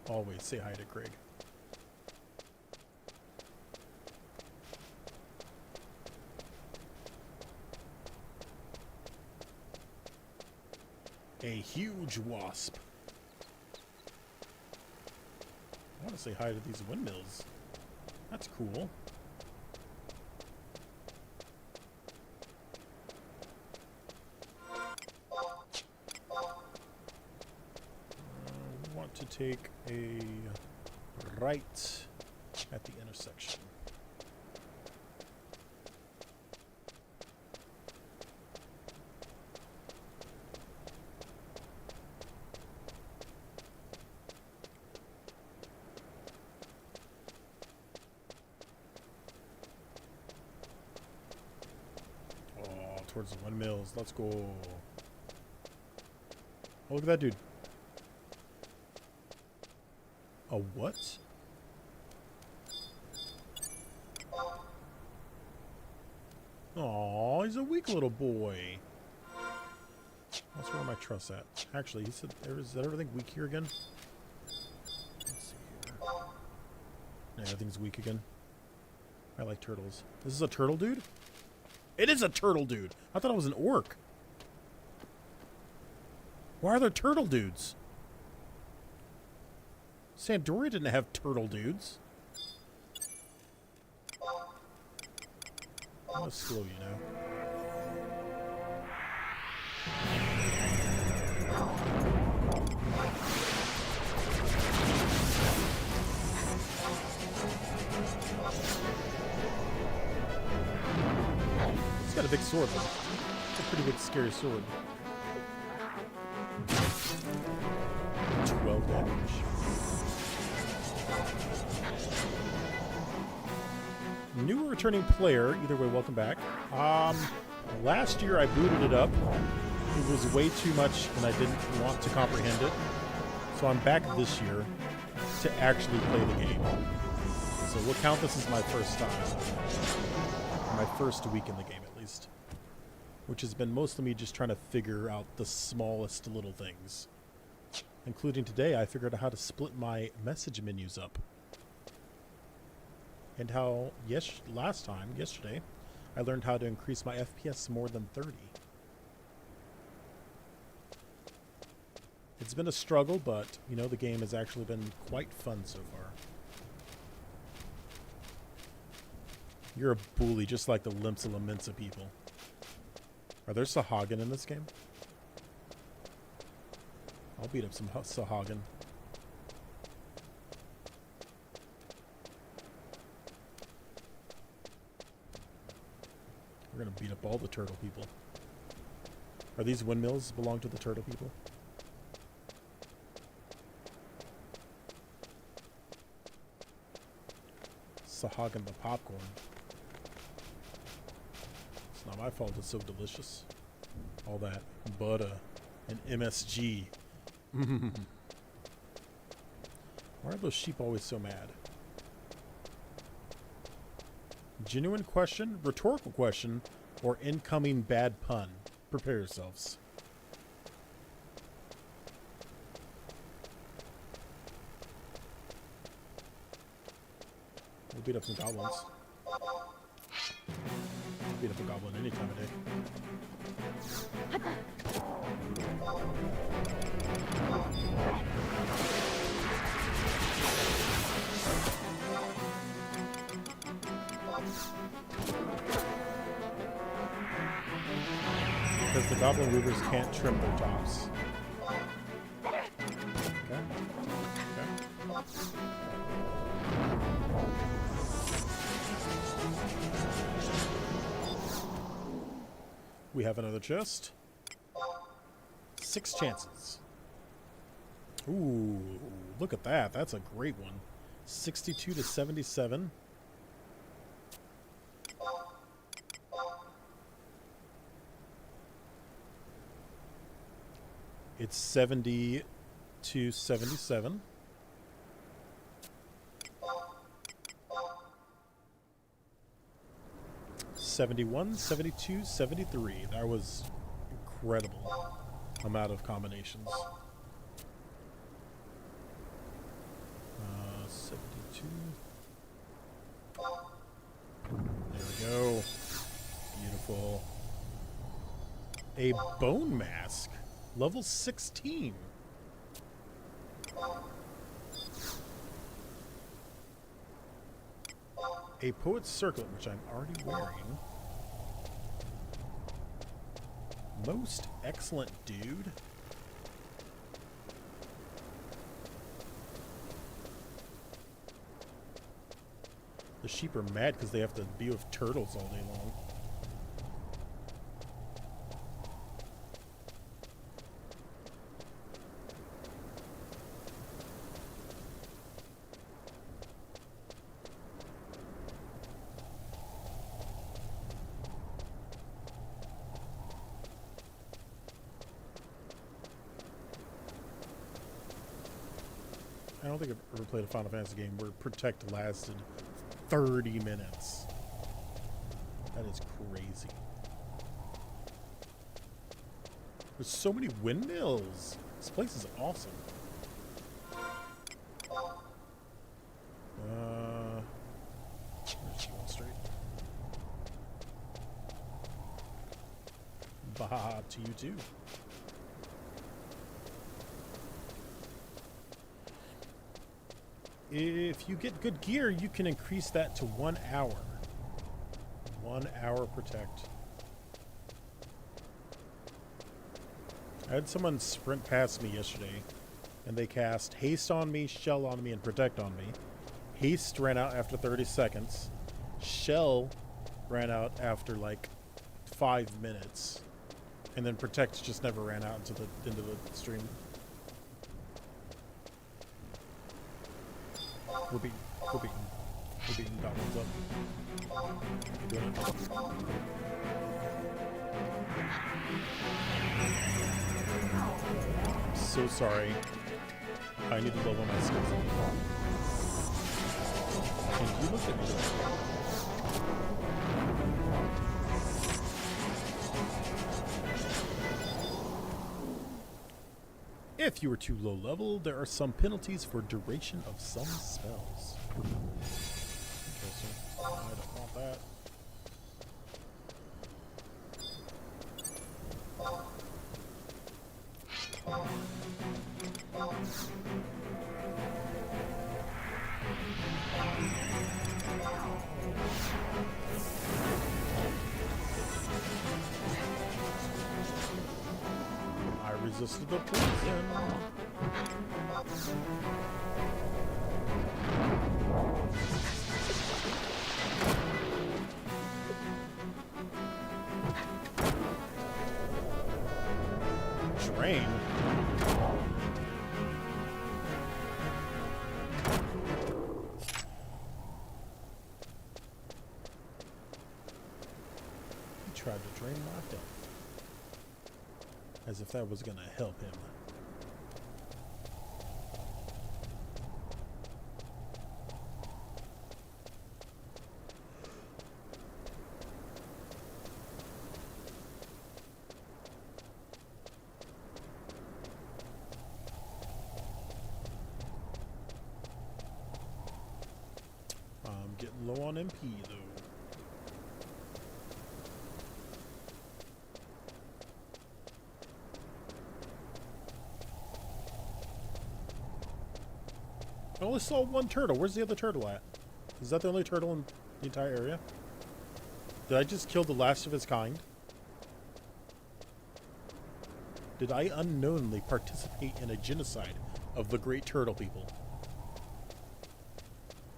Always say hi to Craig. A huge wasp. I want to say hi to these windmills. That's cool. We want to take a right at the intersection. Towards the windmills. Let's go. Oh, look at that dude. A what? Aw, he's a weak little boy. That's where my trust at. Actually, he said, is that everything weak here again? Let's see here. Yeah, everything's weak again. I like turtles. This is a turtle dude? It is a turtle dude. I thought it was an orc. Why are there turtle dudes? Sandoria didn't have turtle dudes. I'm gonna slow you now. Got a big sword though. It's a pretty big scary sword. 12 damage. New returning player, either way, welcome back. Last year I booted it up. It was way too much and I didn't want to comprehend it. So I'm back this year to actually play the game. So we'll count this as my first time. My first week in the game, at least. Which has been mostly me just trying to figure out the smallest little things. Including today, I figured out how to split my message menus up. And how, yesterday, I learned how to increase my FPS more than 30. It's been a struggle, but, you know, the game has actually been quite fun so far. You're a bully, just like the Limsa Lamensa people. Are there Sahagin in this game? I'll beat up some Sahagin. We're gonna beat up all the turtle people. Are these windmills belong to the turtle people? Sahagin the popcorn. It's not my fault it's so delicious. All that butter and MSG. Why are those sheep always so mad? Genuine question, rhetorical question, or incoming bad pun? Prepare yourselves. We'll beat up some goblins. Beat up a goblin any time of day. because the Goblin Weavers can't trim their tops. Okay. We have another chest. 6 chances. Ooh, look at that. That's a great one. 62 to 77. It's 70 to 77. $71, $72, $73. That was incredible amount of combinations. 72. There we go. Beautiful. A bone mask. Level 16. A poet's circlet, which I'm already wearing. Most excellent dude. The sheep are mad because they have to be with turtles all day long. I don't think I've ever played a Final Fantasy game where Protect lasted 30 minutes. That is crazy. There's so many windmills. This place is awesome. There's one straight. Baha to you too. If you get good gear, you can increase that to 1 hour. 1 hour Protect. I had someone sprint past me yesterday, and they cast Haste on me, Shell on me, and Protect on me. Haste ran out after 30 seconds. Shell ran out after like 5 minutes. And then Protect just never ran out into the stream. We're beating goblins up. We're doing it. I'm so sorry. I need to level my skills up. Can you look at me? If you are too low level, there are some penalties for duration of some spells. Interesting. I don't want that. Resisted the poison. Drain. He tried to drain my health. As if that was going to help him. I'm getting low on MP though. I only saw one turtle. Where's the other turtle at? Is that the only turtle in the entire area? Did I just kill the last of his kind? Did I unknowingly participate in a genocide of the great turtle people?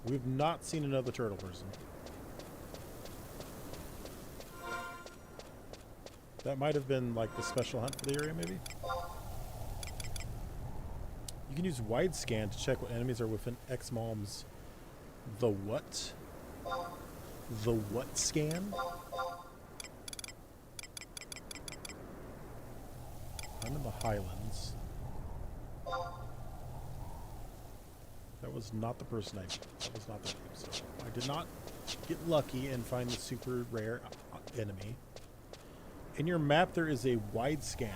We've not seen another turtle person. That might have been like the special hunt for the area, maybe? You can use wide scan to check what enemies are within XMOMs. The what? The what scan? I'm in the Highlands. That was not the person I met. That was not the name. So I did not get lucky and find the super rare enemy. In your map, there is a wide scan.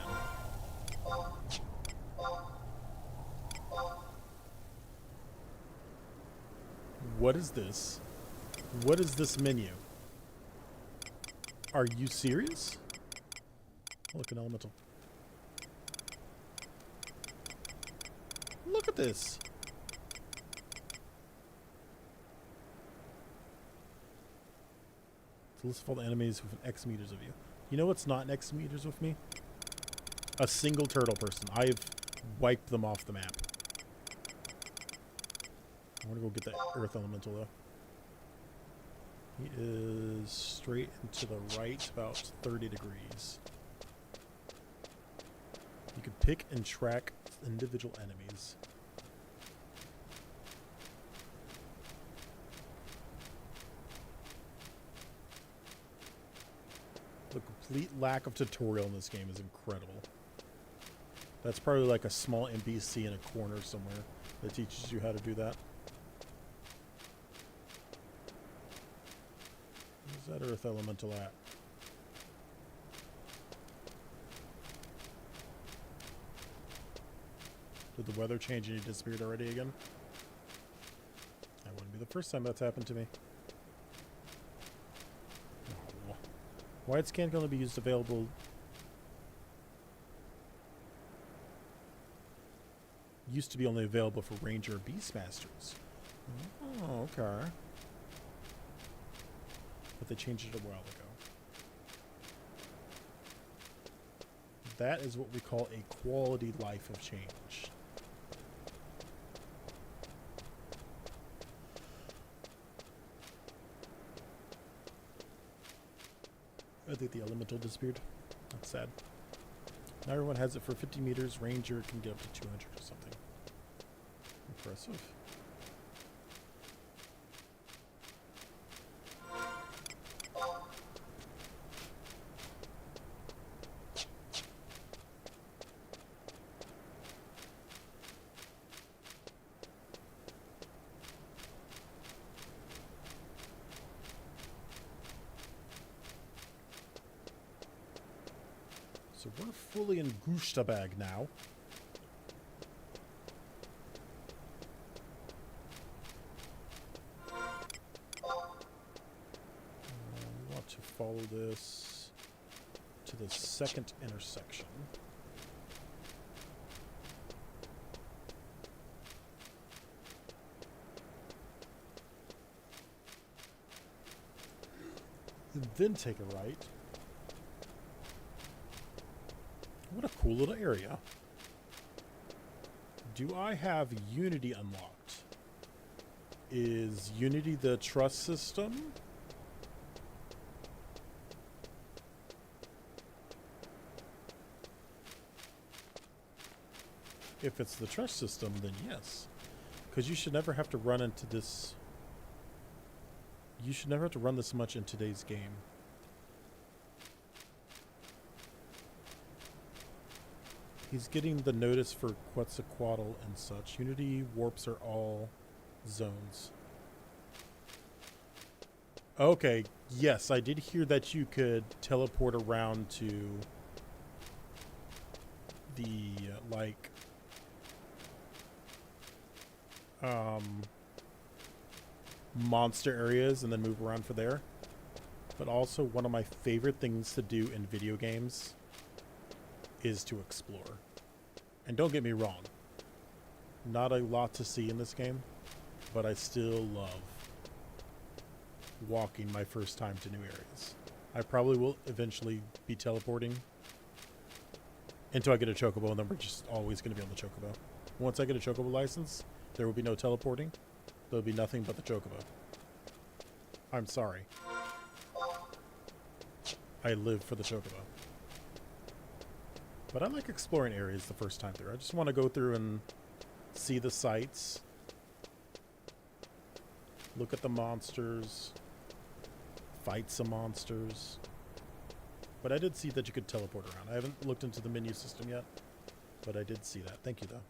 What is this? What is this menu? Are you serious? Look, an elemental. Look at this. So list of all the enemies within X meters of you. You know what's not in X meters with me? A single turtle person. I've wiped them off the map. I want to go get that earth elemental though. He is straight and to the right, about 30 degrees. You can pick and track individual enemies. The complete lack of tutorial in this game is incredible. That's probably like a small NPC in a corner somewhere that teaches you how to do that. Where's that earth elemental at? Did the weather change and he disappeared already again? That wouldn't be the first time that's happened to me. Oh. Wide scan can only be used available. Used to be only available for Ranger or Beastmasters. Oh, okay. But they changed it a while ago. That is what we call a quality life of change. I think the elemental disappeared. That's sad. Now everyone has it for 50 meters. Ranger can get up to 200 or something. Impressive. So we're fully in Gustavag now. We want to follow this to the second intersection. And then take a right. What a cool little area. Do I have Unity unlocked? Is Unity the trust system? If it's the trust system, then yes. Because you should never have to run into this. You should never have to run this much in today's game. He's getting the notice for Quetzalcoatl and such. Unity warps are all zones. Okay, yes, I did hear that you could teleport around to the, monster areas and then move around for there. But also, one of my favorite things to do in video games is to explore. And don't get me wrong, not a lot to see in this game, but I still love walking my first time to new areas. I probably will eventually be teleporting Until I get a chocobo, and then we're just always going to be on the chocobo. Once I get a chocobo license, there will be no teleporting. There'll be nothing but the chocobo. I'm sorry. I live for the chocobo. But I like exploring areas the first time through. I just want to go through and see the sights. Look at the monsters. Fight some monsters. But I did see that you could teleport around. I haven't looked into the menu system yet, but I did see that. Thank you, though.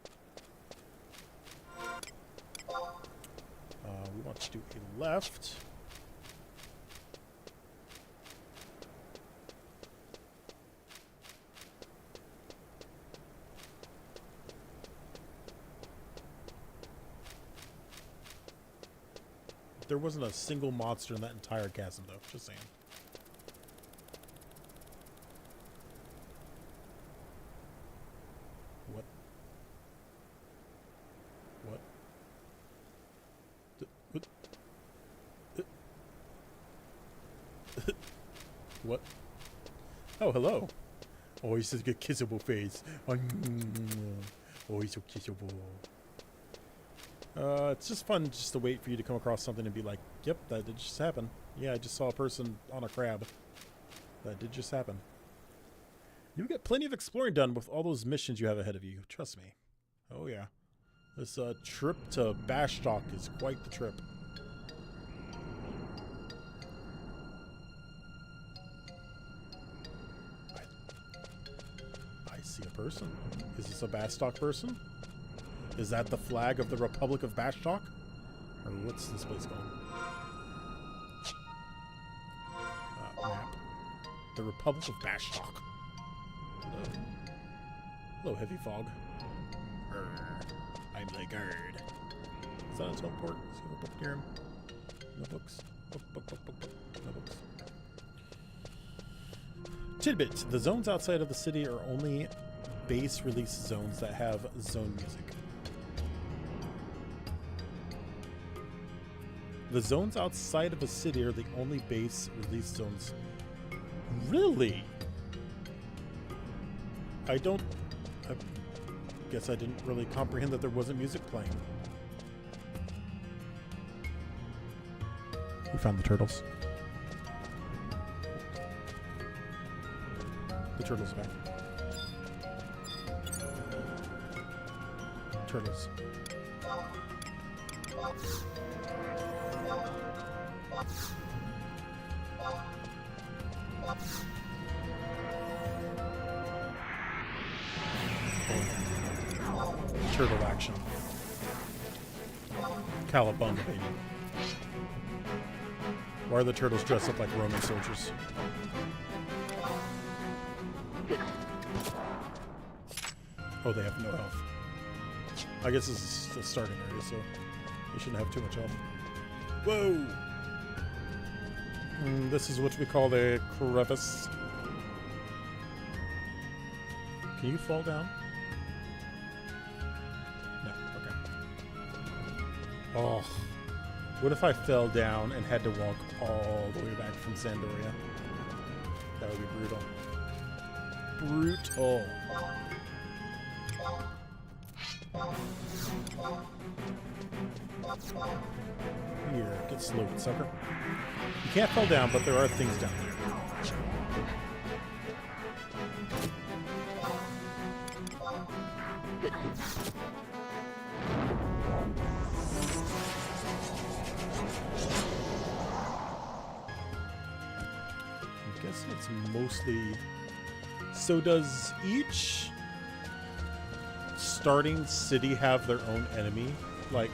We want to do a left. There wasn't a single monster in that entire chasm, though. Just saying. What? What? What? What? Oh, hello. Oh, he's such a kissable face. Oh, he's so kissable. It's just fun just to wait for you to come across something and be like, yep, that did just happen. Yeah, I just saw a person on a crab. That did just happen. You'll get plenty of exploring done with all those missions you have ahead of you. Trust me. Oh, yeah. This trip to Bashtok is quite the trip. I see a person. Is this a Bashtok person? Is that the flag of the Republic of Bashtok? Or what's this place called? Map. The Republic of Bashtok. Hello. Hello, heavy fog. I'm the guard. Is that a teleport? Is there a book near him? No books. Book. No books. Tidbit. The zones outside of the city are only base release zones that have zone music. The zones outside of a city are the only base release zones. Really? I guess I didn't really comprehend that there wasn't music playing. We found the turtles. The turtles are back. Turtles. Turtle action. Cowabunga, baby. Why are the turtles dressed up like Roman soldiers? Oh, they have no health. I guess this is the starting area, so they shouldn't have too much health. Whoa! This is what we call the crevice. Can you fall down? No, okay. Oh. What if I fell down and had to walk all the way back from Sandoria? That would be brutal. Brutal. Here, get slowed, sucker. You can't fall down, but there are things down there. I'm guessing it's mostly... So does each starting city have their own enemy? Like,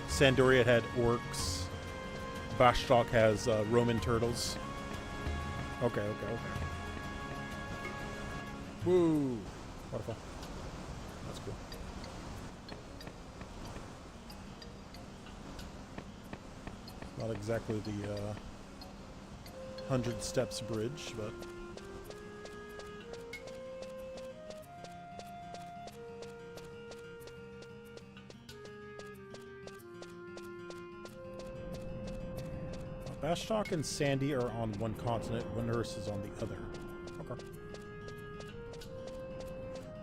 Sandoria had orcs. Bashtok has Roman turtles. Okay. Woo! Waterfall. That's cool. Not exactly the 100 steps bridge, but... Bashtok and Sandy are on one continent, Windhurst is on the other. Okay.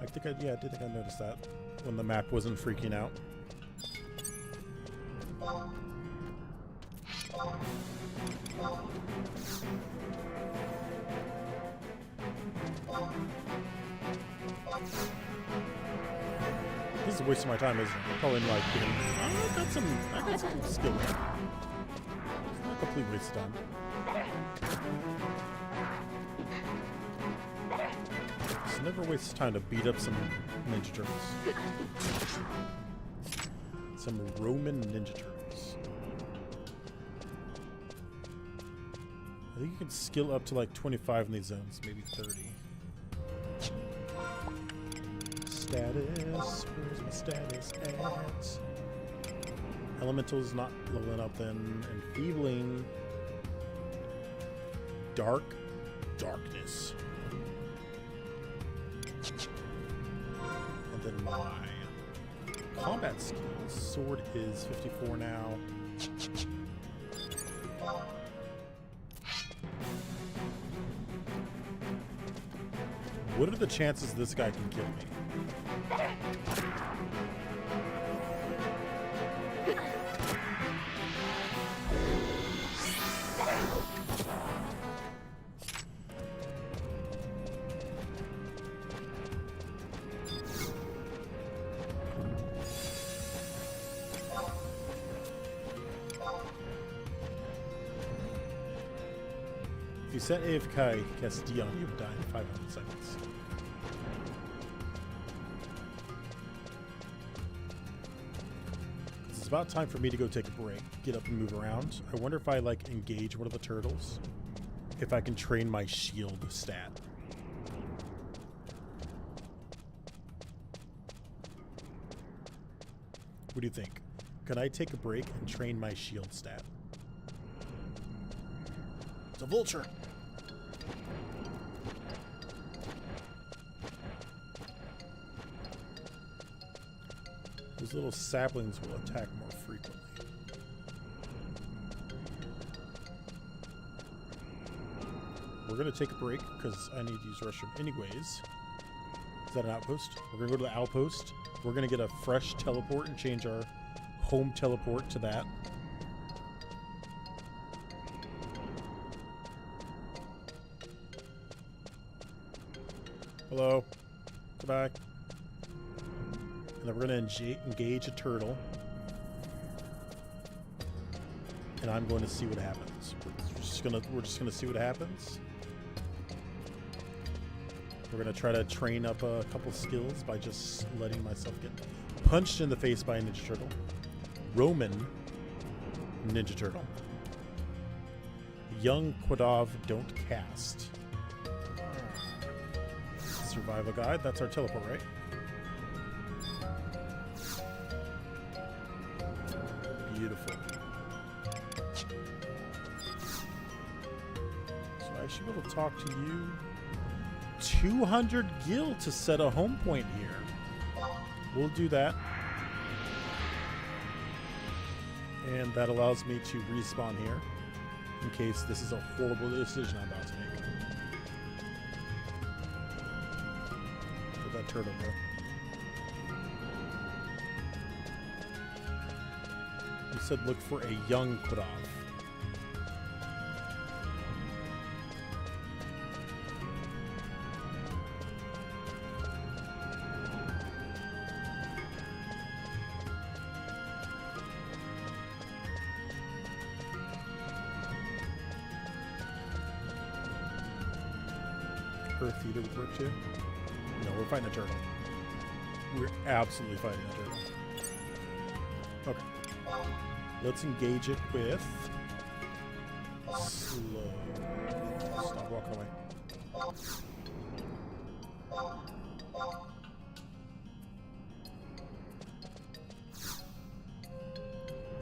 I did think I noticed that when the map wasn't freaking out. This is a waste of my time, isn't it? Probably like getting, I got some skill there. It's not a complete waste of time. It's never a waste of time to beat up some Ninja Turtles. Some Roman Ninja Turtles. I think you can skill up to like 25 in these zones, maybe 30. Status. Where's my status at? Elemental's not leveling up then. Enfeebling. Darkness. And then my combat skills. Sword is 54 now. What are the chances this guy can kill me? If you set AFK, cast Dion, you would die in 500 seconds. It's about time for me to go take a break, get up and move around. I wonder if I like engage one of the turtles, if I can train my shield stat. What do you think? Could I take a break and train my shield stat? It's a vulture. Those little saplings will attack more frequently. We're going to take a break because I need to use the restroom anyways. Is that an outpost? We're going to go to the outpost. We're going to get a fresh teleport and change our home teleport to that. Hello. Goodbye. And then we're going to engage a turtle. And I'm going to see what happens. We're just gonna see what happens. We're going to try to train up a couple skills by just letting myself get punched in the face by a Ninja Turtle. Roman Ninja Turtle. Young Quadav don't cast. Survival guide. That's our teleport, right? Beautiful. So I should be able to talk to you. 200 gil to set a home point here. We'll do that. And that allows me to respawn here in case this is a horrible decision I'm about to make. That turtle, bro. You said look for a young Quadav. Earth Eater would work too. No, we're fighting a turtle. We're absolutely fighting a turtle. Okay. Let's engage it with slow. Stop walking away.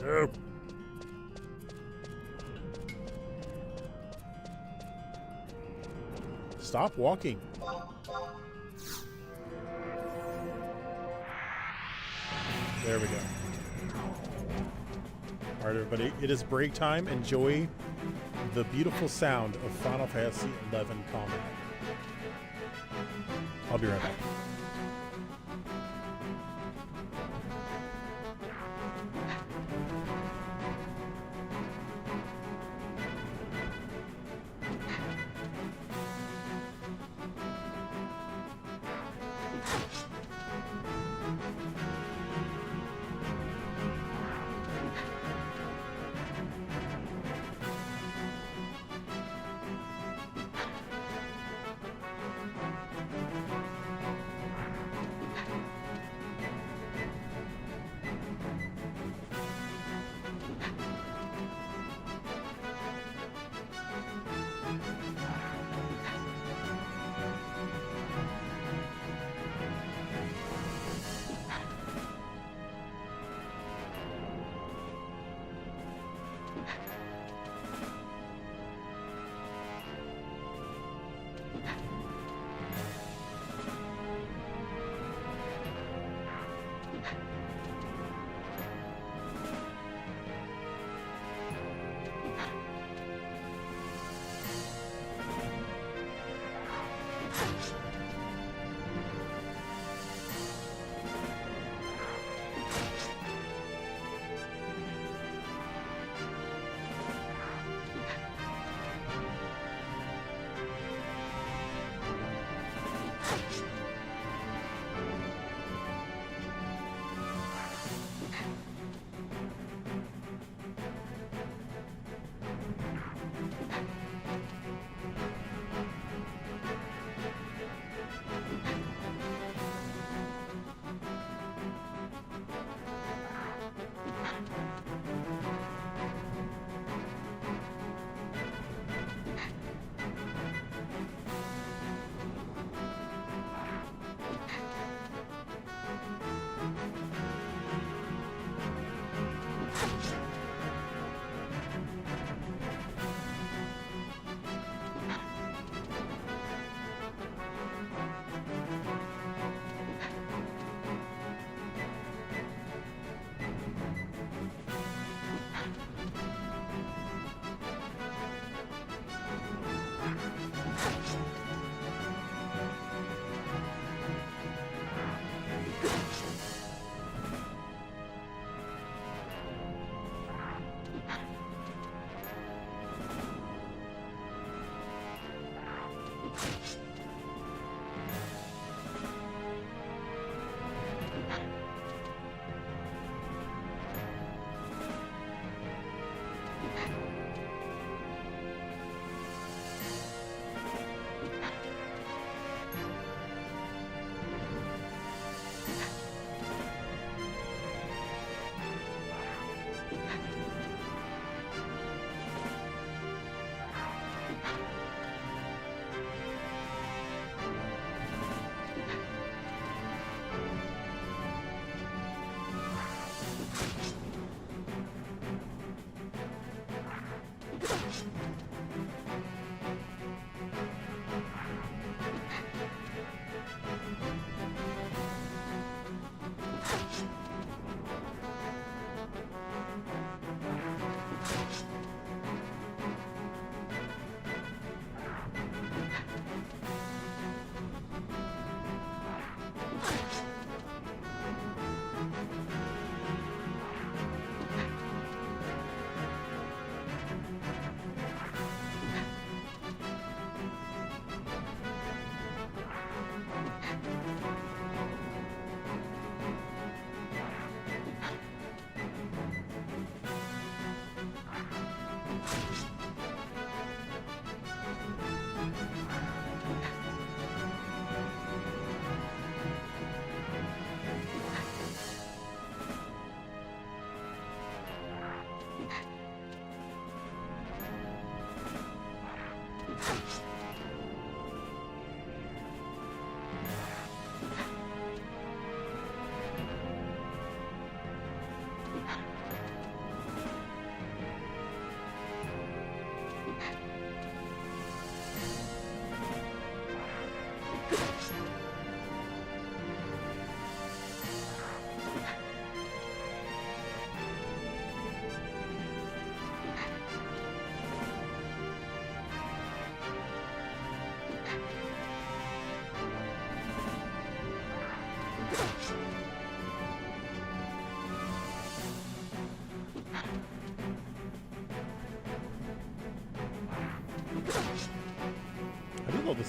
No. Stop walking. There we go. All right, everybody. It is break time. Enjoy the beautiful sound of Final Fantasy XI combat. I'll be right back.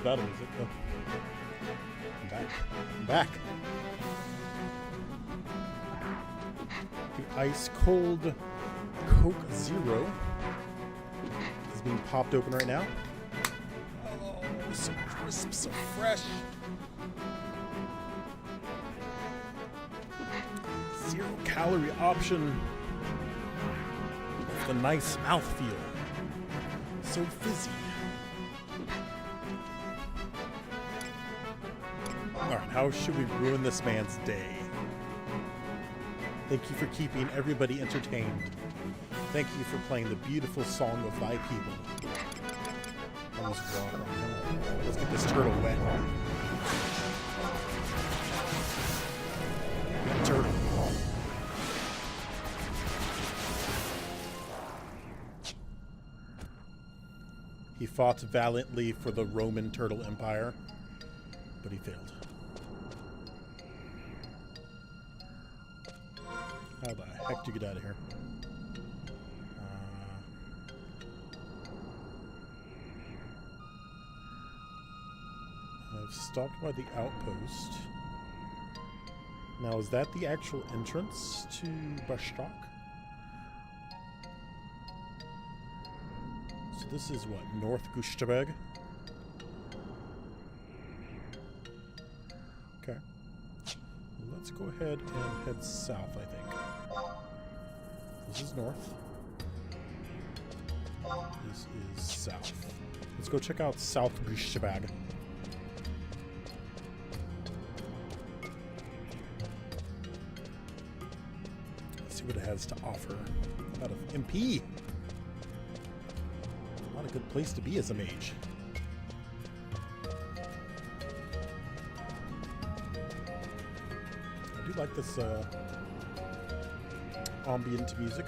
battle music. Oh. I'm back. I'm back. The ice cold Coke Zero is being popped open right now. Oh, so crisp, so fresh. 0-calorie option with a nice mouthfeel. So fizzy. Alright, how should we ruin this man's day? Thank you for keeping everybody entertained. Thank you for playing the beautiful song of thy people. Almost water on him. Let's get this turtle wet. That turtle. He fought valiantly for the Roman Turtle Empire, but he failed. How the heck do you get out of here? I've stopped by the outpost. Now, is that the actual entrance to Bashtak? So this is what, North Gustavag? Okay. Let's go ahead and head south, I think. This is north. This is south. Let's go check out South Gustavag. Let's see what it has to offer. Out of MP. Not a good place to be as a mage. I do like this ambient music.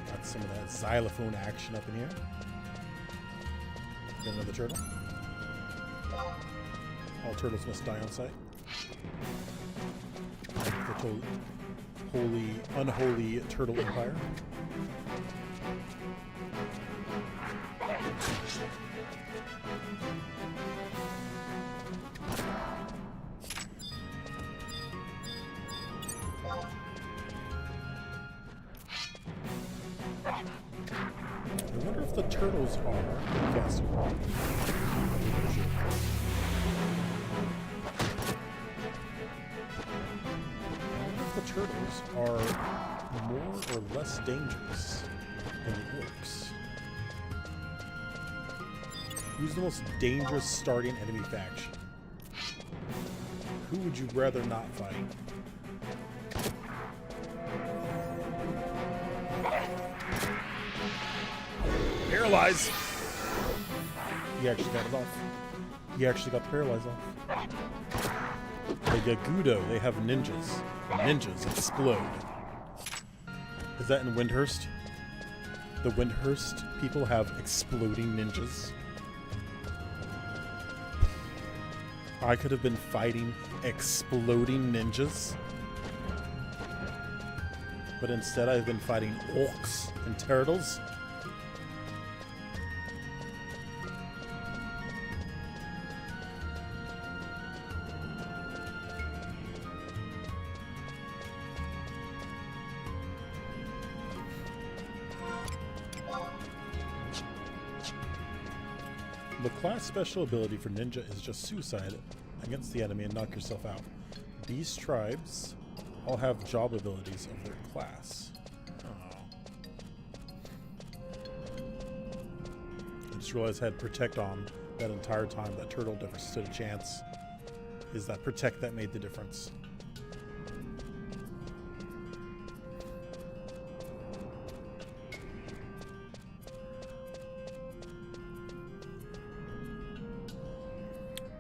Got some of that xylophone action up in here. Get another turtle. All turtles must die on sight. The unholy turtle empire. I wonder if the turtles are casting. The turtles are more or less dangerous than the orcs. Who's the most dangerous starting enemy faction? Who would you rather not fight? Paralyze! He actually got it off. He actually got the paralyze off. The Yagudo, they have ninjas. Ninjas explode. Is that in Windhurst? The Windhurst people have exploding ninjas. I could have been fighting exploding ninjas. But instead I've been fighting orcs and turtles. The class special ability for ninja is just suicide against the enemy and knock yourself out. These tribes all have job abilities of their class. Oh. I just realized I had protect on that entire time. That turtle never stood a chance. Is that protect that made the difference?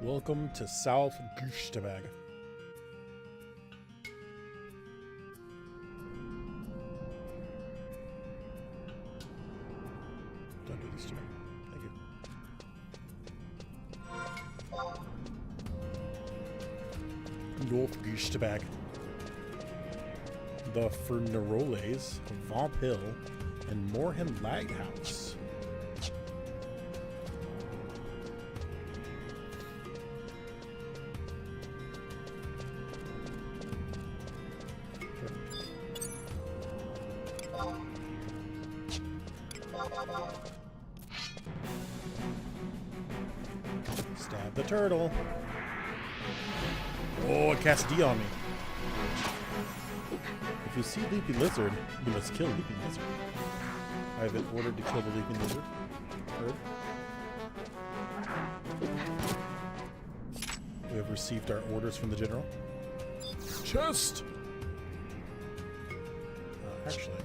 Welcome to South Gustavag. Don't do this to me. Thank you. North Gustavag. the Ferneroles, Vamp Hill, and Moorhen Lighthouse. Stab the turtle. Oh, it cast D on me. If you see Leaping Lizard, you must kill Leaping Lizard. I have been ordered to kill the Leaping Lizard. Heard. We have received our orders from the General. Chest! Actually,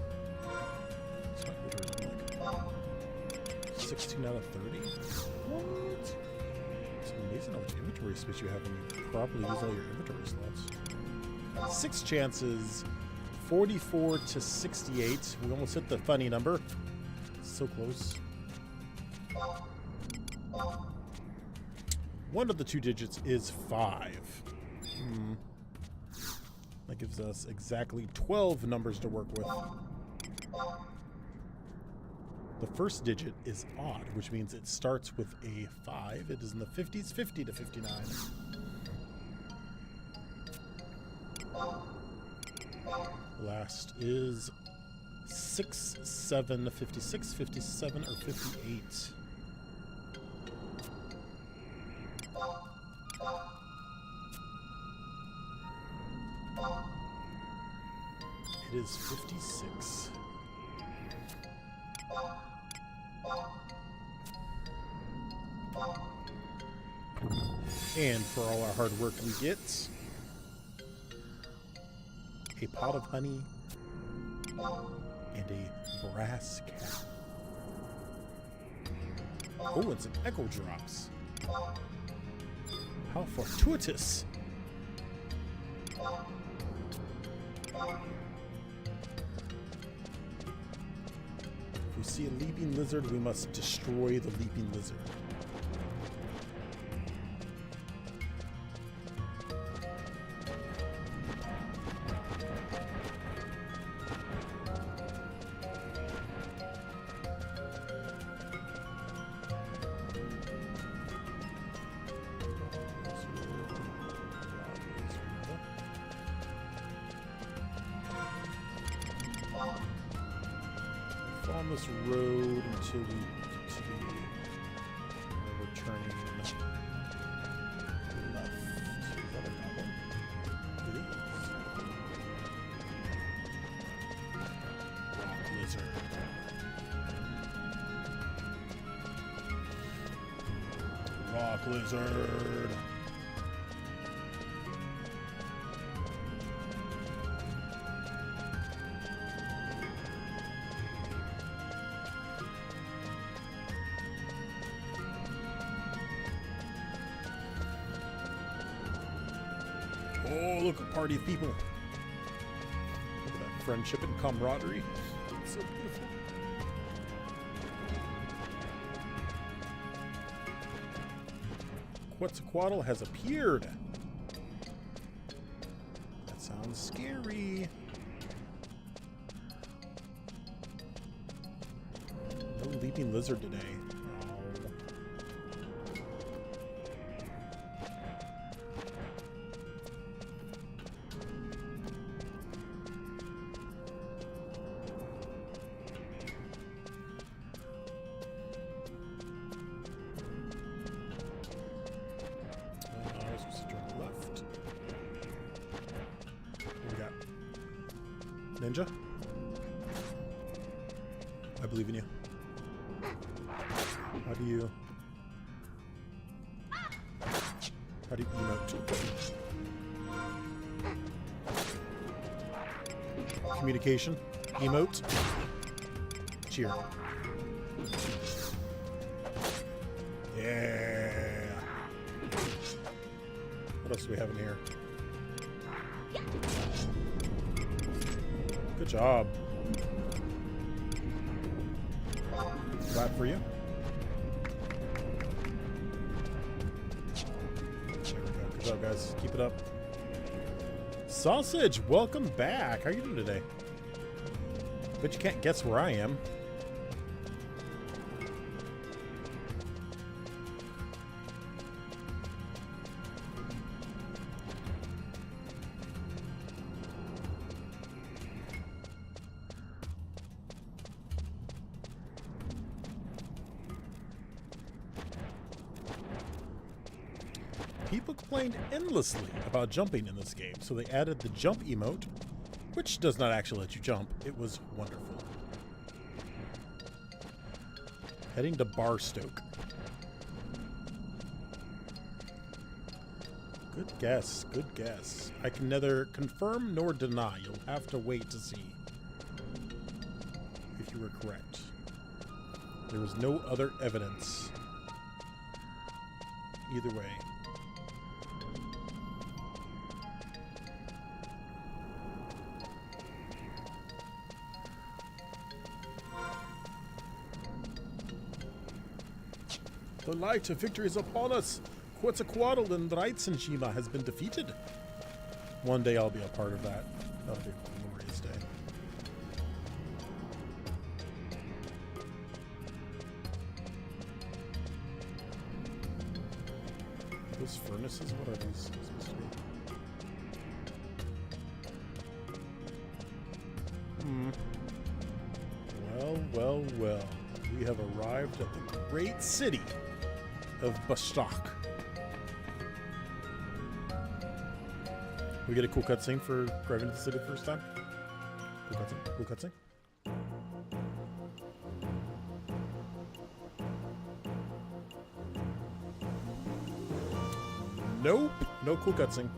it's not good. Like 16 out of 30? What? It's amazing how much inventory space you have when you properly use all your inventory slots. 6 chances, 44 to 68. We almost hit the funny number. So close. One of the 2 digits is 5. That gives us exactly 12 numbers to work with. The first digit is odd, which means it starts with a 5. It is in the 50s, 50 to 59. Last is 6, 7, 56, 57, or 58. It is 56. And for all our hard work we get a pot of honey and a brass cap. Oh, and some echo drops. How fortuitous. If we see a leaping lizard, we must destroy the leaping lizard. On this road until we get to the we're turning left. Is that a goblin? It is. Rock lizard. Rock lizard. Oh, look, a party of people. Look at that friendship and camaraderie. It's so beautiful. Quetzalcoatl has appeared. That sounds scary. No leaping lizard today. Ninja? I believe in you. How do you emote? Communication. Emote. Cheer. Yeah. What else do we have in here? Good job. Clap for you. There we go. Good job, guys. Keep it up. Sausage, welcome back. How are you doing today? Bet you can't guess where I am. People complained endlessly about jumping in this game, so they added the jump emote, which does not actually let you jump. It was wonderful. Heading to Barstoke. Good guess, good guess. I can neither confirm nor deny. You'll have to wait to see if you were correct. There was no other evidence. Either way. The light of victory is upon us. Quetzalcoatl and Reitzenshima has been defeated. One day I'll be a part of that. That'll be a glorious day. Those furnaces, what are these supposed to be? Well. We have arrived at the great city of Bastok. We get a cool cutscene for driving to the city the first time. Cool cutscene. Nope, no cool cutscene.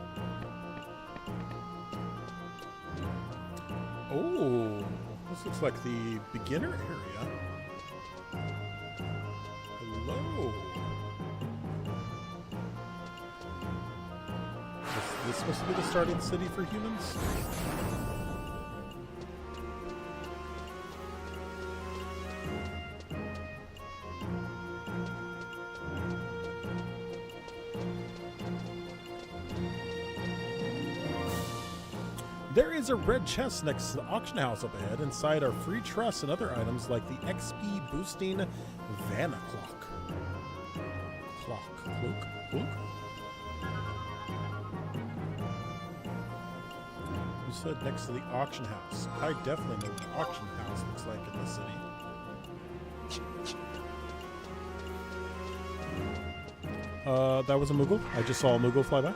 Oh, this looks like the beginner area. Hello. Is this supposed to be the starting city for humans? There is a red chest next to the auction house up ahead. Inside are free trusts and other items like the XP boosting Vanna clock. Cloak? You said next to the auction house. I definitely know what the auction house looks like in the city. That was a Moogle. I just saw a Moogle fly by.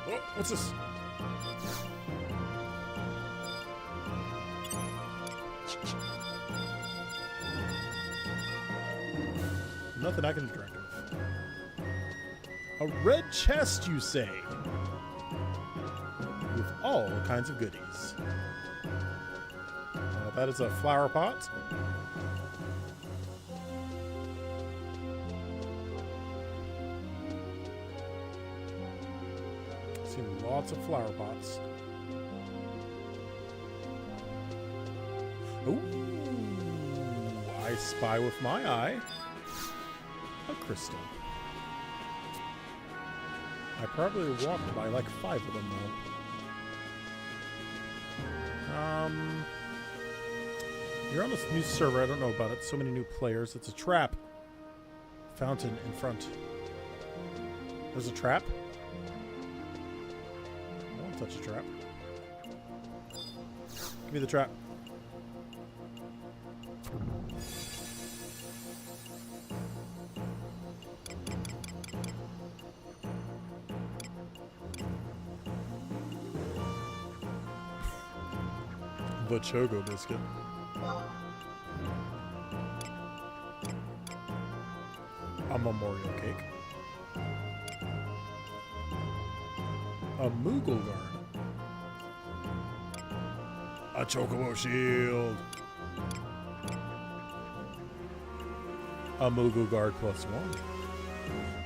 Oh, what's this? Nothing I can interact with. A red chest, you say? With all kinds of goodies. That is a flower pot. Seen lots of flower pots. Ooh, I spy with my eye a crystal. I probably walked by like 5 of them though. You're on this new server. I don't know about it. So many new players. It's a trap. Fountain in front. There's a trap. I won't touch a trap. Give me the trap. The Chogo biscuit. A memorial cake. A Moogle guard. A Chocobo shield. A Moogle guard +1.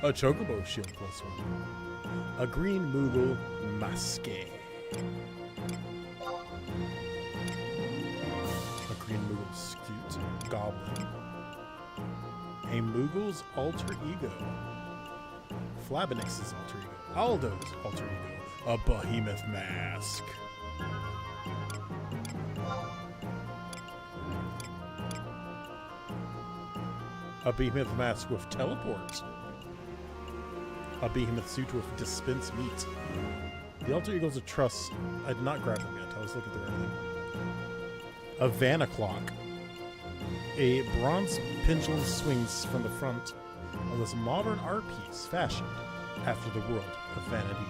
A Chocobo shield +1. A green Moogle masque. Green Moogle suit, Eagle's alter ego. Flabinix's alter ego. Aldo's alter ego. A behemoth mask. A behemoth mask with teleport. A behemoth suit with dispense meat. The alter egos of Truss. I did not grab them yet. I was looking through everything. A Vanna clock. A bronze pendulum swings from the front of this modern art piece fashioned after the world of vanity.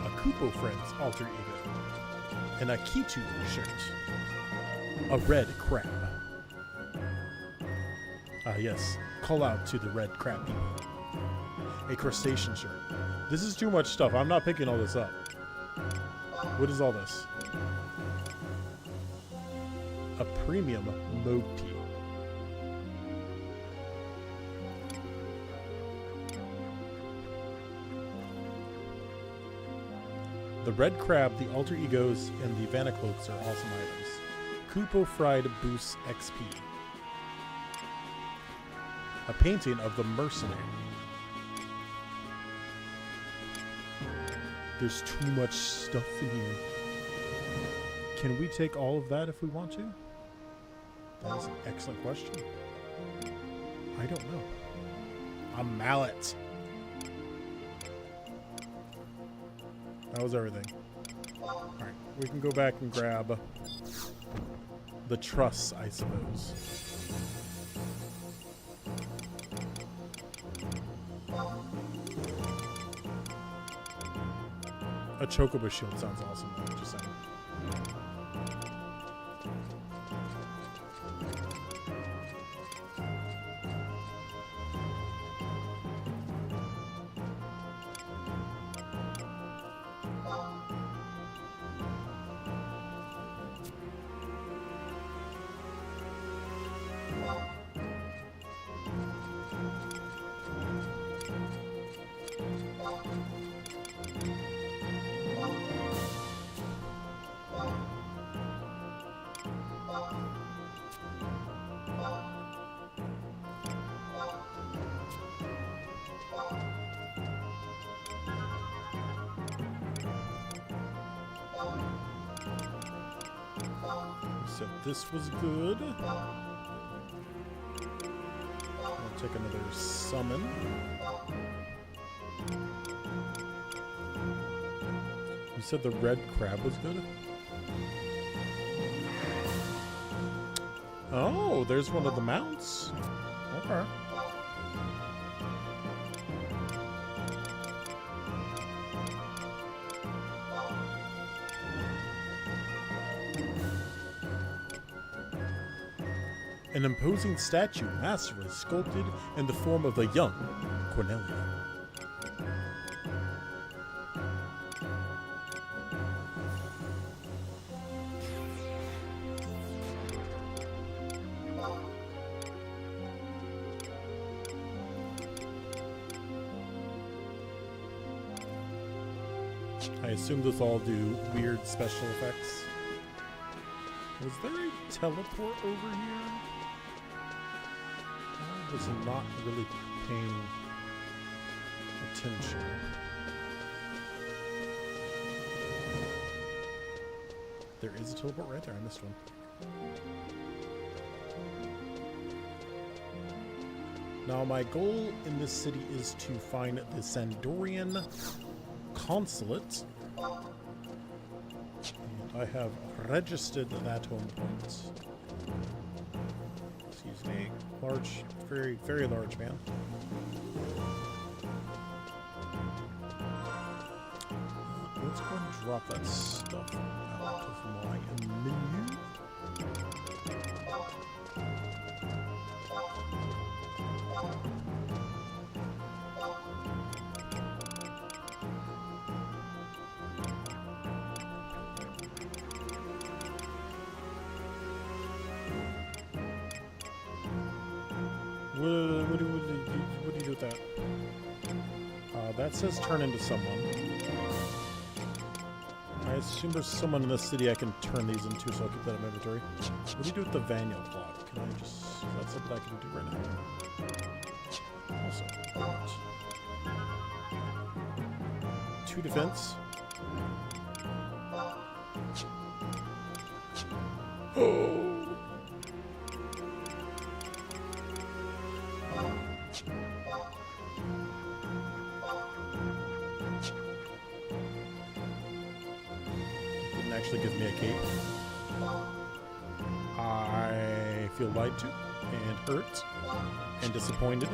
A Kupo Friends alter ego. An Akitu shirt. A red crab. Ah, yes. Call out to the red crab people. A crustacean shirt. This is too much stuff. I'm not picking all this up. What is all this? A premium Moog tea. The red crab, the alter egos, and the Vanna cloaks are awesome items. Kupo Fried Boost XP. A painting of the mercenary. There's too much stuff in here. Can we take all of that if we want to? That is an excellent question. I don't know. A mallet. That was everything. Alright, we can go back and grab the truss, I suppose. A chocobo shield sounds awesome, though, just saying. So this was good. I'll take another summon. You said the red crab was good? Oh, there's one of the mounts. Okay. An imposing statue masterfully sculpted in the form of the young Cornelia. I assume those all do weird special effects. Was there a teleport over here? I was not really paying attention. There is a teleport right there. I missed one. Now, my goal in this city is to find the Sandorian consulate. And I have registered that home point. Excuse me. Large, very, very large man. Let's go and drop that stuff out of my menu. What do you do with that? That says turn into someone. I assume there's someone in this city I can turn these into, so I'll keep that in my inventory. What do you do with the Vaniel clock? Can I just... Is that something I can do right now. Also, right. 2 defense. Oh! Didn't actually give me a cape. I feel lied to and hurt and disappointed.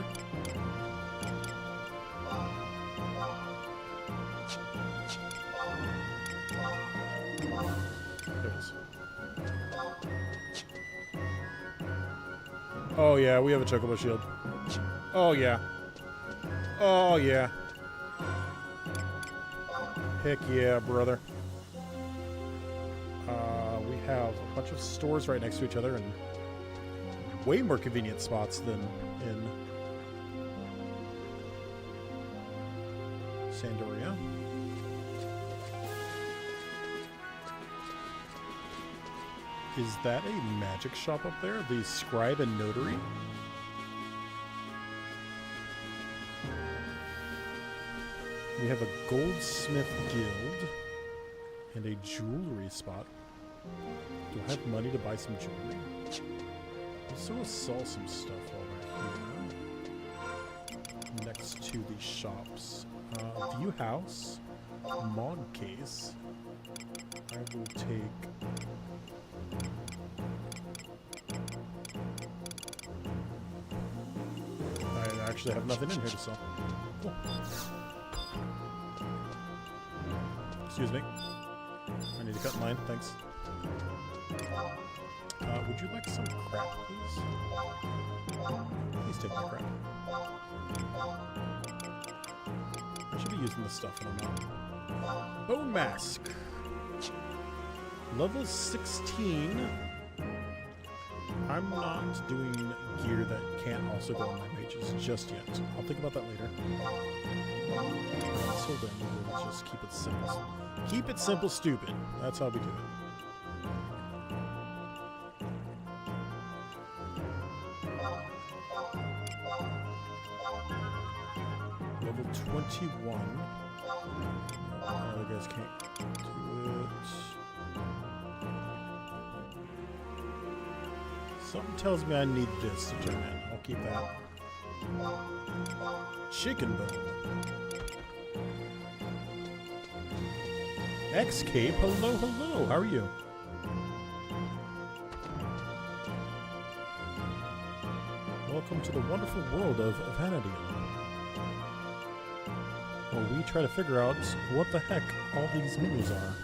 There it is. Oh yeah, we have a chocobo shield. Oh yeah. Oh yeah. Heck yeah, brother. We have a bunch of stores right next to each other and way more convenient spots than in Sandoria. Is that a magic shop up there? The Scribe and Notary? We have a goldsmith guild and a jewelry spot. Do I have money to buy some jewelry? Let's sort of sell some stuff over here. Next to the shops. View house. Mod case. I will take... I actually have nothing in here to sell. Cool. Excuse me. I need to cut in line, thanks. Would you like some crap, please? Please take my crap. I should be using this stuff when I'm not. Bone mask. Level 16. I'm not doing gear that can't also go on my mages just yet. I'll think about that later. Until then, we'll just keep it simple. Keep it simple, stupid. That's how we do it. Level 21. Other guys can't do it. Something tells me I need this to turn in. I'll keep that. Chicken bone. X-Cape, hello, hello. How are you? Welcome to the wonderful world of Vanity. Well, we try to figure out what the heck all these menus are.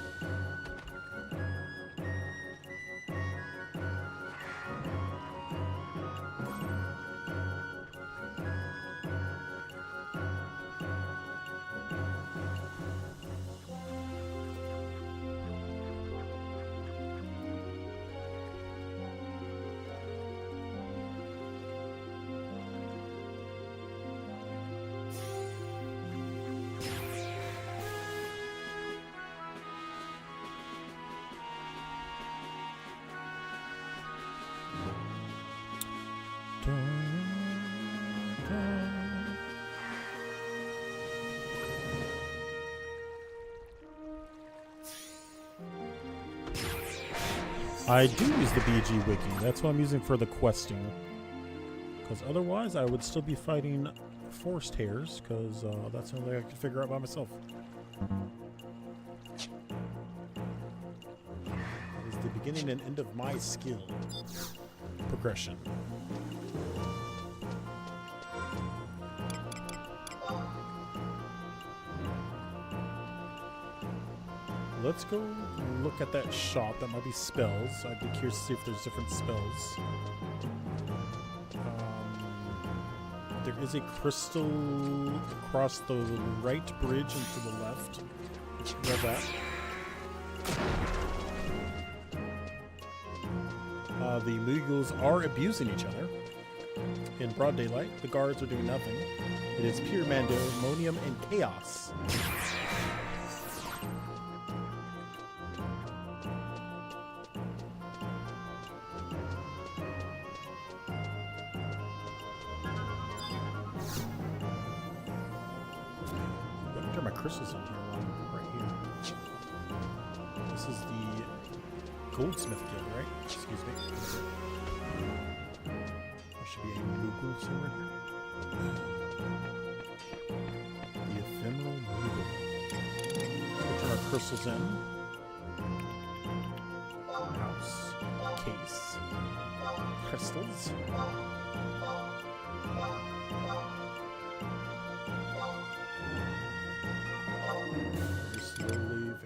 I do use the BG Wiki. That's what I'm using for the questing. Because otherwise, I would still be fighting forest hares, because that's something I could figure out by myself. That is the beginning and end of my skill progression. Let's go look at that shop. That might be spells. I'd be curious to see if there's different spells. There is a crystal across the right bridge and to the left. Grab that. The illegals are abusing each other in broad daylight. The guards are doing nothing. It is pure pandemonium and chaos. my crystals in here while I'm right here. This is the Goldsmith Guild, right? Excuse me. There should be a Moogle somewhere here. The Ephemeral Moogle. We'll turn our crystals in. House. Case. Crystals.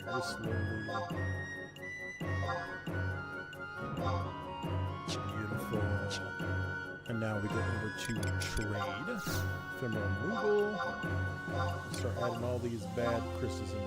Very slowly. Beautiful. And now we go over to trade. Ephemeral Moogle. Start adding all these bad crystals in.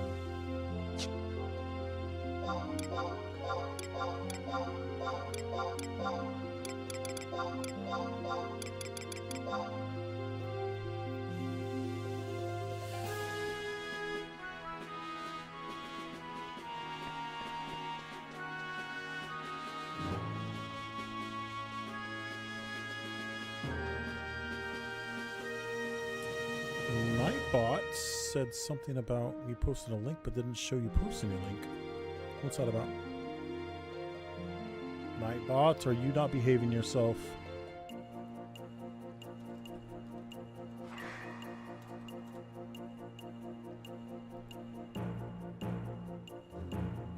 Nightbot said something about you posted a link but didn't show you posting a link. What's that about? Nightbot, are you not behaving yourself?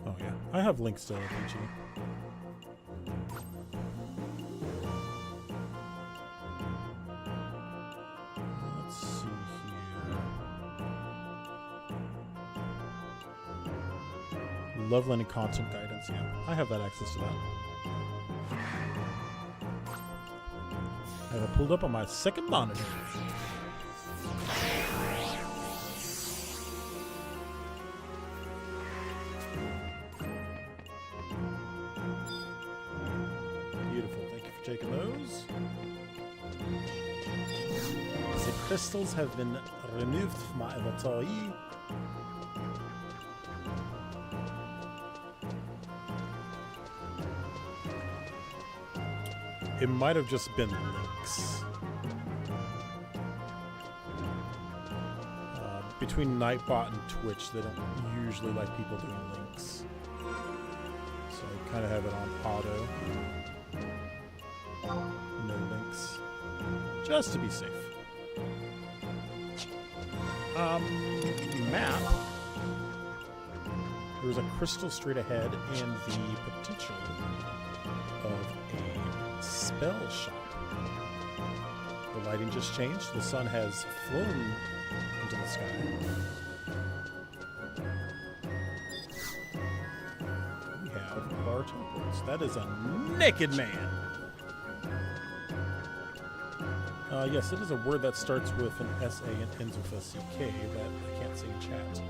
Oh yeah, I have links still at AG. Love learning content guidance, yeah. I have that access to that. I have it pulled up on my second monitor. Beautiful, thank you for taking those. The crystals have been removed from my inventory. It might have just been links. Between Nightbot and Twitch, they don't usually like people doing links. So I kind of have it on auto. No links. Just to be safe. Map. There's a crystal straight ahead and the potential of a spell shop. The lighting just changed. The sun has flown into the sky. We have bar temples. That is a naked man. Yes, it is a word that starts with an SA and ends with a CK that I can't say in chat.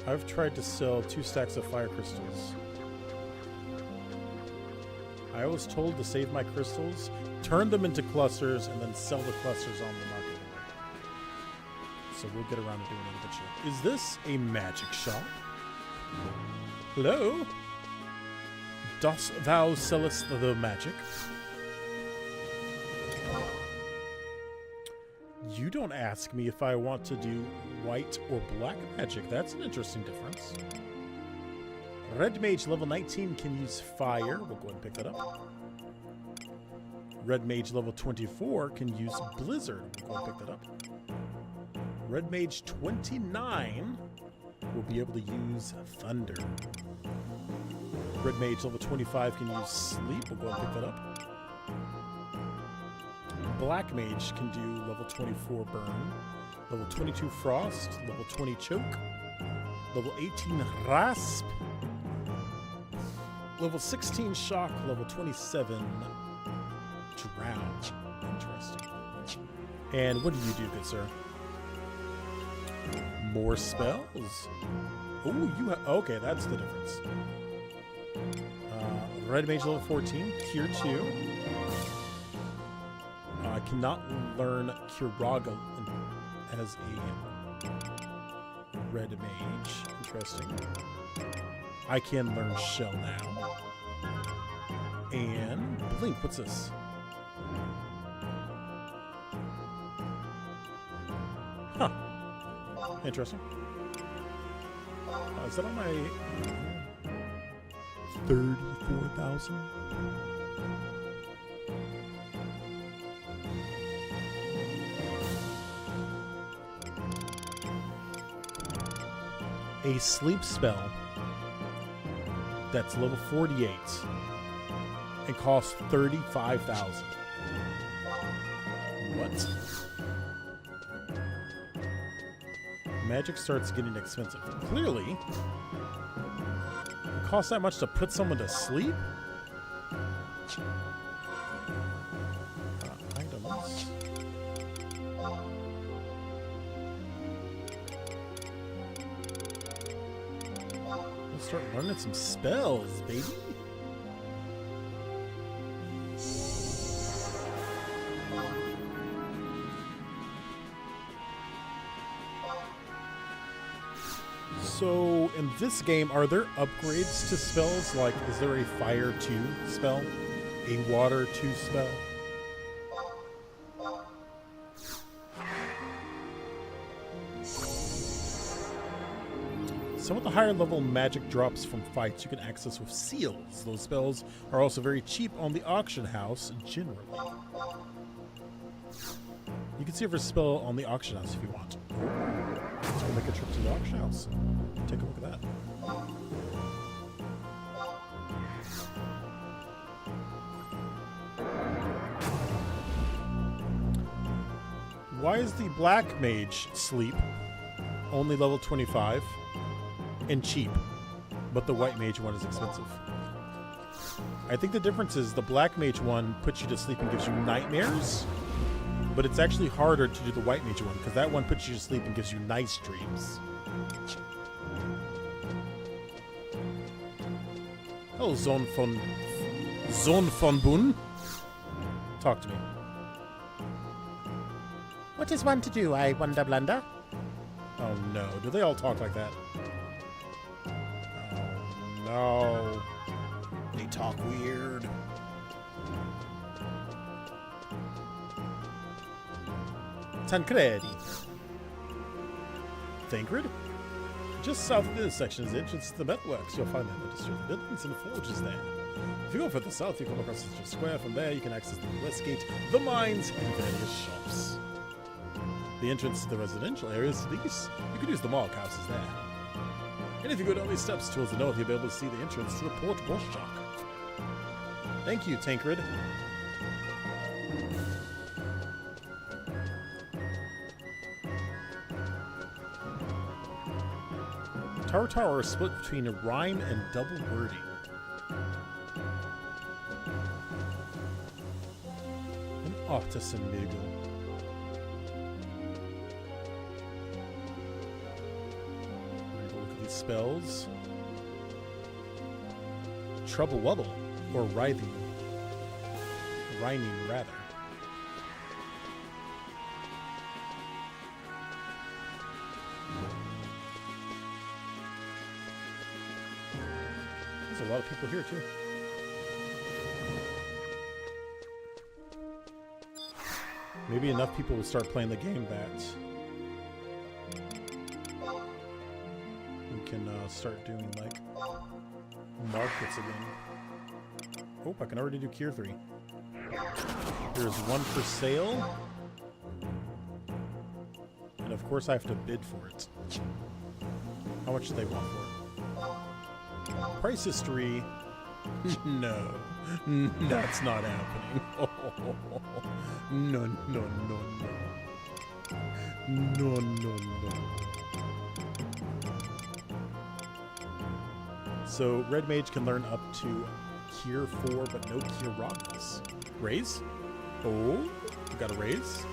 I've tried to sell 2 stacks of fire crystals. I was told to save my crystals, turn them into clusters, and then sell the clusters on the market. So we'll get around to doing it eventually. Is this a magic shop? Hello? Dost thou sellest the magic? You don't ask me if I want to do white or black magic. That's an interesting difference. Red Mage level 19 can use fire. We'll go ahead and pick that up. Red Mage level 24 can use Blizzard. We'll go ahead and pick that up. Red Mage 29 will be able to use Thunder. Red Mage level 25 can use Sleep. We'll go ahead and pick that up. Black Mage can do level 24 Burn, level 22 Frost, level 20 Choke, level 18 Rasp, level 16 Shock, level 27 Drown. Interesting. And what do you do, good sir? More spells. Oh, you have... Okay, that's the difference. Red Mage level 14, Cure 2. I cannot learn Kiraga as a Red Mage. Interesting. I can learn Shell now. And Blink, what's this? Huh. Interesting. Is that on my 34,000? A sleep spell that's level 48 and costs 35,000. What? Magic starts getting expensive. Clearly, it costs that much to put someone to sleep? Items. Let's start learning some spells, baby. So, in this game, are there upgrades to spells? Like, is there a Fire 2 spell? A Water 2 spell? Some of the higher level magic drops from fights you can access with seals. Those spells are also very cheap on the auction house, generally. You can see if there's a spell on the auction house if you want. Let's go make a trip to the auction house. Take a look at that. Why is the black mage sleep only level 25 and cheap, but the white mage one is expensive? I think the difference is the black mage one puts you to sleep and gives you nightmares, but it's actually harder to do the white mage one because that one puts you to sleep and gives you nice dreams. Hello, Zon von Boon. Talk to me. What is one to do, I wonder, Blunder? Oh no, do they all talk like that? Oh no. They talk weird. Tancredi. Thancred? Just south of this section is the entrance to the metalworks. You'll find the industry, the buildings, and the forges there. If you go further south, you come across the square. From there, you can access the west gate, the mines, and various shops. The entrance to the residential areas to the east, you can use the mark houses there. And if you go down these steps towards the north, you'll be able to see the entrance to the Port Boschok. Thank you, Tancred. Tower is split between a rhyme and double wording. An artisan Miguel. Look at these spells. Trouble Wubble, or Writhing. Rhyming, rather. There's a lot of people here, too. Maybe enough people will start playing the game that we can start doing, like, markets again. Oh, I can already do Cure 3. There's one for sale. And of course I have to bid for it. How much do they want for it? Price history. No. That's not happening. No, no, no, no. No, no, no. So, Red Mage can learn up to Cure 4, but no Cure Rockies. Raise? Oh, we got a raise.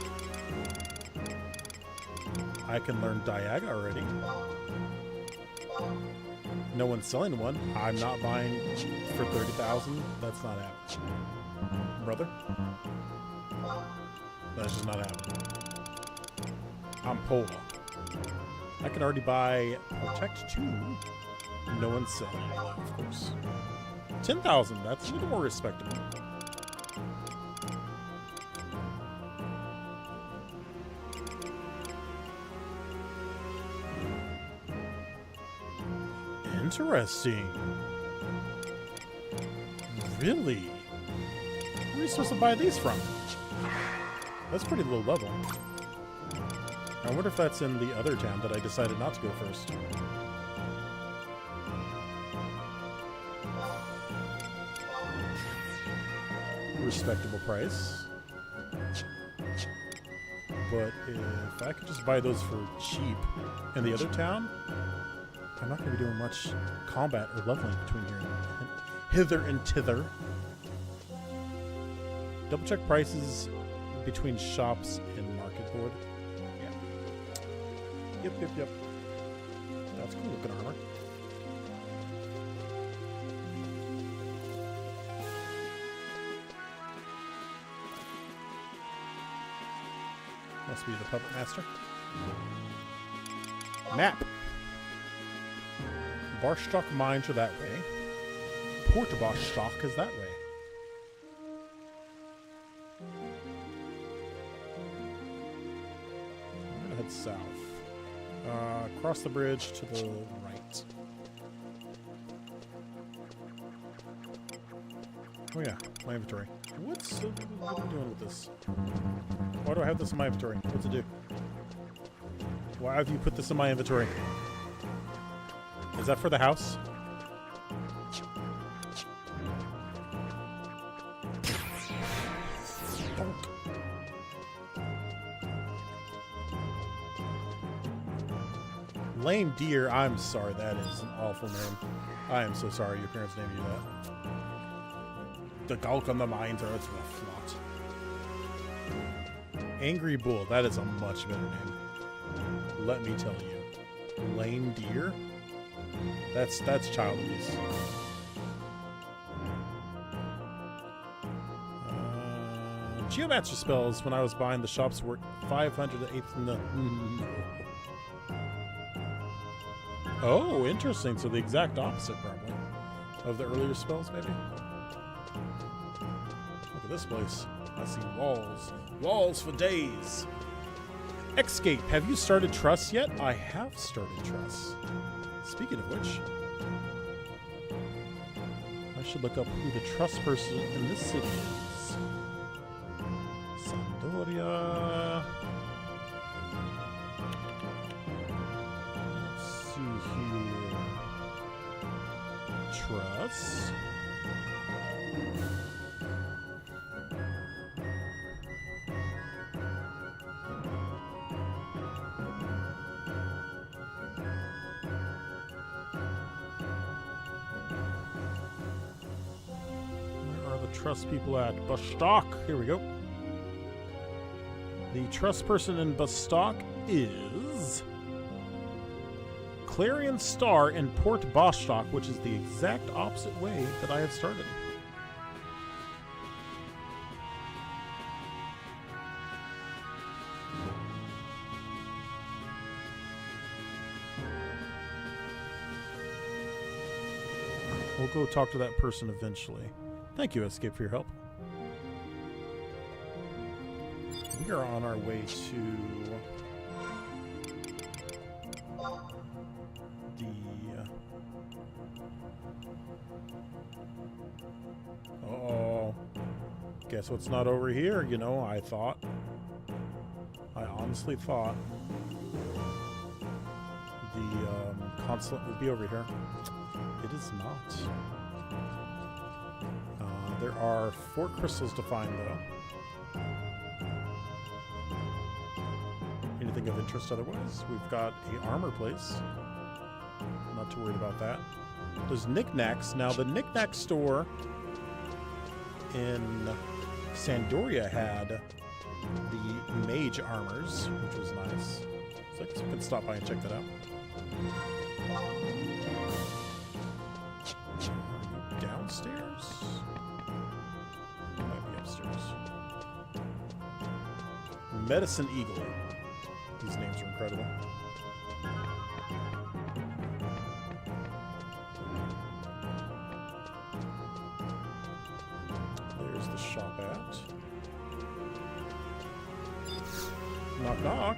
I can learn Diaga already. No one's selling one. I'm not buying for 30,000. That's not happening. Brother? That's just not happening. I'm Pola. I can already buy Protect 2. No one's selling any of that, of course. 10,000. That's a little more respectable. Interesting. Really? Where are you supposed to buy these from? That's pretty low level. I wonder if that's in the other town that I decided not to go first. Respectable price. But if I could just buy those for cheap in the other town, I'm not going to be doing much combat or leveling between here and hither and thither. Double check prices between shops and market board. Yeah. Yep. That's cool looking armor. Must be the puppet master. Map. Barstock mines are that way. Port Barstock is that way. I'm gonna head south. Cross the bridge to the right. Oh yeah, my inventory. What am I doing with this? Why do I have this in my inventory? What's it do? Why have you put this in my inventory? Is that for the house? Lame deer. I'm sorry. That is an awful name. I am so sorry your parents named you that. The gulk on the mines are its rough lot. Angry bull. That is a much better name. Let me tell you. Lame deer? That's child abuse. Geomancer spells when I was buying the shops were 508 in the... Oh, interesting. So the exact opposite, probably, of the earlier spells, maybe? Look at this place. I see walls. Walls for days. Escape. Have you started Trust yet? I have started Trust. Speaking of which, I should look up who the trust person in this city is. Sampdoria. Let's see here. Trust. Trust people at Bastock. Here we go. The trust person in Bastock is Clarion Star in Port Bastock, which is the exact opposite way that I have started. We'll go talk to that person eventually. Thank you, Escape, for your help. We are on our way to the... Uh-oh. Guess what's not over here, you know, I honestly thought the consulate would be over here. It is not. There are 4 crystals to find, though. Anything of interest otherwise? We've got a armor place. Not too worried about that. There's knickknacks. Now, the knickknack store in Sandoria had the mage armors, which was nice. So I guess we can stop by and check that out. Downstairs? Might be upstairs. Medicine Eagle. These names are incredible. There's the shop at. Knock knock.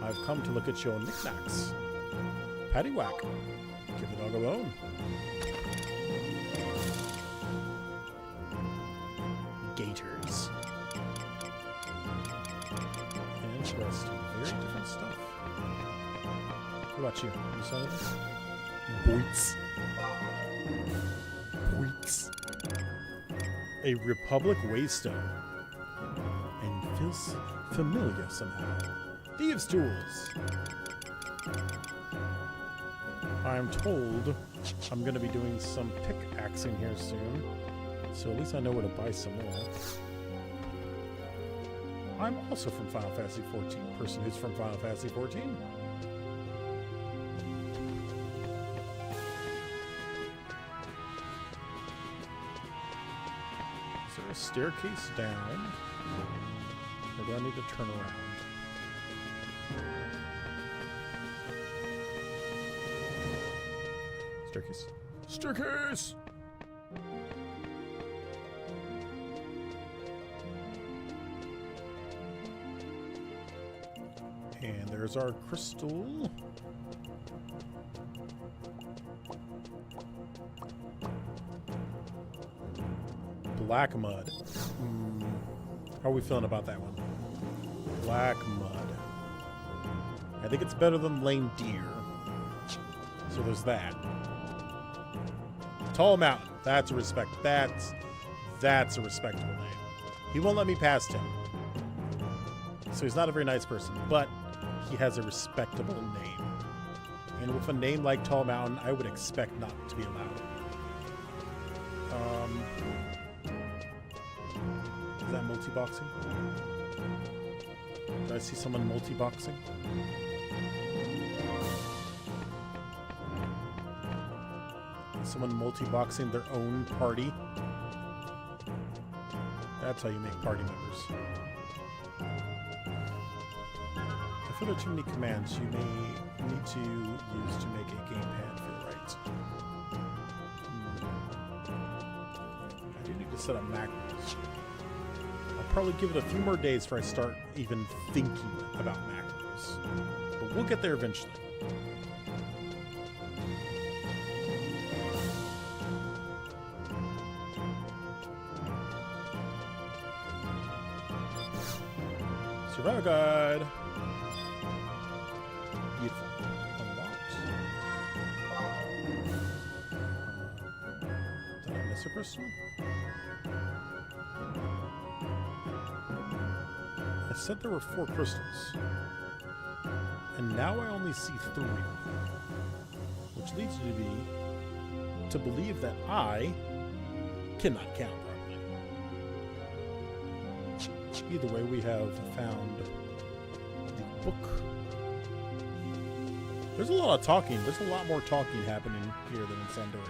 I've come to look at your knickknacks. Paddywhack. Give the dog a bone. Gators. Interesting. Very different stuff. What about you? You saw this? Boits. Boits. A Republic Waystone. And feels familiar somehow. Thieves' tools. I'm told I'm going to be doing some pickaxing here soon. So at least I know where to buy some more. I'm also from Final Fantasy XIV. Person who's from Final Fantasy XIV. Is there a staircase down? Or do I need to turn around? Staircase. Staircase! And there's our crystal. Black mud. How are we feeling about that one? Black mud. I think it's better than lame deer. So there's that. Tall Mountain. That's a respect. That's a respectable name. He won't let me past him. So he's not a very nice person, but he has a respectable name. And with a name like Tall Mountain, I would expect not to be allowed. Is that multi-boxing? Did I see someone multi-boxing? Someone multi-boxing their own party? That's how you make party members. I feel there are too many commands you may need to use to make a gamepad feel right. I do need to set up macros. I'll probably give it a few more days before I start even thinking about macros. But we'll get there eventually. Survival guide. Beautiful. Unlocked. Did I miss a crystal? I said there were 4 crystals. And now I only see 3. Which leads you to believe that I cannot count properly. Either way, we have found the book. There's a lot of talking. There's a lot more talking happening here than in Sandoria.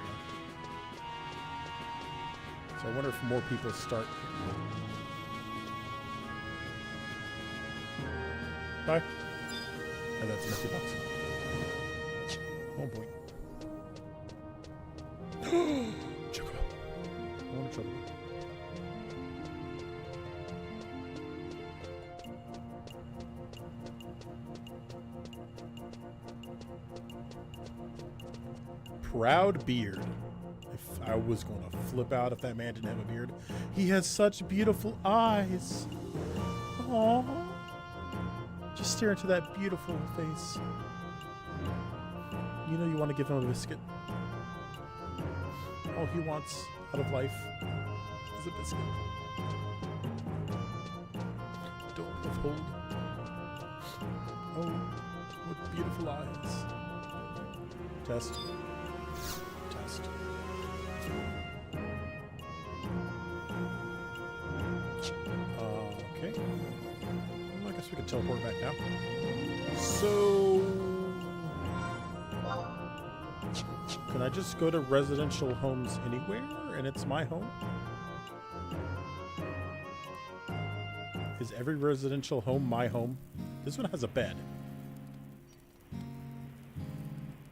So I wonder if more people start. Bye. And that's $50. 1 point. Chocobo. I want a chocobo. Proud beard. If I was going to flip out if that man didn't have a beard. He has such beautiful eyes. Aww. Just stare into that beautiful face. You know you want to give him a biscuit. All he wants out of life is a biscuit. Don't withhold. Oh, what beautiful eyes. Test. Test. Okay. Well, I guess we could teleport back now. So... can I just go to residential homes anywhere and it's my home? Is every residential home my home? This one has a bed.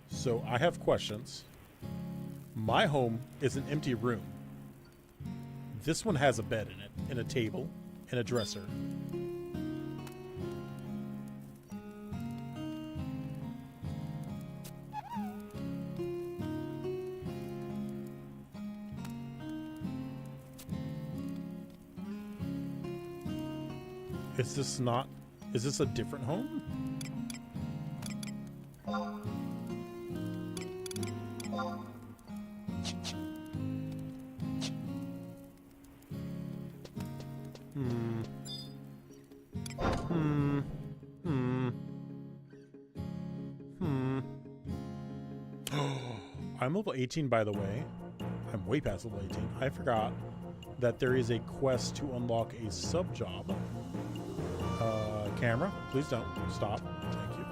So I have questions. My home is an empty room. This one has a bed in it, and a table, and a dresser. Is this not... Is this a different home? I'm level 18, by the way. I'm way past level 18. I forgot that there is a quest to unlock a sub-job. Camera, please don't. Stop. Thank you.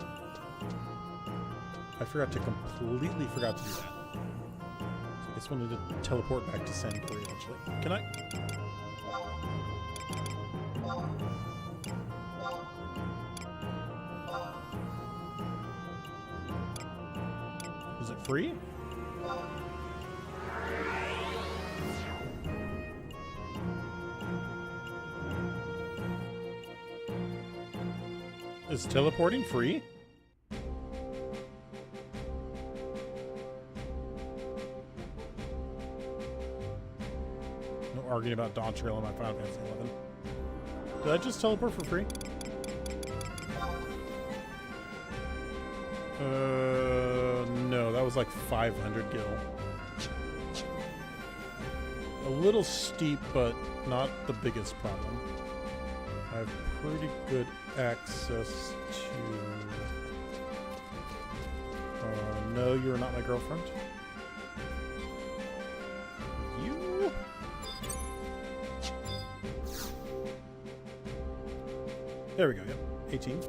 I completely forgot to do that. So I just wanted to teleport back to Sandy Quarry eventually. Can I? Is it free? Is teleporting free? No arguing about Dawn Trail on my Final Fantasy 11. Did I just teleport for free? No, that was like 500 gil. A little steep, but not the biggest problem. I have pretty good access to... no, you're not my girlfriend. You? There we go, yep. 18.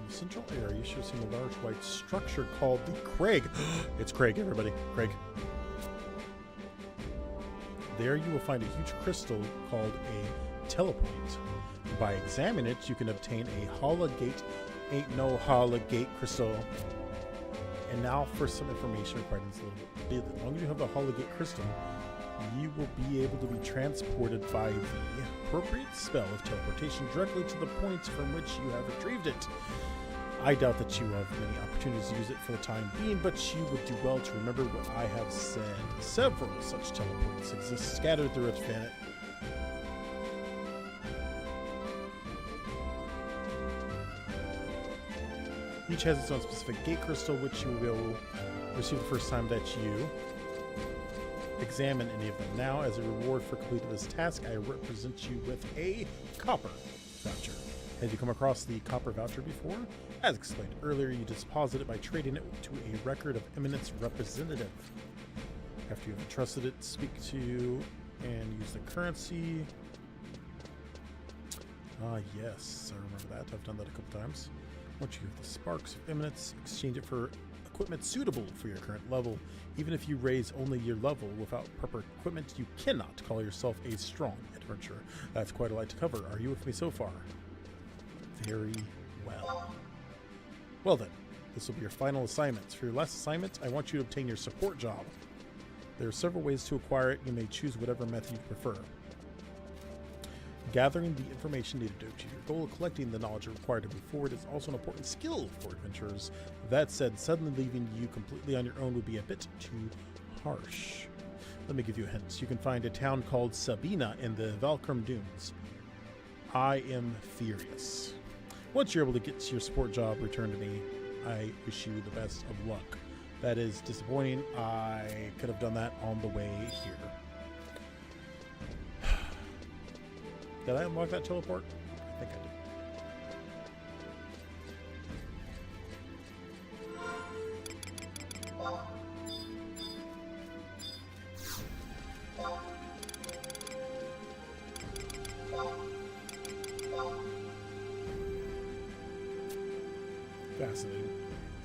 Central area, you should have seen a large white structure called the Craig. It's Craig, everybody. Craig. There you will find a huge crystal called a telepoint. By examining it, you can obtain a hologate. Ain't no hologate crystal. And now for some information required in this little bit. As long as you have the hologate crystal, you will be able to be transported by the appropriate spell of teleportation directly to the points from which you have retrieved it. I doubt that you have many opportunities to use it for the time being, but you would do well to remember what I have said. Several such teleports exist scattered through its planet. Each has its own specific gate crystal, which you will receive the first time that you examine any of them. Now, as a reward for completing this task, I represent you with a copper voucher. Have you come across the copper voucher before? As explained earlier, you deposit it by trading it to a record of eminence representative. After you have entrusted it, speak to and use the currency. Ah, yes, I remember that. I've done that a couple times. Once you have the sparks of eminence, exchange it for equipment suitable for your current level. Even if you raise only your level without proper equipment, you cannot call yourself a strong adventurer. That's quite a lot to cover. Are you with me so far? Very well. Well then, this will be your final assignments. For your last assignment, I want you to obtain your support job. There are several ways to acquire it. You may choose whatever method you prefer. Gathering the information needed to achieve your goal of collecting the knowledge required to move forward is also an important skill for adventurers. That said, suddenly leaving you completely on your own would be a bit too harsh. Let me give you a hint. You can find a town called Sabina in the Valkyrm Dunes. I am furious. Once you're able to get your support job returned to me, I wish you the best of luck. That is disappointing. I could have done that on the way here. Did I unlock that teleport? I think I did. Fascinating.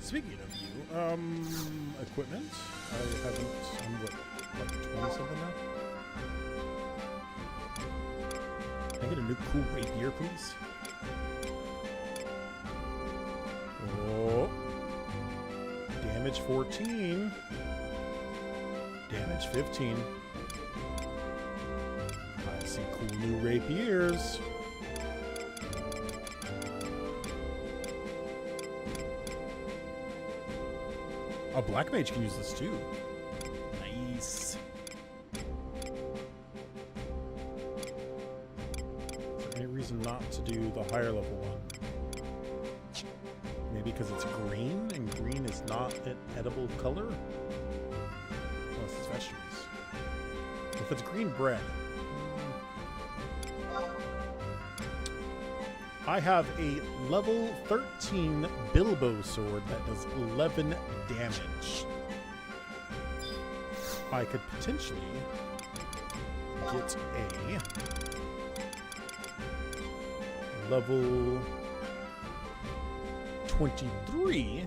Speaking of you, equipment. I haven't. I'm what, like 20 something now? Can I get a new cool rapier, please? Oh. Damage 14. Damage 15. I see cool new rapiers. A black mage can use this too. Nice. Is there any reason not to do the higher level one? Maybe because it's green, and green is not an edible color? Unless it's vegetables. If it's green bread. I have a level 13 Bilbo sword that does 11 damage. I could potentially get a level 23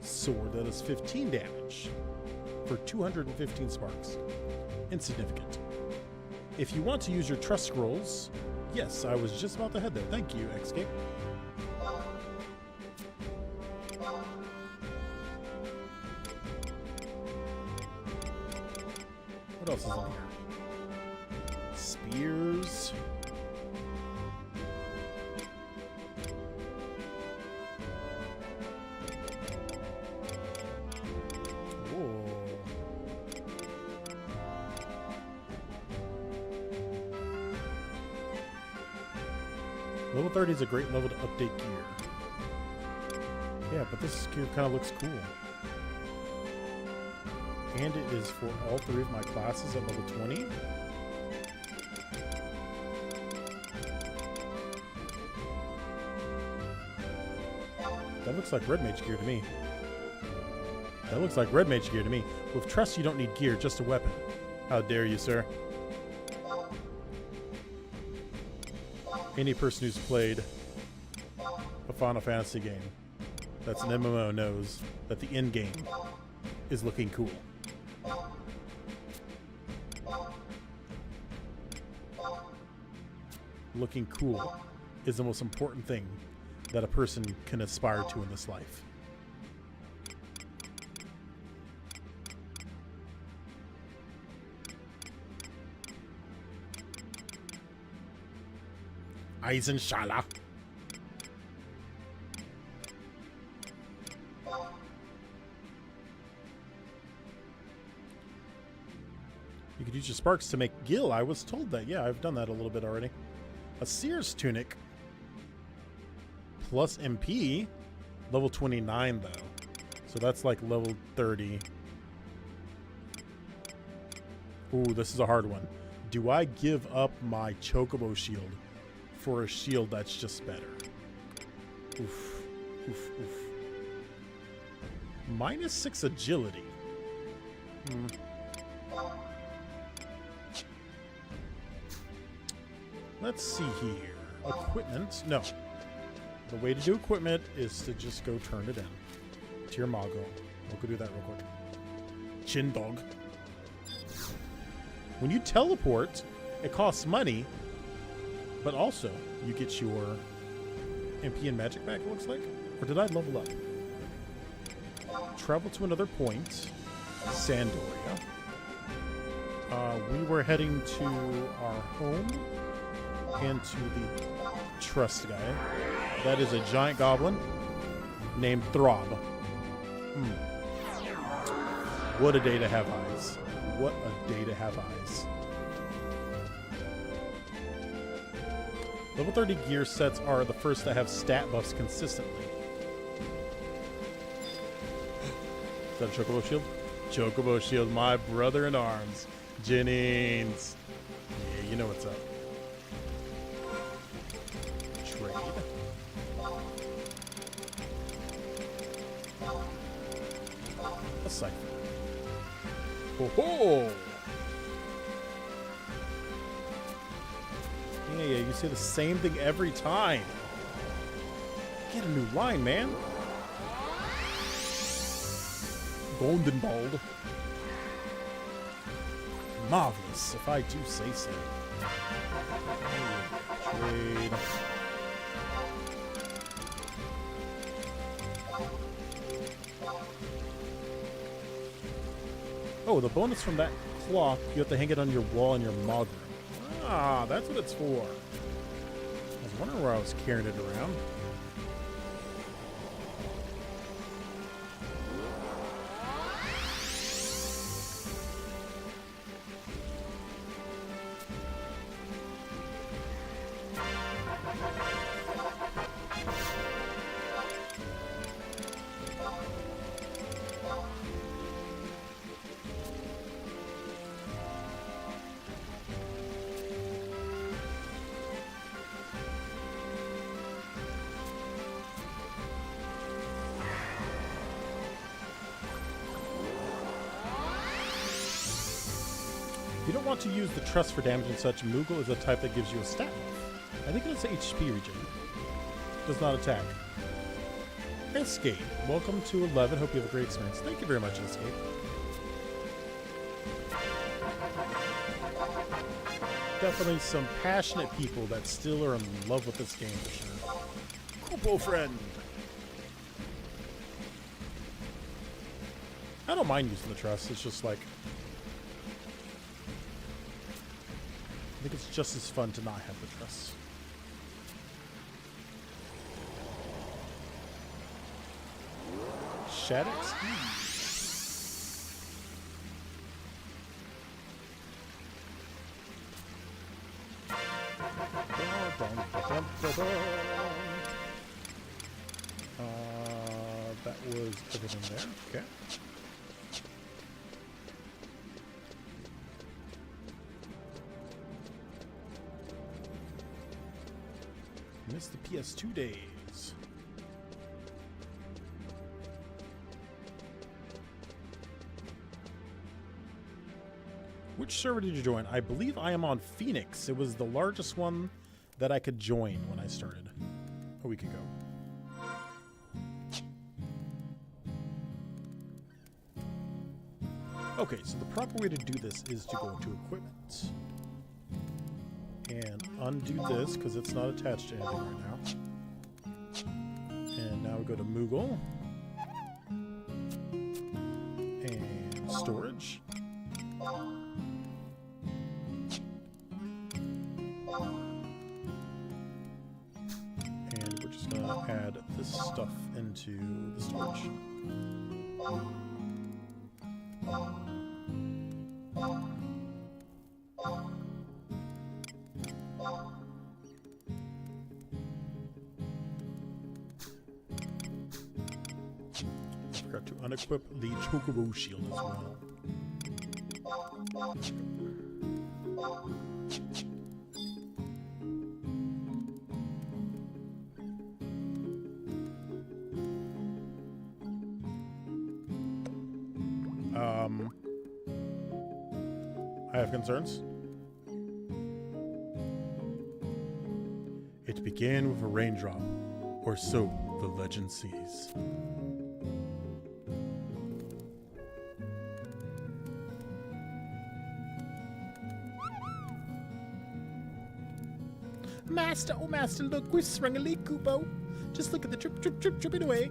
sword that does 15 damage for 215 sparks. Insignificant. If you want to use your trust scrolls, yes, I was just about to head there. Thank you, Xscape. What else is in here? Spears. Level 30 is a great level to update gear. Yeah, but this gear kind of looks cool. And it is for all 3 of my classes at level 20. That looks like red mage gear to me. That looks like red mage gear to me. With trust, you don't need gear, just a weapon. How dare you, sir? Any person who's played a Final Fantasy game that's an MMO knows that the end game is looking cool. Looking cool is the most important thing that a person can aspire to in this life. Eisenshala. You could use your sparks to make gil. I was told that. Yeah, I've done that a little bit already. A Seer's Tunic. Plus MP. Level 29, though. So that's like level 30. Ooh, this is a hard one. Do I give up my Chocobo shield for a shield that's just better? Oof. Oof, oof. -6 agility. Let's see here. Equipment. No. The way to do equipment is to just go turn it in to your Mago. We'll go do that real quick. Chin dog. When you teleport, it costs money, but also you get your MP and magic back, it looks like. Or did I level up? Travel to another point. Sandoria. We were heading to our home and to the trust guy. That is a giant goblin named Throb. What a day to have eyes. What a day to have eyes. Level 30 gear sets are the first that have stat buffs consistently. Is that a Chocobo shield? Chocobo shield, my brother in arms. Jennings. Yeah, you know what's up. Trade. A cipher. Ho ho! Yeah, you say the same thing every time. Get a new line, man. Golden Bald. Marvelous, if I do say so. Trade. Oh, the bonus from that clock, you have to hang it on your wall in your mod room. Ah, that's what it's for. I was wondering where I was carrying it around. If you don't want to use the truss for damage and such, Moogle is a type that gives you a stat buff. I think it's HP regen. Does not attack. Escape. Welcome to 11. Hope you have a great experience. Thank you very much, Escape. Definitely some passionate people that still are in love with this game for sure. Kupo friend. I don't mind using the truss. It's just like, I think it's just as fun to not have the truss. Shaddix? That was everything there. Okay. Missed the PS2 days. Which server did you join? I believe I am on Phoenix. It was the largest one that I could join when I started a week ago. Okay, so the proper way to do this is to go into equipment and undo this because it's not attached to anything right now. And now we go to Moogle and storage. And we're just going to add this stuff into the storage. I forgot to unequip the Chocobo shield as well. I have concerns. It began with a raindrop, or so the legend sees. Master, oh master, look, we've sprung a leak, Kupo. Just look at the dripping away.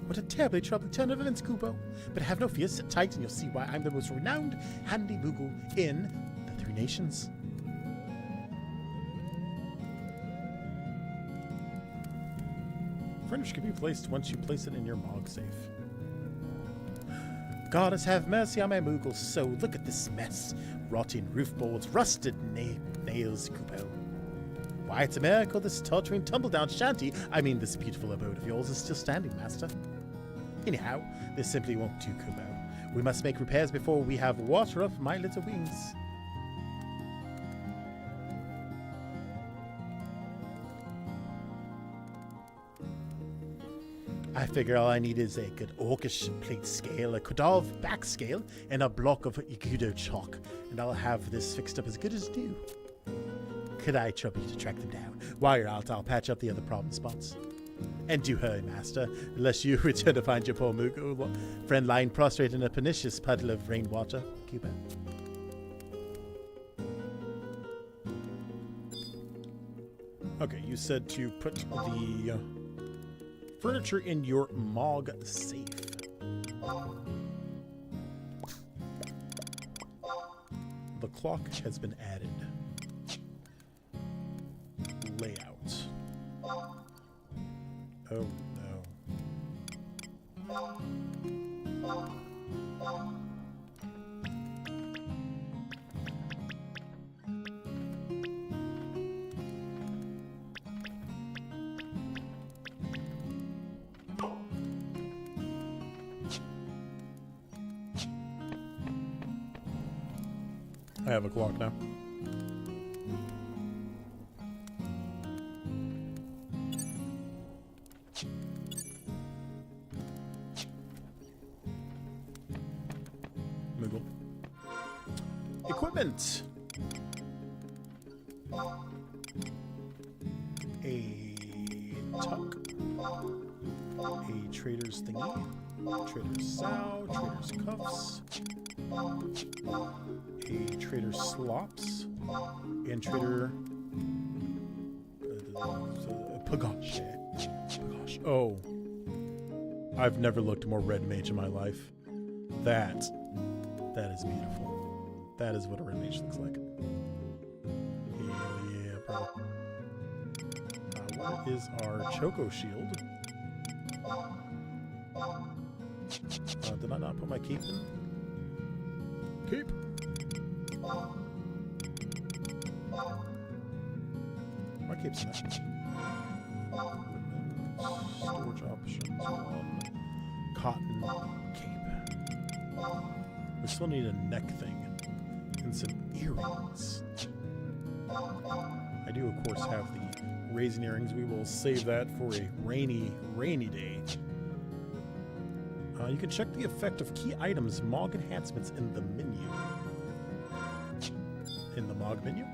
What a terribly troubling turn of events, Kupo. But have no fear, sit tight and you'll see why I'm the most renowned handy Moogle in the Three Nations. Furniture can be placed once you place it in your Mog safe. Goddess have mercy on my Moogle soul. Look at this mess. Rotting roof boards, rusted nails, Kupo. Why, it's a miracle this tottering tumble-down shanty, I mean this beautiful abode of yours, is still standing, Master. Anyhow, this simply won't do, Kupo. We must make repairs before we have water up my little wings. I figure all I need is a good orcish plate scale, a Kodov back scale, and a block of Igudo chalk, and I'll have this fixed up as good as new. Could I trouble you to track them down? While you're out, I'll patch up the other problem spots. And do hurry, Master, unless you return to find your poor Moogle friend lying prostrate in a pernicious puddle of rainwater. Cuba. Okay, you said to put the furniture in your Mog safe. The clock has been added. Layout. Oh no. I have a clock now. equipment. A tuck. A trader's thingy. Trader's sow. Trader's cuffs. A trader's slops. And trader... Pagosh. Pagosh. Oh. I've never looked more red mage in my life. That is beautiful. That is what a red mage looks like. Hell yeah, bro. What is our Choco shield? Did I not put my cape in? Cape! My cape's in there. Storage options 1. Cotton cape. We still need a neck thing and some earrings. I do, of course, have the raisin earrings. We will save that for a rainy day. You can check the effect of key items, MOG enhancements in the menu. In the MOG menu?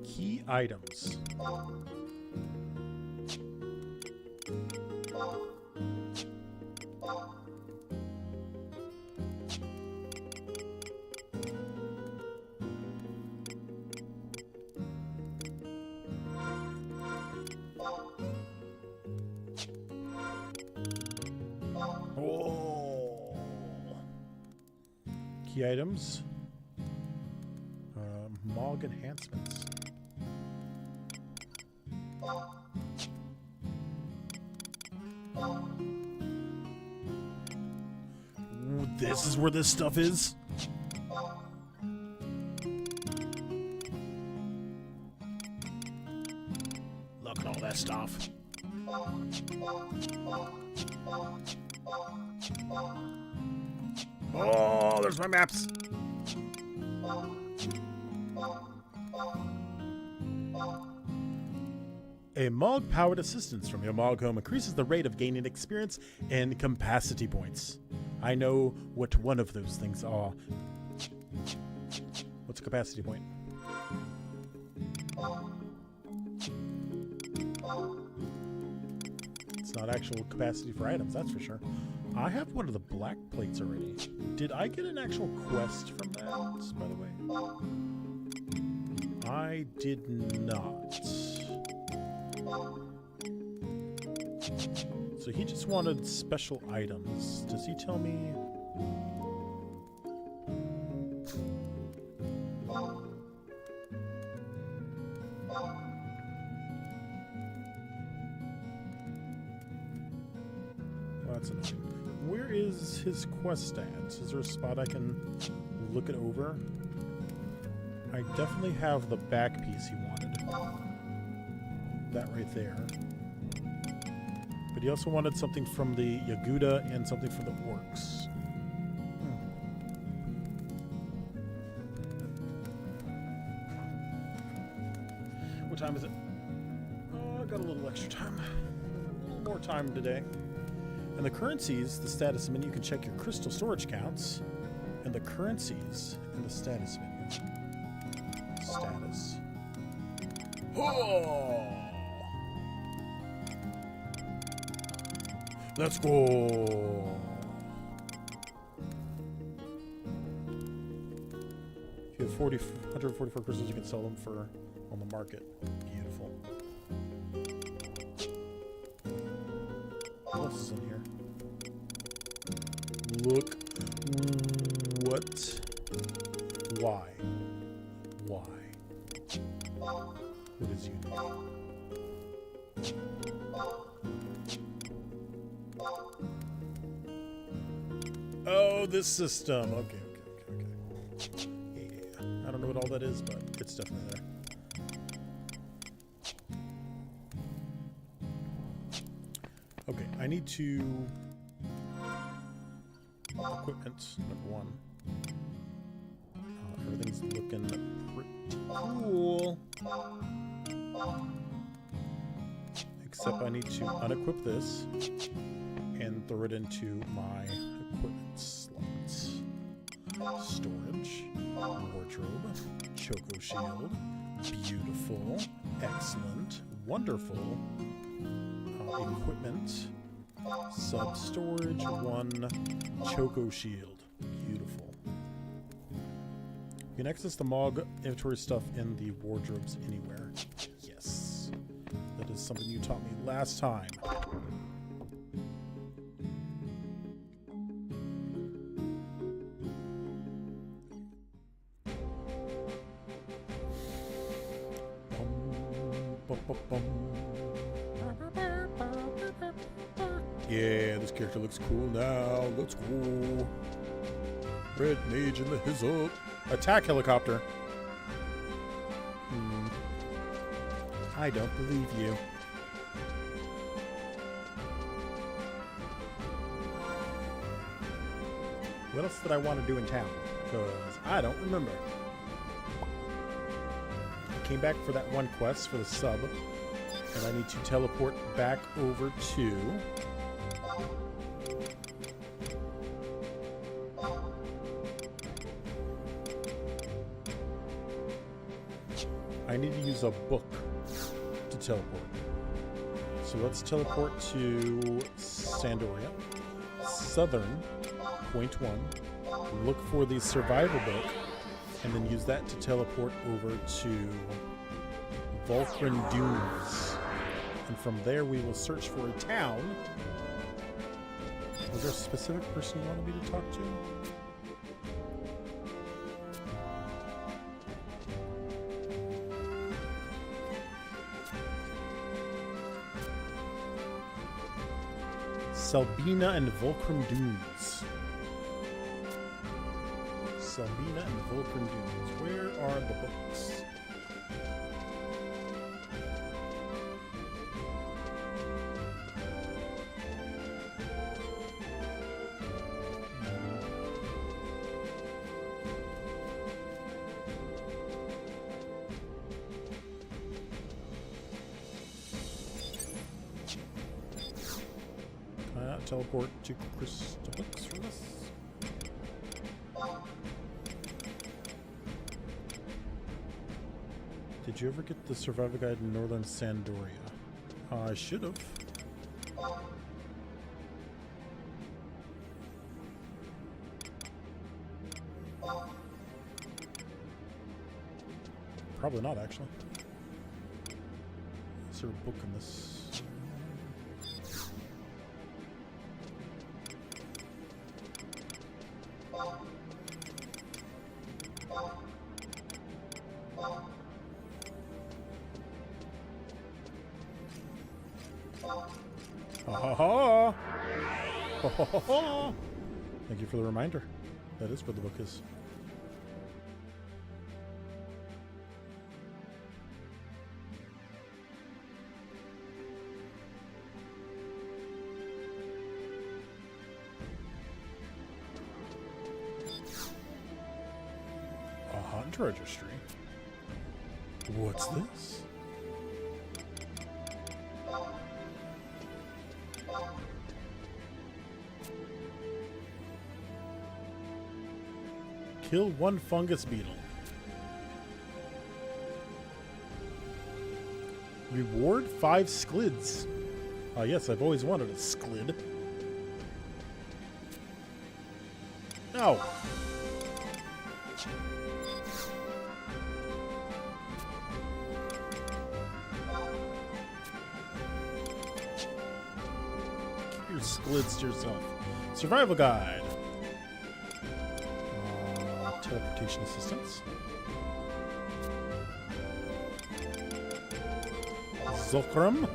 Key items. Oh. Key items. MOG enhancements. This is where this stuff is. Look at all that stuff. Oh, there's my maps. A MOG-powered assistance from your MOG home increases the rate of gaining experience and capacity points. I know what one of those things are. What's a capacity point? It's not actual capacity for items, that's for sure. I have one of the black plates already. Did I get an actual quest from that, by the way? I did not. So he just wanted special items. Does he tell me? Well, that's annoying. Where is his quest at? Is there a spot I can look it over? I definitely have the back piece he wanted. That right there. But he also wanted something from the Yaguda and something from the orcs. What time is it? Oh, I got a little extra time. A little more time today. In the currencies, the status menu, you can check your crystal storage counts. And the currencies in the status menu. Status. Oh! Let's go! If you have 144 crystals, you can sell them for on the market. Beautiful. What else is in here? Look. What? Why? Why? What is unique? Oh, this system. Okay. Yeah. I don't know what all that is, but it's definitely there. Okay, I need to... Equipment, number 1. Everything's looking pretty cool. Except I need to unequip this and throw it into my equipment slots. Storage, wardrobe, choco shield, beautiful, excellent, wonderful, equipment, sub-storage, 1, choco shield, beautiful. You can access the MOG inventory stuff in the wardrobes anywhere. Yes. That is something you taught me last time. Yeah, this character looks cool now. Let's go. Red mage in the hizzle. Attack helicopter. I don't believe you. What else did I want to do in town? Because I don't remember. I came back for that one quest for the sub. And I need to teleport back over to... I need to use a book to teleport. So let's teleport to Sandoria. Southern, point 1. Look for the survival book, and then use that to teleport over to Vulcan Dunes. And from there we will search for a town. Was there a specific person you wanted me to talk to? Selbina and Volcrum Dunes. Selbina and Volcrum Dunes. Where are the books? Teleport to Crystal Books for this. Did you ever get the survival guide in Northern Sandoria? I should have. Probably not, actually. Is there a book in this? Thank you for the reminder. That is where the book is. A hunt registry? What's this? Kill 1 fungus beetle. Reward 5 squids. Yes, I've always wanted a squid. No. Keep your squids to yourself. Survival guide. Teleportation assistance. Zulkrum.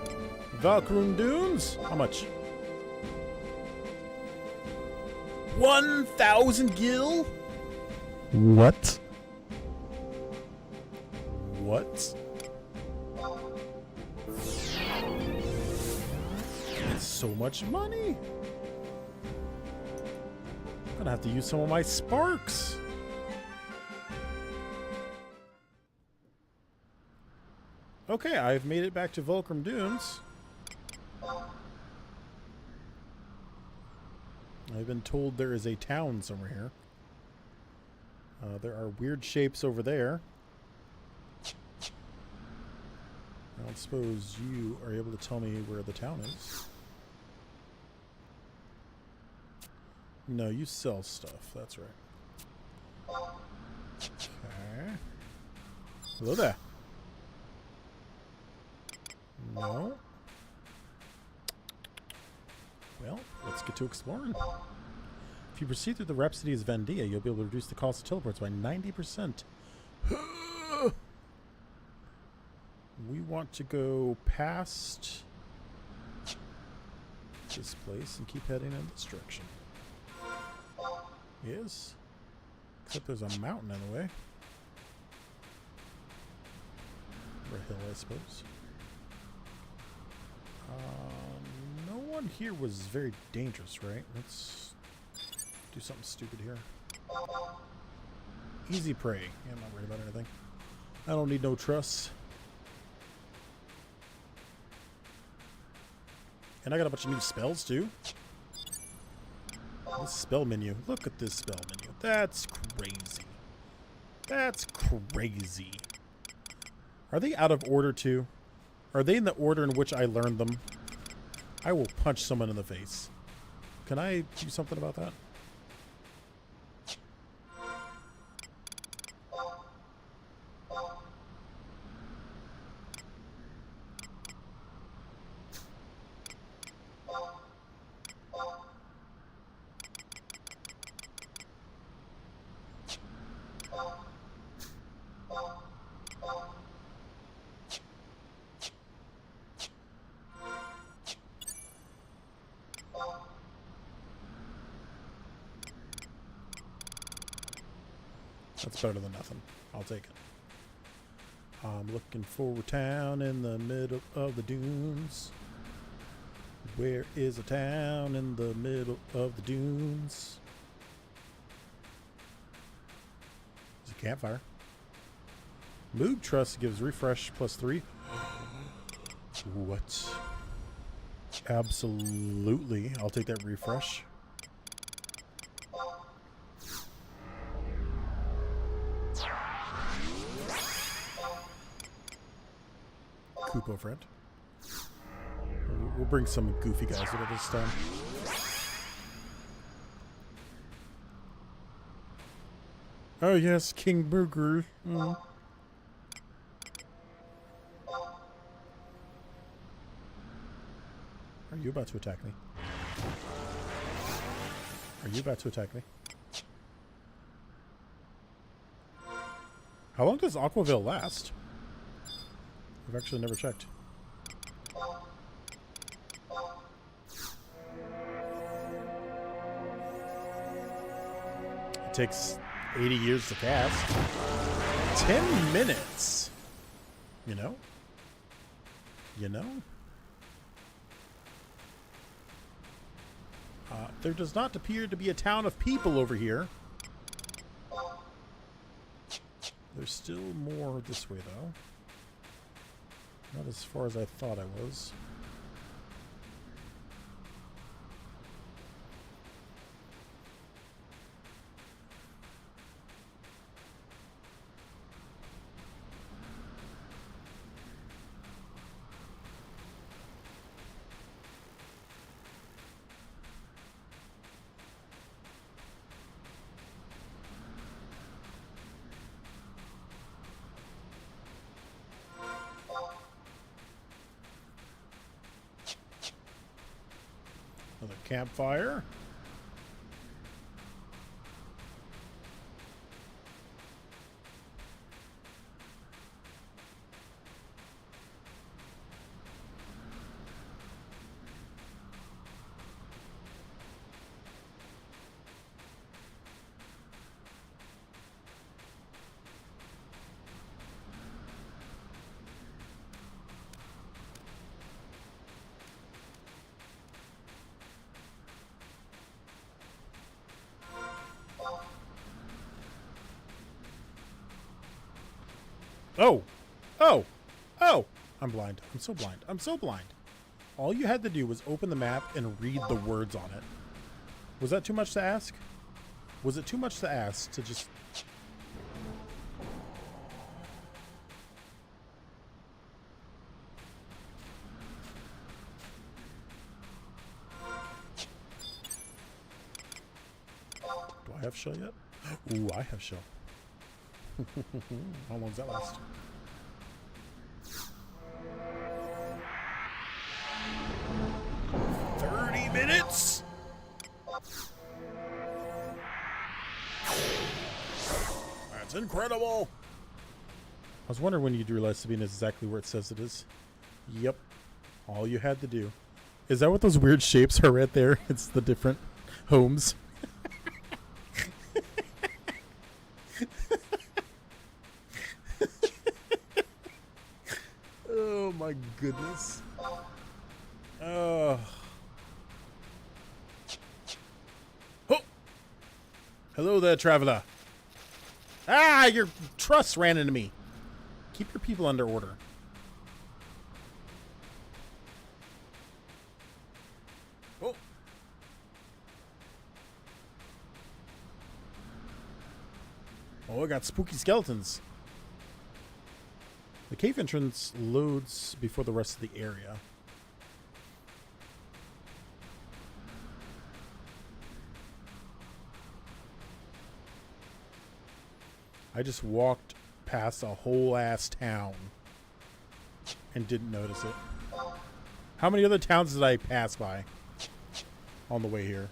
Valkyrie Dunes. How much? 1,000 gil? What? What? It's so much money. I'm gonna have to use some of my sparks. Okay, I've made it back to Volcrum Dunes. I've been told there is a town somewhere here. There are weird shapes over there. I don't suppose you are able to tell me where the town is. No, you sell stuff. That's right. Okay. Hello there. No. Well, let's get to exploring. If you proceed through the Rhapsody of Vendia, you'll be able to reduce the cost of teleports by 90%. We want to go past this place and keep heading in this direction. Yes. Except there's a mountain in the way. Or a hill, I suppose. No one here was very dangerous, right? Let's do something stupid here. Easy prey. Yeah, I'm not worried about anything. I don't need no truss. And I got a bunch of new spells, too. This spell menu. Look at this spell menu. That's crazy. That's crazy. Are they out of order, too? Are they in the order in which I learned them? I will punch someone in the face. Can I do something about that? That's better than nothing. I'll take it. I'm looking for a town in the middle of the dunes. Where is a town in the middle of the dunes? There's a campfire. Moog Trust gives refresh +3. What? Absolutely. I'll take that refresh. Koopa friend. We'll bring some goofy guys with it this time. Oh yes, King Burger. Mm. Are you about to attack me? Are you about to attack me? How long does Aquaville last? I've actually never checked. It takes 80 years to cast. 10 minutes! You know? You know? There does not appear to be a town of people over here. There's still more this way, though. Not as far as I thought I was. Another campfire. Oh! Oh! Oh! I'm blind. I'm so blind. I'm so blind. All you had to do was open the map and read the words on it. Was that too much to ask? Was it too much to ask to just... Do I have shell yet? Ooh, I have shell. How long does that last? Minutes. That's incredible. I was wondering when you'd realize Sabina is exactly where it says it is. Yep. All you had to do. Is that what those weird shapes are right there? It's the different homes. Oh my goodness. Oh. Hello there, traveler. Ah, your truss ran into me. Keep your people under order. Oh. Oh, I got spooky skeletons. The cave entrance loads before the rest of the area. I just walked past a whole ass town and didn't notice it. How many other towns did I pass by on the way here?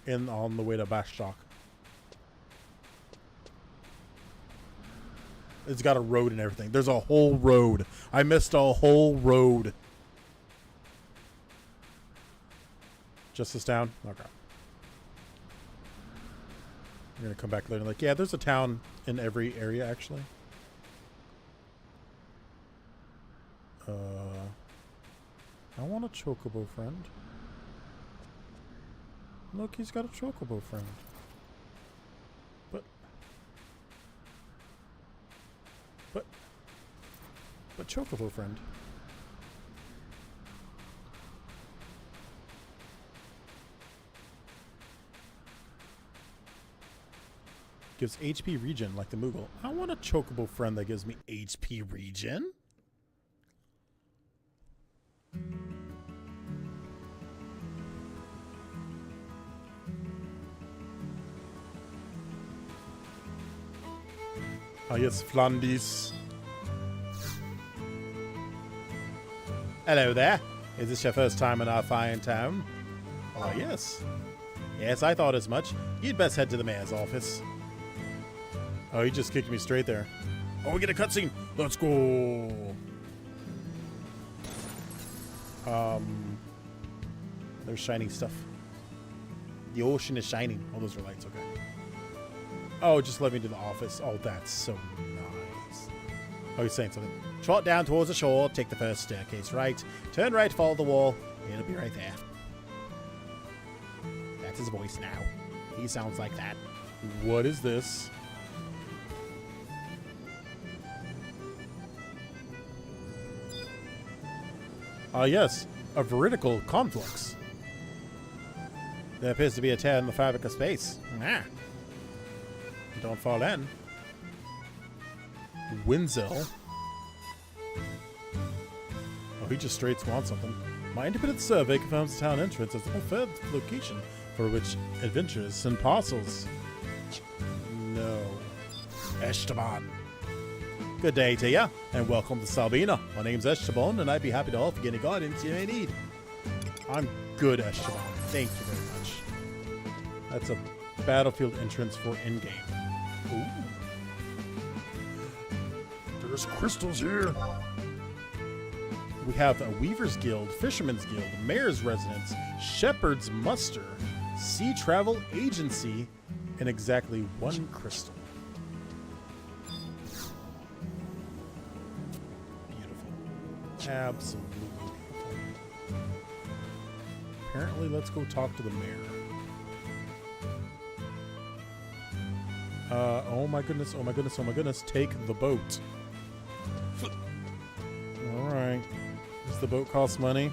And on the way to Bashtok. It's got a road and everything. There's a whole road. I missed a whole road. Just this town? Okay. I'm going to come back later and like, yeah, there's a town in every area, actually. I want a chocobo friend. Look, he's got a chocobo friend. But chocobo friend. Gives HP regen like the Moogle. I want a chocobo friend that gives me HP regen. Ah, yes, Flandis. Hello there. Is this your first time in our fine town? Oh, yes. Yes, I thought as much. You'd best head to the mayor's office. Oh, he just kicked me straight there. Oh, we get a cutscene. Let's go. There's shining stuff. The ocean is shining. Oh, those are lights. Okay. Oh, just let me to the office. Oh, that's so nice. Oh, he's saying something. Trot down towards the shore. Take the first staircase right. Turn right, follow the wall. It'll be right there. That's his voice now. He sounds like that. What is this? Yes. A vertical conflux. There appears to be a tear in the fabric of space. Ah. Don't fall in. Winzel. Oh, he just straight wants something. My independent survey confirms the town entrance as the preferred location for which adventurers and parcels. No. Esteban. Good day to ya, and welcome to Sabina. My name's Esteban, and I'd be happy to offer you any guidance you may need. I'm good, Esteban. Thank you very much. That's a battlefield entrance for in-game. Ooh. There's crystals here. We have a Weaver's Guild, Fisherman's Guild, Mayor's Residence, Shepherd's Muster, Sea Travel Agency, and exactly one crystal. Beautiful. Absolutely beautiful. Apparently, let's go talk to the mayor. Oh my goodness, oh my goodness, oh my goodness. Take the boat. Alright. Does the boat cost money?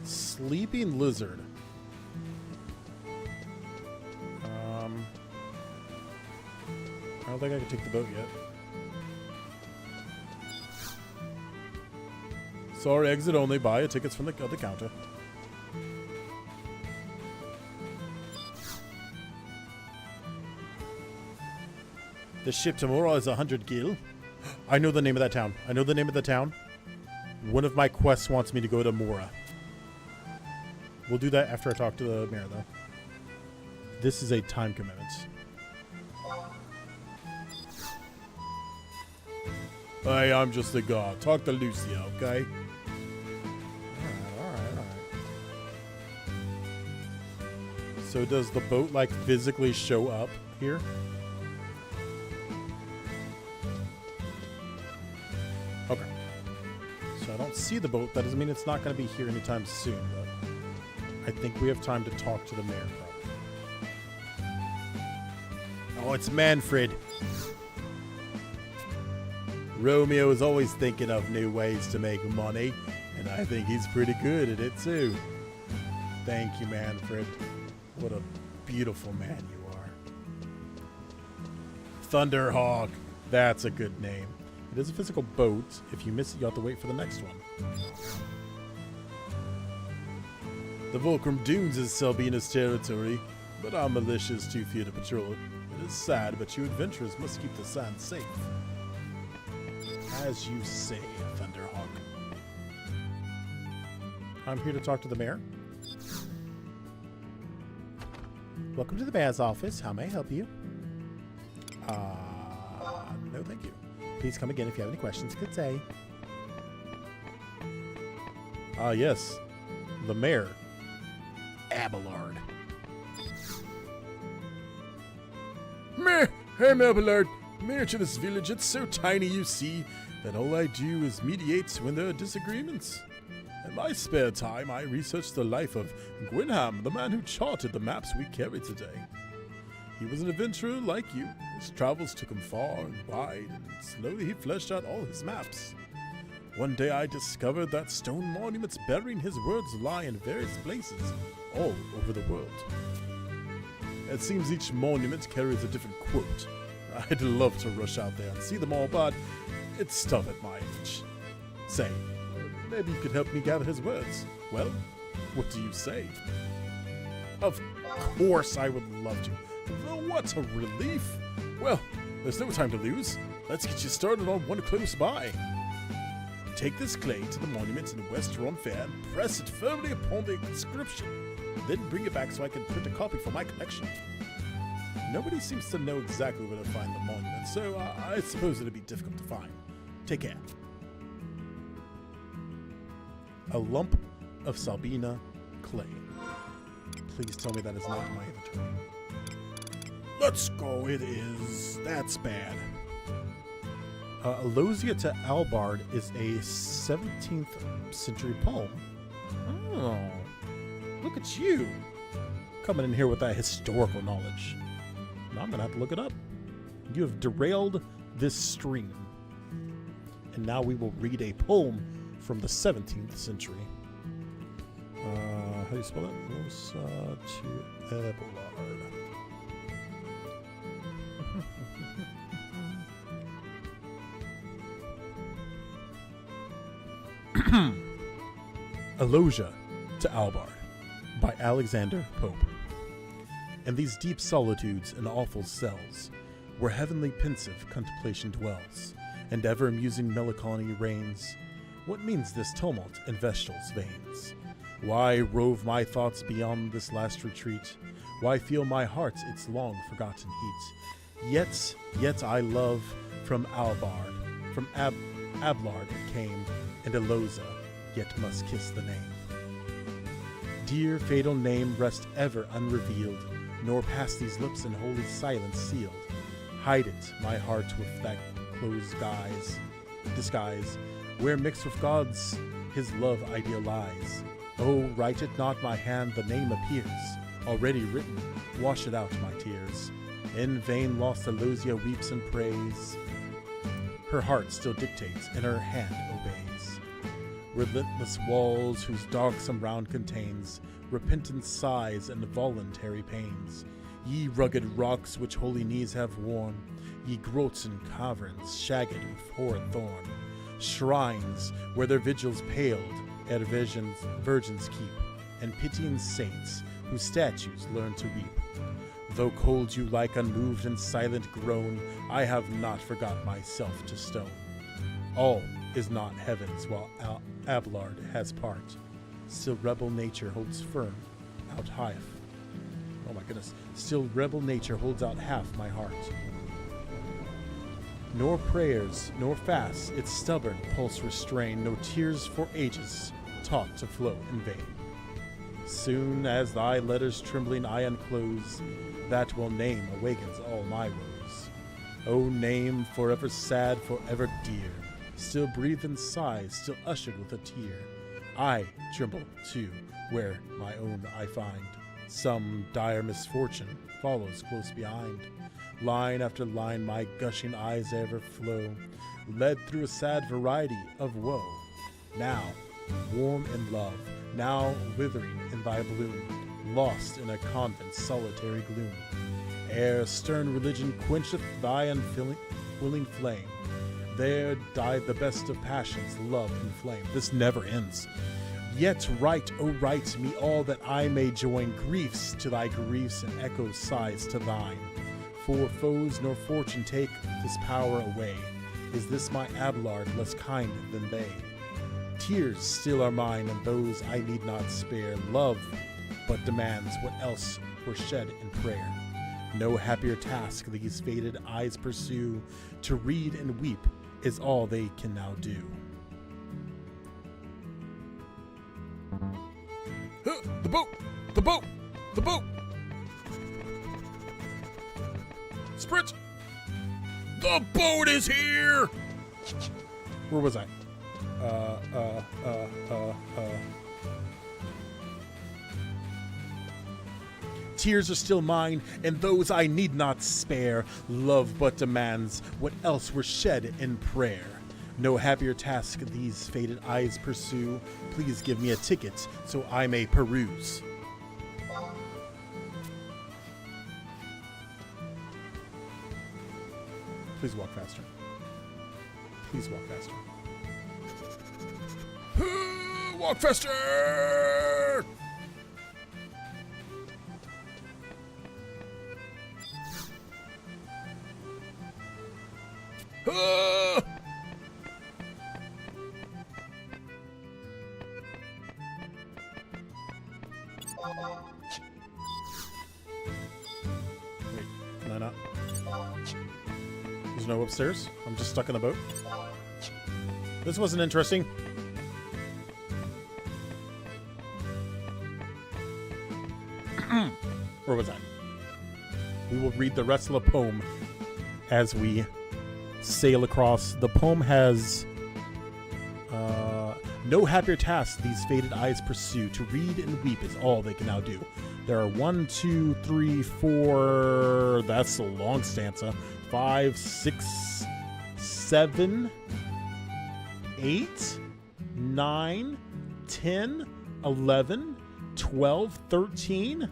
Sleeping lizard. I don't think I can take the boat yet. Sorry, exit only. Buy your tickets from the counter. The ship tomorrow is 100 gil. I know the name of that town. I know the name of the town. One of my quests wants me to go to Mora. We'll do that after I talk to the mayor, though. This is a time commitment. Hey, I'm just a guard. Talk to Lucia, okay? Alright. So does the boat, like, physically show up here? Okay. So I don't see the boat. That doesn't mean it's not going to be here anytime soon, but I think we have time to talk to the mayor, probably. Oh, it's Manfred. Romeo is always thinking of new ways to make money, and I think he's pretty good at it too. Thank you, Manfred. What a beautiful man you are. Thunderhawk. That's a good name. It is a physical boat. If you miss it, you have to wait for the next one. The Volcrum Dunes is Selbina's territory, but our militia is too few to patrol it. It is sad, but you adventurers must keep the sand safe. As you say, Thunderhawk. I'm here to talk to the mayor. Welcome to the mayor's office. How may I help you? No, thank you. Please come again if you have any questions. Good day. Yes. The mayor. Abelard. Meh! I'm Abelard. Mayor to this village. It's so tiny, you see, that all I do is mediate when there are disagreements. In my spare time, I research the life of Gwynham, the man who charted the maps we carry today. He was an adventurer like you. His travels took him far and wide, and slowly he fleshed out all his maps. One day I discovered that stone monuments bearing his words lie in various places all over the world. It seems each monument carries a different quote. I'd love to rush out there and see them all, but it's tough at my age. Say, maybe you could help me gather his words. Well, what do you say? Of course I would love to. What a relief. Well, there's no time to lose. Let's get you started on one close by. Take this clay to the monument in West Ron Fair and press it firmly upon the inscription. Then bring it back so I can print a copy for my collection. Nobody seems to know exactly where to find the monument, so I suppose it'd be difficult to find. Take care. A lump of Sabina clay. Please tell me that is not in my inventory. Let's go, it is. That's bad. Alosia to Albard is a 17th century poem. Oh, look at you. Coming in here with that historical knowledge. Now I'm going to have to look it up. You have derailed this stream. And now we will read a poem from the 17th century. How do you spell that? Alosia to Abelard. Alosia to Albard by Alexander Pope. In these deep solitudes and awful cells, where heavenly pensive contemplation dwells, and ever musing melancholy reigns, what means this tumult in Vestal's veins? Why rove my thoughts beyond this last retreat? Why feel my heart its long forgotten heat? Yet I love from Albard, from Abelard it came, and Alosia yet must kiss the name. Dear fatal name, rest ever unrevealed, nor pass these lips in holy silence sealed. Hide it, my heart, with that closed disguise, where mixed with God's his love idealize. Oh, write it not my hand, the name appears, already written, wash it out my tears. In vain lost Aloysia weeps and prays. Her heart still dictates, and her hand obeys. Relentless walls whose darksome round contains repentant sighs and voluntary pains. Ye rugged rocks which holy knees have worn, ye groats and caverns shagged with horrid thorn, shrines where their vigils paled ere virgins keep, and pitying saints whose statues learn to weep. Though cold you like unmoved and silent groan, I have not forgot myself to stone. All is not heaven's while Abelard has part. Still rebel nature holds firm out half. Oh my goodness. Still rebel nature holds out half my heart. Nor prayers, nor fasts, its stubborn pulse restrain, no tears for ages taught to flow in vain. Soon as thy letters trembling I unclose, that will name awakens all my woes. O name forever sad, forever dear, still breathe and sigh, still ushered with a tear. I tremble too, where my own I find. Some dire misfortune follows close behind. Line after line my gushing eyes ever flow, led through a sad variety of woe. Now warm in love, now withering in thy bloom, lost in a convent's solitary gloom. Ere stern religion quencheth thy unwilling flame, there died the best of passions, love and flame. This never ends. Yet write, oh write me all that I may join griefs to thy griefs and echo sighs to thine. For foes nor fortune take this power away. Is this my Abelard less kind than they? Tears still are mine, and those I need not spare. Love but demands what else were shed in prayer. No happier task these faded eyes pursue. To read and weep is all they can now do. The boat! The boat! The boat! Sprint! The boat is here! Where was I? Tears are still mine, and those I need not spare. Love but demands what else were shed in prayer. No happier task these faded eyes pursue. Please give me a ticket so I may peruse. Please walk faster. Please walk faster. Walk faster! Wait, can I not? There's no upstairs? I'm just stuck in the boat? This wasn't interesting. Where was I? We will read the rest of the poem as we sail across. The poem has no happier task these faded eyes pursue. To read and weep is all they can now do. There are 1, 2, 3, 4. That's a long stanza. 5, 6, 7, 8, 9, 10, 11, 12, 13,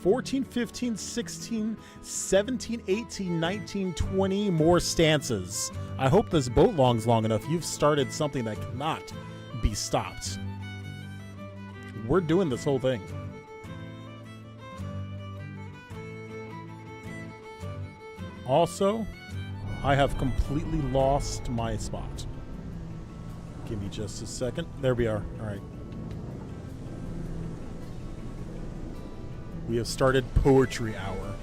14, 15, 16, 17, 18, 19, 20 more stanzas. I hope this boat long's long enough. You've started something that cannot be stopped. We're doing this whole thing. Also, I have completely lost my spot. Give me just a second. There we are. All right. We have started Poetry Hour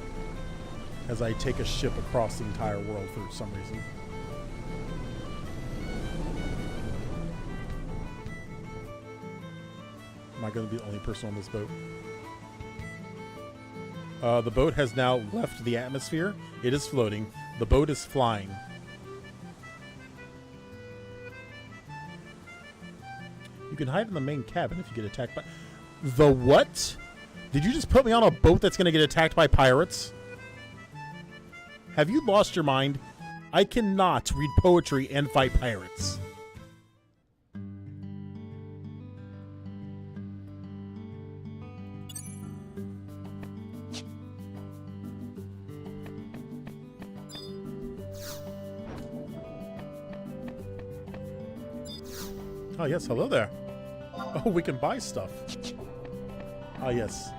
as I take a ship across the entire world for some reason. Am I going to be the only person on this boat? The boat has now left the atmosphere. It is floating. The boat is flying. You can hide in the main cabin if you get attacked by... The what? Did you just put me on a boat that's going to get attacked by pirates? Have you lost your mind? I cannot read poetry and fight pirates. Oh, yes. Hello there. Oh, we can buy stuff. Ah, yes.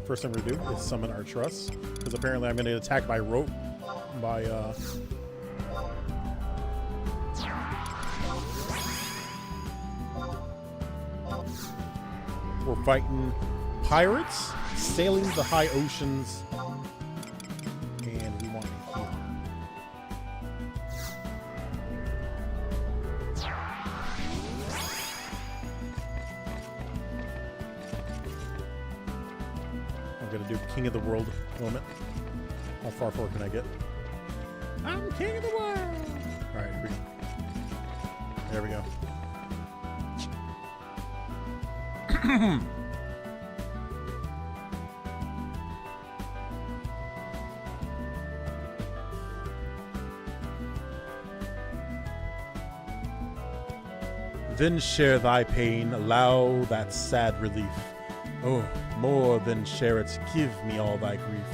First thing we're going to do is summon Archerus, because apparently I'm going to get attacked by rope, by, we're fighting pirates, sailing the high oceans, and we want to heal. I'm going to do King of the World moment. How far forward can I get? I'm King of the World! Alright, here we go. There we go. Then share thy pain, allow that sad relief. Oh, more than share it, give me all thy grief.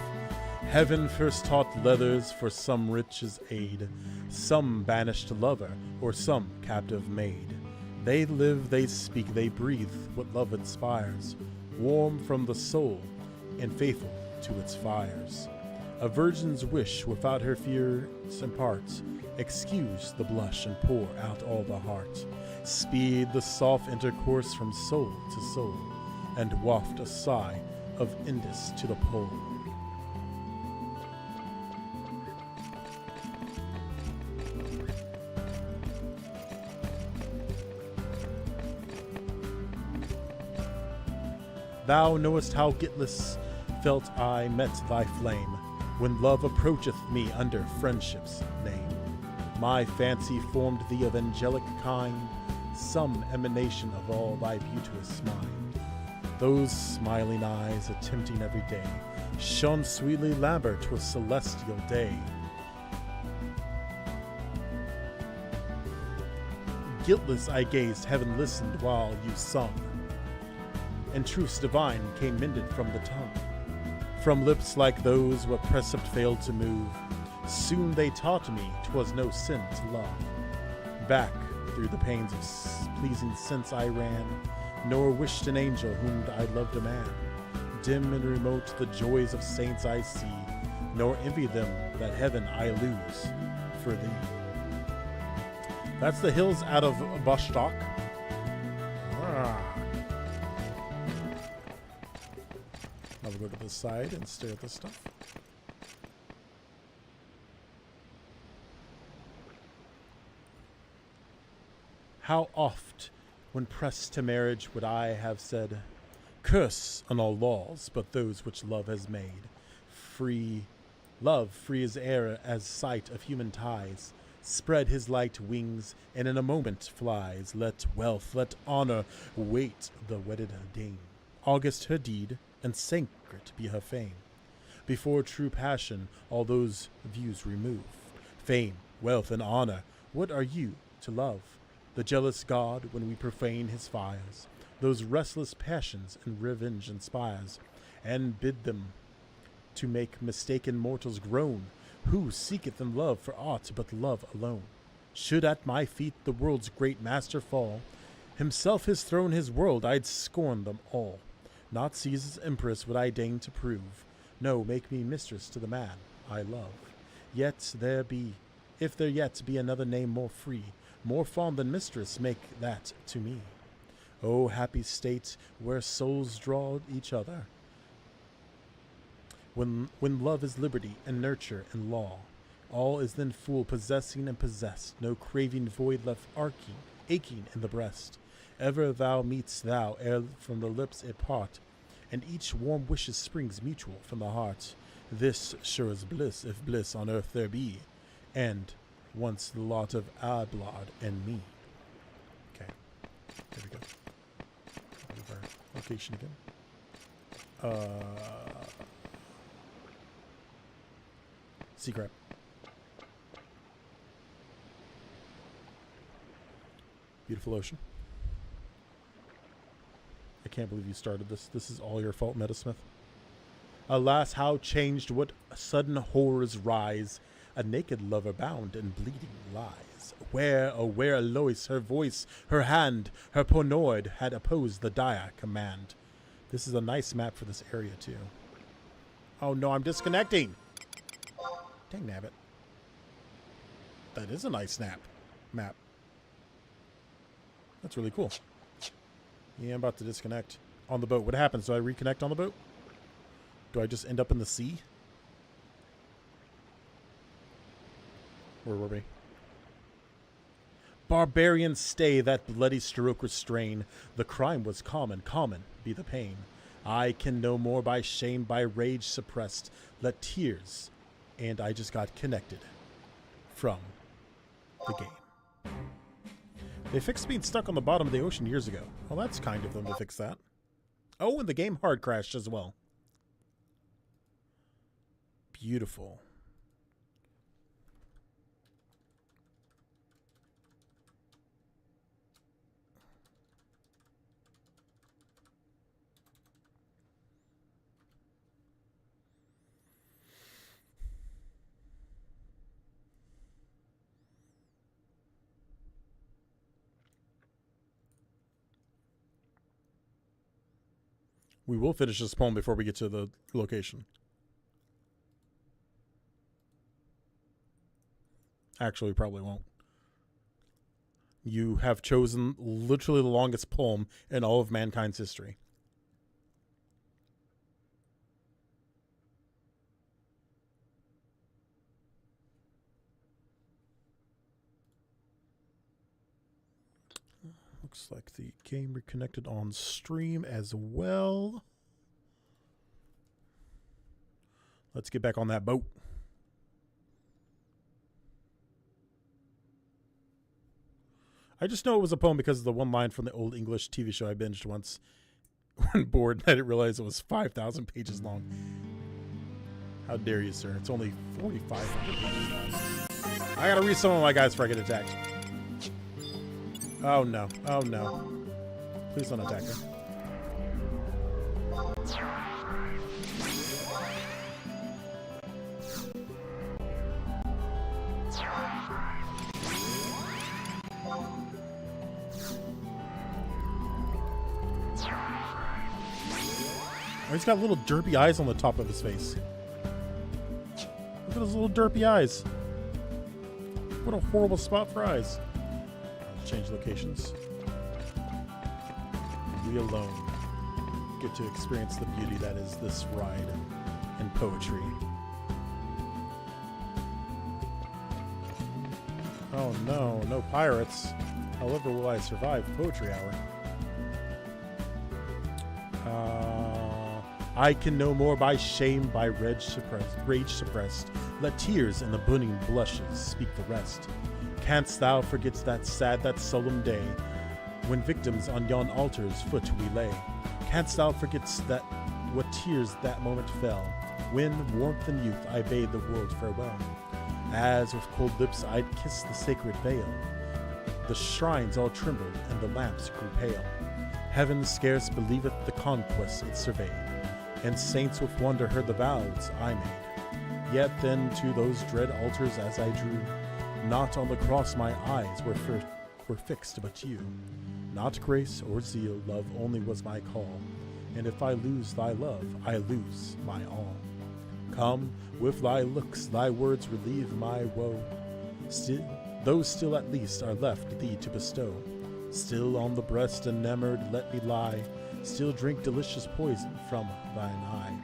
Heaven first taught leathers for some riches aid, some banished lover, or some captive maid. They live, they speak, they breathe what love inspires, warm from the soul and faithful to its fires. A virgin's wish without her fears imparts, excuse the blush and pour out all the heart. Speed the soft intercourse from soul to soul, and waft a sigh of Indus to the pole. Thou knowest how guiltless felt I met thy flame, when love approacheth me under friendship's name. My fancy formed thee of angelic kind, some emanation of all thy beauteous mind. Those smiling eyes, attempting every day, shone sweetly Lambert 'twas celestial day. Guiltless I gazed, heaven listened while you sung, and truths divine came mended from the tongue. From lips like those what precept failed to move, soon they taught me 'twas no sin to love. Back through the pains of pleasing sense I ran, nor wished an angel whom I loved a man. Dim and remote the joys of saints I see, nor envy them that heaven I lose for thee. That's the hills out of Bostock. Now we'll go to the side and stare at this stuff. How oft, when pressed to marriage, would I have said, curse on all laws but those which love has made. Love, free as air, as sight of human ties, spread his light wings, and in a moment flies. Let wealth, let honor wait the wedded dame. August her deed, and sacred be her fame. Before true passion, all those views remove. Fame, wealth, and honor, what are you to love? The jealous God, when we profane his fires, those restless passions and revenge inspires, and bid them to make mistaken mortals groan, who seeketh in love for aught but love alone. Should at my feet the world's great master fall, himself his throne, his world, I'd scorn them all. Not Caesar's empress would I deign to prove, no, make me mistress to the man I love. Yet there be, if there yet be another name more free, more fond than mistress, make that to me. O happy state, where souls draw each other, when love is liberty, and nurture, and law. All is then full, possessing and possessed, no craving void left aching in the breast. Ever thou meet'st thou, ere from the lips it part, and each warm wishes springs mutual from the heart. This sure is bliss, if bliss on earth there be, and once the lot of Ablad and me. Okay, there we go. Move our location again. Sea crab. Beautiful ocean. I can't believe you started this. This is all your fault, Metasmith. Alas, how changed, what sudden horrors rise. A naked lover bound and bleeding lies. Where, oh where Alois, her voice, her hand, her Ponord had opposed the dire command. This is a nice map for this area, too. Oh no, I'm disconnecting! Dang nabbit. That is a nice map. That's really cool. Yeah, I'm about to disconnect. On the boat. What happens? Do I reconnect on the boat? Do I just end up in the sea? Where were we? Barbarians stay, that bloody stroke restrain. The crime was common be the pain. I can no more by shame, by rage suppressed. Let tears, and I just got connected from the game. They fixed being stuck on the bottom of the ocean years ago. Well, that's kind of them to fix that. Oh, and the game hard crashed as well. Beautiful. We will finish this poem before we get to the location. Actually, we probably won't. You have chosen literally the longest poem in all of mankind's history. Looks like the game reconnected on stream as well. Let's get back on that boat. I just know it was a poem because of the one line from the old English TV show I binged once. When bored, I didn't realize it was 5,000 pages long. How dare you, sir? It's only 4,500 pages long. I gotta read some of my guys before I get attacked. Oh no. Oh no. Please don't attack her. Oh, he's got little derpy eyes on the top of his face. Look at those little derpy eyes. What a horrible spot for eyes. Change locations. We alone get to experience the beauty that is this ride and poetry. Oh no, no pirates. However will I survive Poetry Hour? I can no more by shame, by rage suppressed. Let tears and the burning blushes speak the rest. Canst thou forget that sad, that solemn day, when victims on yon altar's foot we lay? Canst thou forget that what tears that moment fell, when, warmth and youth, I bade the world farewell? As with cold lips I'd kiss the sacred veil, the shrines all trembled and the lamps grew pale. Heaven scarce believeth the conquest it surveyed, and saints with wonder heard the vows I made. Yet then to those dread altars as I drew, not on the cross my eyes were fixed but you. Not grace or zeal, love only was my call, and if I lose thy love, I lose my all. Come, with thy looks, thy words relieve my woe. Still, those still at least are left thee to bestow. Still on the breast enamored let me lie, still drink delicious poison from thine eye.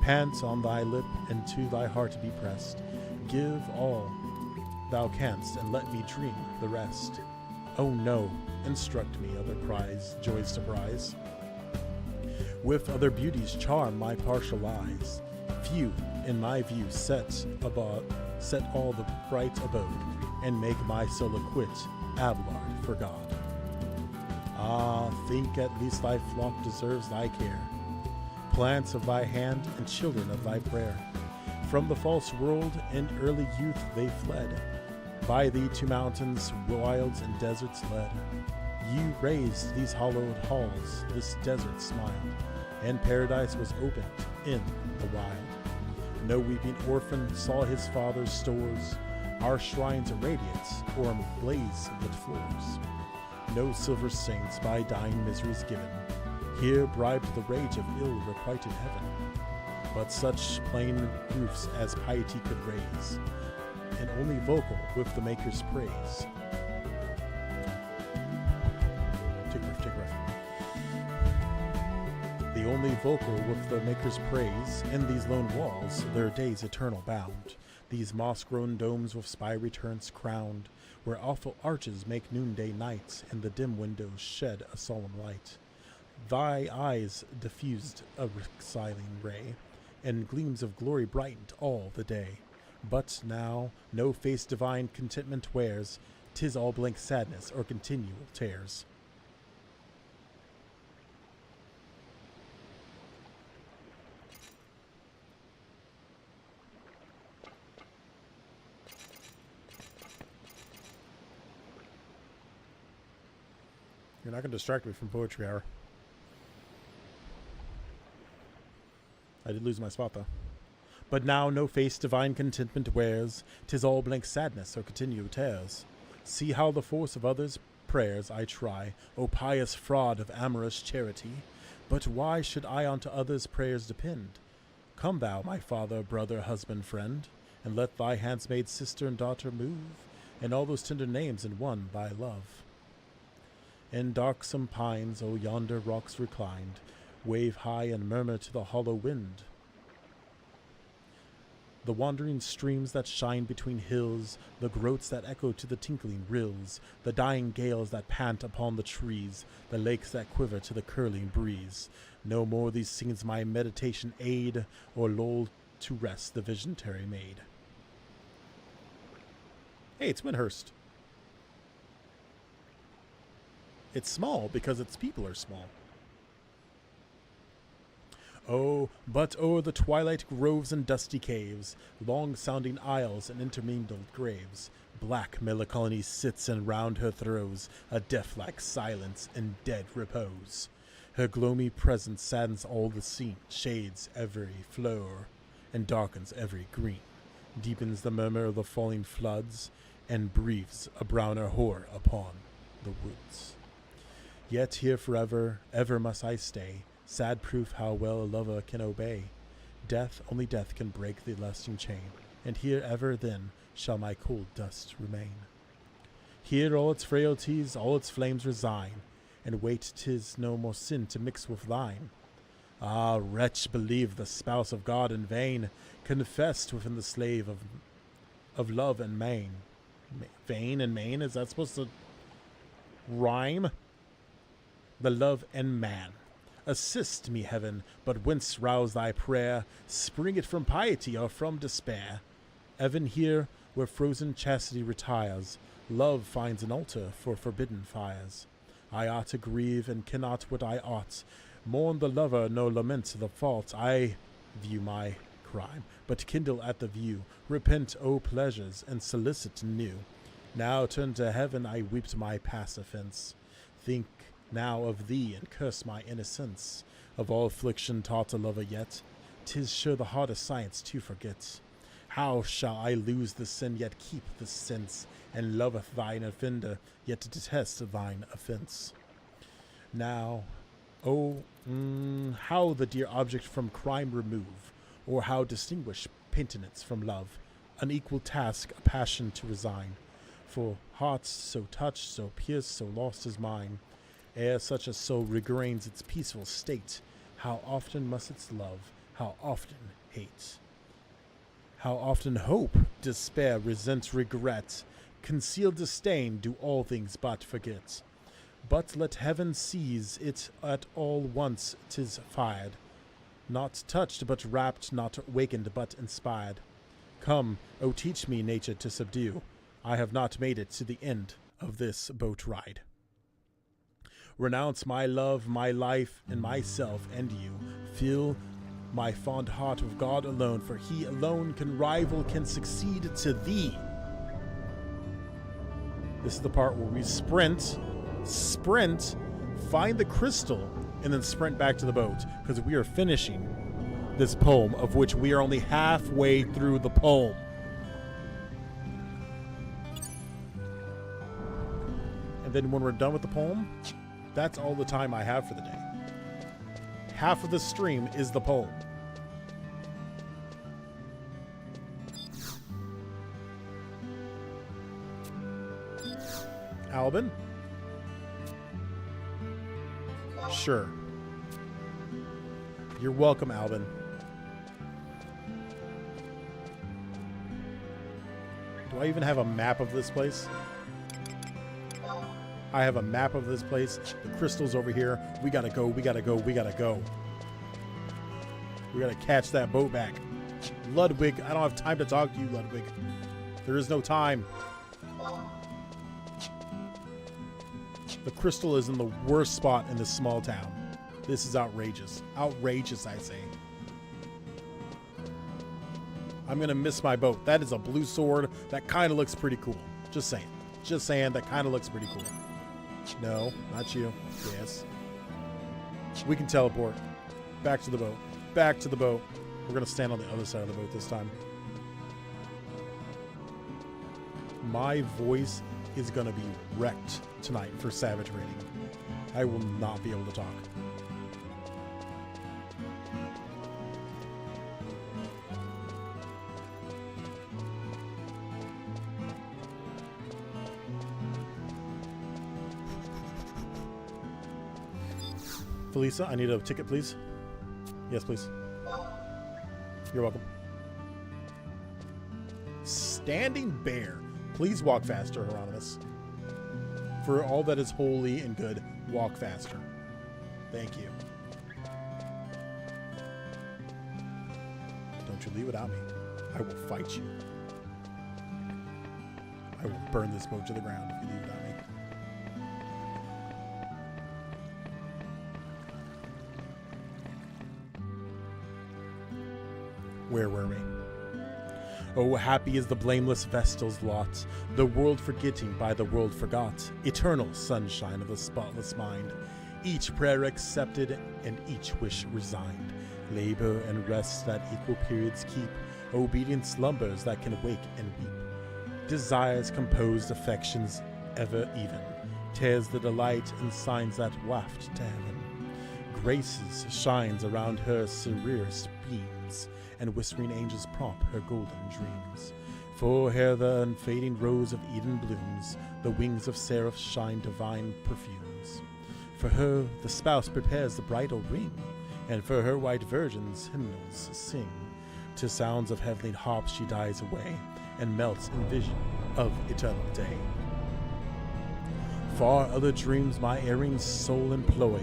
Pant on thy lip and to thy heart be pressed. Give all thou canst and let me dream the rest. Oh no, instruct me, other cries, joys to prize. With other beauties charm my partial eyes. Few, in my view, set all the bright abode, and make my soul acquit Abelard for God. Ah, think at least thy flock deserves thy care, plants of thy hand and children of thy prayer. From the false world in early youth they fled, by thee to mountains, wilds, and deserts led. You raised these hallowed halls, this desert smiled, and paradise was opened in the wild. No weeping orphan saw his father's stores, our shrines radiant or blaze lit floors. No silver saints by dying miseries given, here bribed the rage of ill-requited heaven. But such plain roofs as piety could raise, and only vocal with the Maker's praise. Take breath. The only vocal with the Maker's praise, in these lone walls, their days eternal bound. These moss-grown domes with spiry turrets crowned, where awful arches make noonday night, and the dim windows shed a solemn light. Thy eyes diffused a reconciling ray, and gleams of glory brightened all the day. But now no face divine contentment wears, 'tis all blank sadness or continual tears. You're not going to distract me from Poetry Hour. I did lose my spot, though. But now no face divine contentment wears, 'tis all blank sadness or continual tears. See how the force of others' prayers I try, O pious fraud of amorous charity. But why should I unto others' prayers depend? Come thou, my father, brother, husband, friend, and let thy handsmaid, sister, and daughter move, and all those tender names in one thy love. In darksome pines, O yonder rocks reclined, wave high and murmur to the hollow wind. The wandering streams that shine between hills, the groats that echo to the tinkling rills, the dying gales that pant upon the trees, the lakes that quiver to the curling breeze. No more these scenes my meditation aid, or lull to rest the visionary maid. Hey, it's Windhurst. It's small because its people are small. Oh, but o'er the twilight groves and dusty caves, long-sounding aisles and intermingled graves, black melancholy sits and round her throws a death-like silence and dead repose. Her gloomy presence saddens all the scene, shades every flower, and darkens every green, deepens the murmur of the falling floods, and breathes a browner horror upon the woods. Yet here forever, ever must I stay, sad proof how well a lover can obey. Death, only death can break the lasting chain, and here ever then shall my cold dust remain. Here all its frailties, all its flames resign, and wait 'tis no more sin to mix with thine. Ah, wretch, believe the spouse of God in vain, confessed within the slave of love and main. Vain and main, is that supposed to rhyme? The love and man. Assist me, heaven, but whence rouse thy prayer? Spring it from piety or from despair? Even here, where frozen chastity retires, love finds an altar for forbidden fires. I ought to grieve and cannot what I ought, mourn the lover nor lament the fault. I view my crime, but kindle at the view, repent, O pleasures, and solicit new. Now turn to heaven, I weep my past offense. Think now of thee, and curse my innocence. Of all affliction taught a lover yet, 'tis sure the hardest science to forget. How shall I lose the sin, yet keep the sense, and loveth thine offender, yet detest thine offense? Now, how the dear object from crime remove, or how distinguish penitence from love? Unequal task, a passion to resign, for hearts so touched, so pierced, so lost as mine. Ere such a soul regains its peaceful state, how often must its love, how often hate? How often hope, despair, resent, regret, concealed disdain do all things but forget. But let heaven seize it at all once 'tis fired. Not touched but rapt, not wakened but inspired. Come, O teach me nature to subdue. I have not made it to the end of this boat ride. Renounce my love, my life, and myself and you. Fill my fond heart with God alone, for he alone can rival, can succeed to thee. This is the part where we sprint, find the crystal, and then sprint back to the boat, because we are finishing this poem, of which we are only halfway through the poem. And then when we're done with the poem, that's all the time I have for the day. Half of the stream is the poem. Albin? Sure. You're welcome, Albin. Do I even have a map of this place? I have a map of this place. The crystal's over here. We gotta go, we gotta go, we gotta go. We gotta catch that boat back. Ludwig, I don't have time to talk to you, Ludwig. There is no time. The crystal is in the worst spot in this small town. This is outrageous. Outrageous, I say. I'm gonna miss my boat. That is a blue sword. That kind of looks pretty cool. Just saying. Just saying, that kind of looks pretty cool. No, not you. Yes. We can teleport. Back to the boat. Back to the boat. We're going to stand on the other side of the boat this time. My voice is going to be wrecked tonight for Savage Rating. I will not be able to talk. Felisa, I need a ticket, please. Yes, please. You're welcome. Standing Bear. Please walk faster, Hieronymus. For all that is holy and good, walk faster. Thank you. Don't you leave without me. I will fight you. I will burn this boat to the ground if you leave without me. Where were we? Oh, happy is the blameless Vestal's lot, the world forgetting by the world forgot, eternal sunshine of the spotless mind, each prayer accepted and each wish resigned, labor and rest that equal periods keep, obedient slumbers that can wake and weep, desires composed, affections ever even, tears the delight and signs that waft to heaven, graces shines around her severest beams, and whispering angels prompt her golden dreams. For here the unfading rose of Eden blooms, the wings of seraphs shine divine perfumes. For her the spouse prepares the bridal ring, and for her white virgins hymnals sing. To sounds of heavenly harps she dies away, and melts in vision of eternal day. Far other dreams my erring soul employ,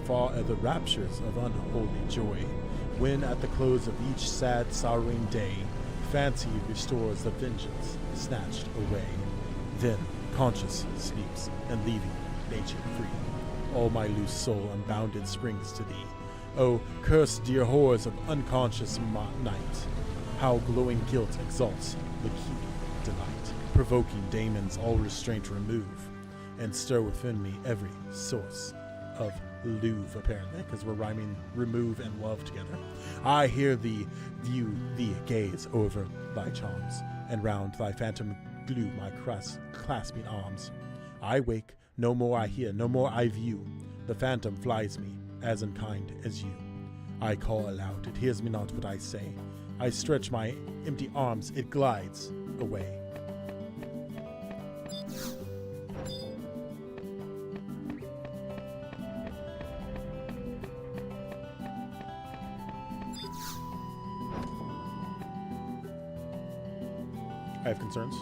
far other raptures of unholy joy, when at the close of each sad sorrowing day, fancy restores the vengeance snatched away. Then conscience sleeps, and leaving nature free, all my loose soul unbounded springs to thee. O cursed dear horrors of unconscious night, how glowing guilt exalts the keeping delight, provoking daemons all restraint remove, and stir within me every source of Louvre, apparently, because we're rhyming remove and love together. I hear thee, view thee, gaze over thy charms, and round thy phantom glue my clasping arms. I wake, no more I hear, no more I view. The phantom flies me, as unkind as you. I call aloud, it hears me not what I say. I stretch my empty arms, it glides away. I have concerns.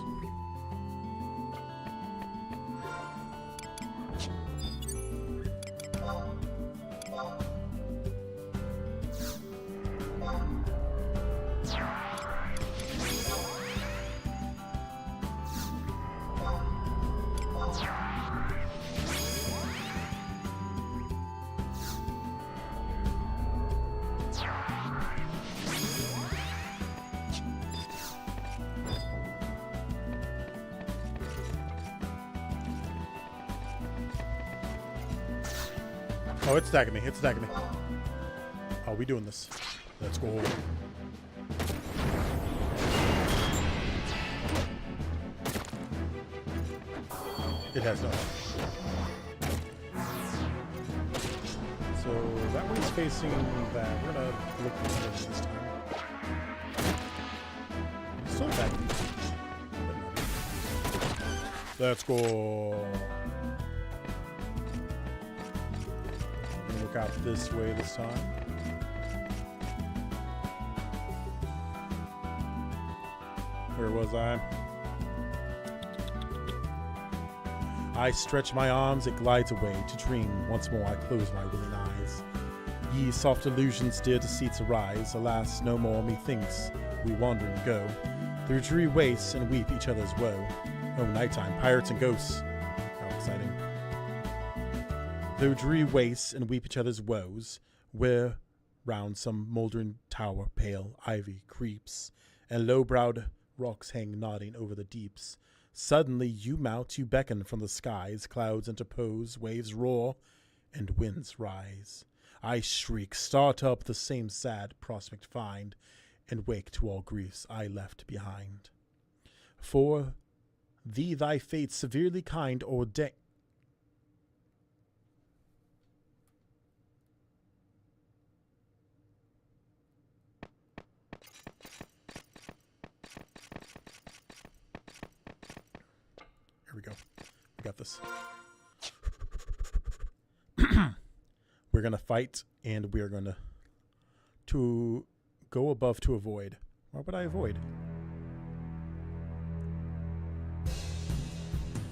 Oh, it's attacking me. It's attacking me. Oh, we doing this. Let's go. It has no health. So that one's facing that. We're gonna look at it this time. Still attacking. Let's go. Look out this way this time. Where was I? I stretch my arms, it glides away to dream. Once more I close my willing eyes. Ye soft illusions dear deceits arise. Alas, no more methinks we wander and go through dreary wastes and weep each other's woe. Oh, nighttime, pirates and ghosts. How exciting. Through dreary wastes and weep each other's woes, where round some mouldering tower pale ivy creeps, and low-browed rocks hang nodding over the deeps. Suddenly you mount, you beckon from the skies, clouds interpose, waves roar, and winds rise. I shriek, start up, the same sad prospect find, and wake to all griefs I left behind. For thee thy fate severely kind ordain. Here we go. We got this. We're going to fight, and we are going to go above to avoid. What would I avoid?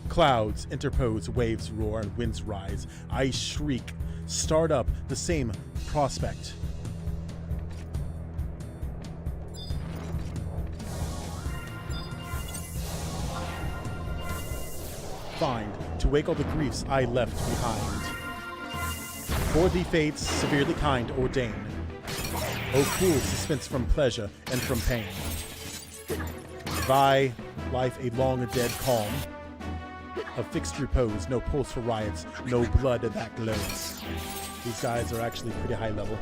Clouds interpose, waves roar, and winds rise. I shriek, start up, the same prospect. Find to wake all the griefs I left behind. For thee fates severely kind ordain. O cruel suspense from pleasure and from pain. Thy life a long dead calm, of fixed repose, no pulse for riots, no blood that glows. These guys are actually pretty high level.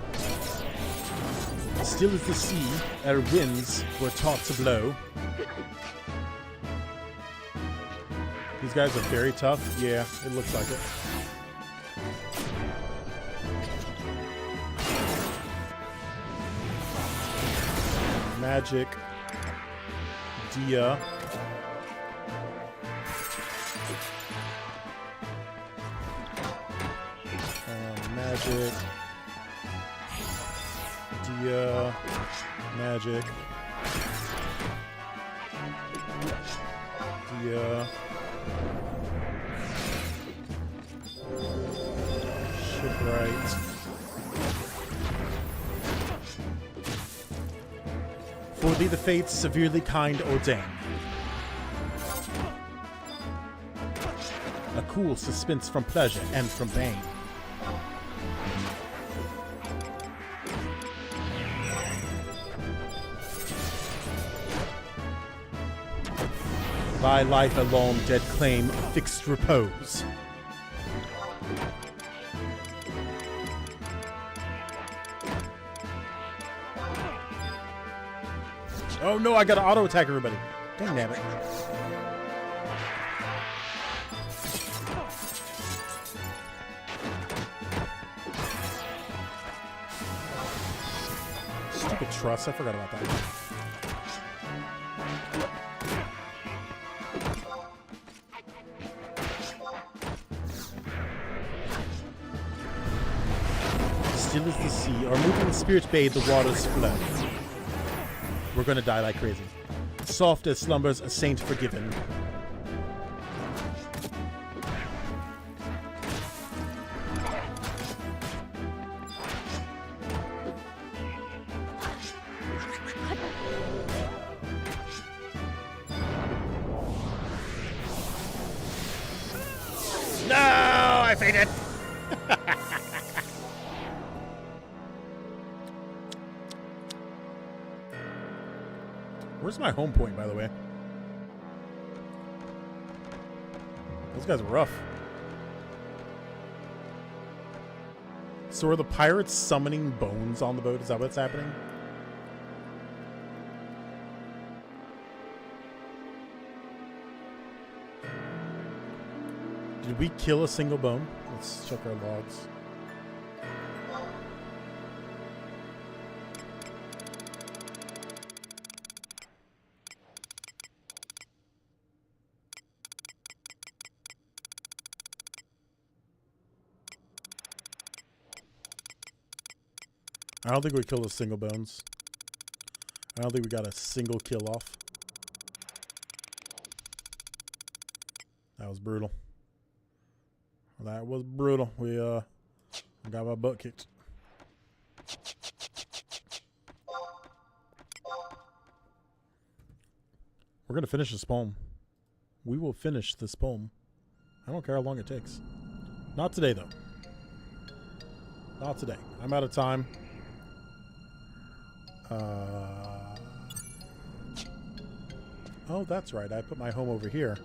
Still as the sea, ere winds were taught to blow. These guys are very tough. Yeah, it looks like it. Magic. Dia. Magic. Dia. Magic. Dia. Shipwright. For thee the fates severely kind ordain. A cool suspense from pleasure and from pain. Thy life a long dead claim, fixed repose. Oh no, I gotta auto attack everybody. Dang damn it. Stupid truss, I forgot about that. Still as the sea, our moving spirits bathe, the waters flow. We're gonna die like crazy. Soft as slumbers, a saint forgiven. No, I fainted. Where's my home point, by the way? Those guys are rough. So are the pirates summoning bones on the boat? Is that what's happening? Did we kill a single bone? Let's check our logs. I don't think we killed a single bones. I don't think we got a single kill off. That was brutal. That was brutal. We got my butt kicked. We're gonna finish this poem. We will finish this poem. I don't care how long it takes. Not today though. Not today. I'm out of time. Oh, that's right. I put my home over here.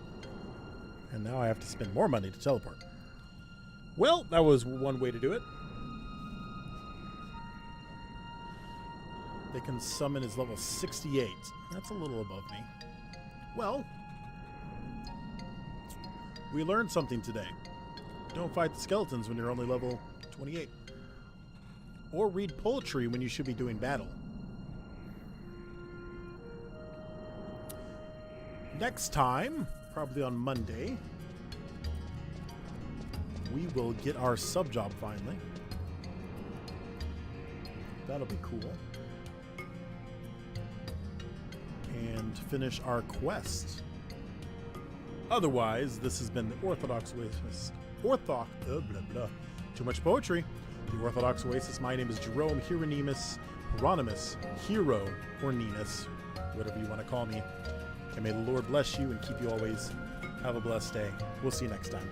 And now I have to spend more money to teleport. Well, that was one way to do it. They can summon is level 68. That's a little above me. Well, we learned something today. Don't fight the skeletons when you're only level 28. Or read poetry when you should be doing battle. Next time, probably on Monday, we will get our sub job finally. That'll be cool. And finish our quest. Otherwise, this has been the Orthodox Oasis. Too much poetry. The Orthodox Oasis. My name is Jerome Hieronymus, Hero, or Ninus, whatever you want to call me. And may the Lord bless you and keep you always. Have a blessed day. We'll see you next time.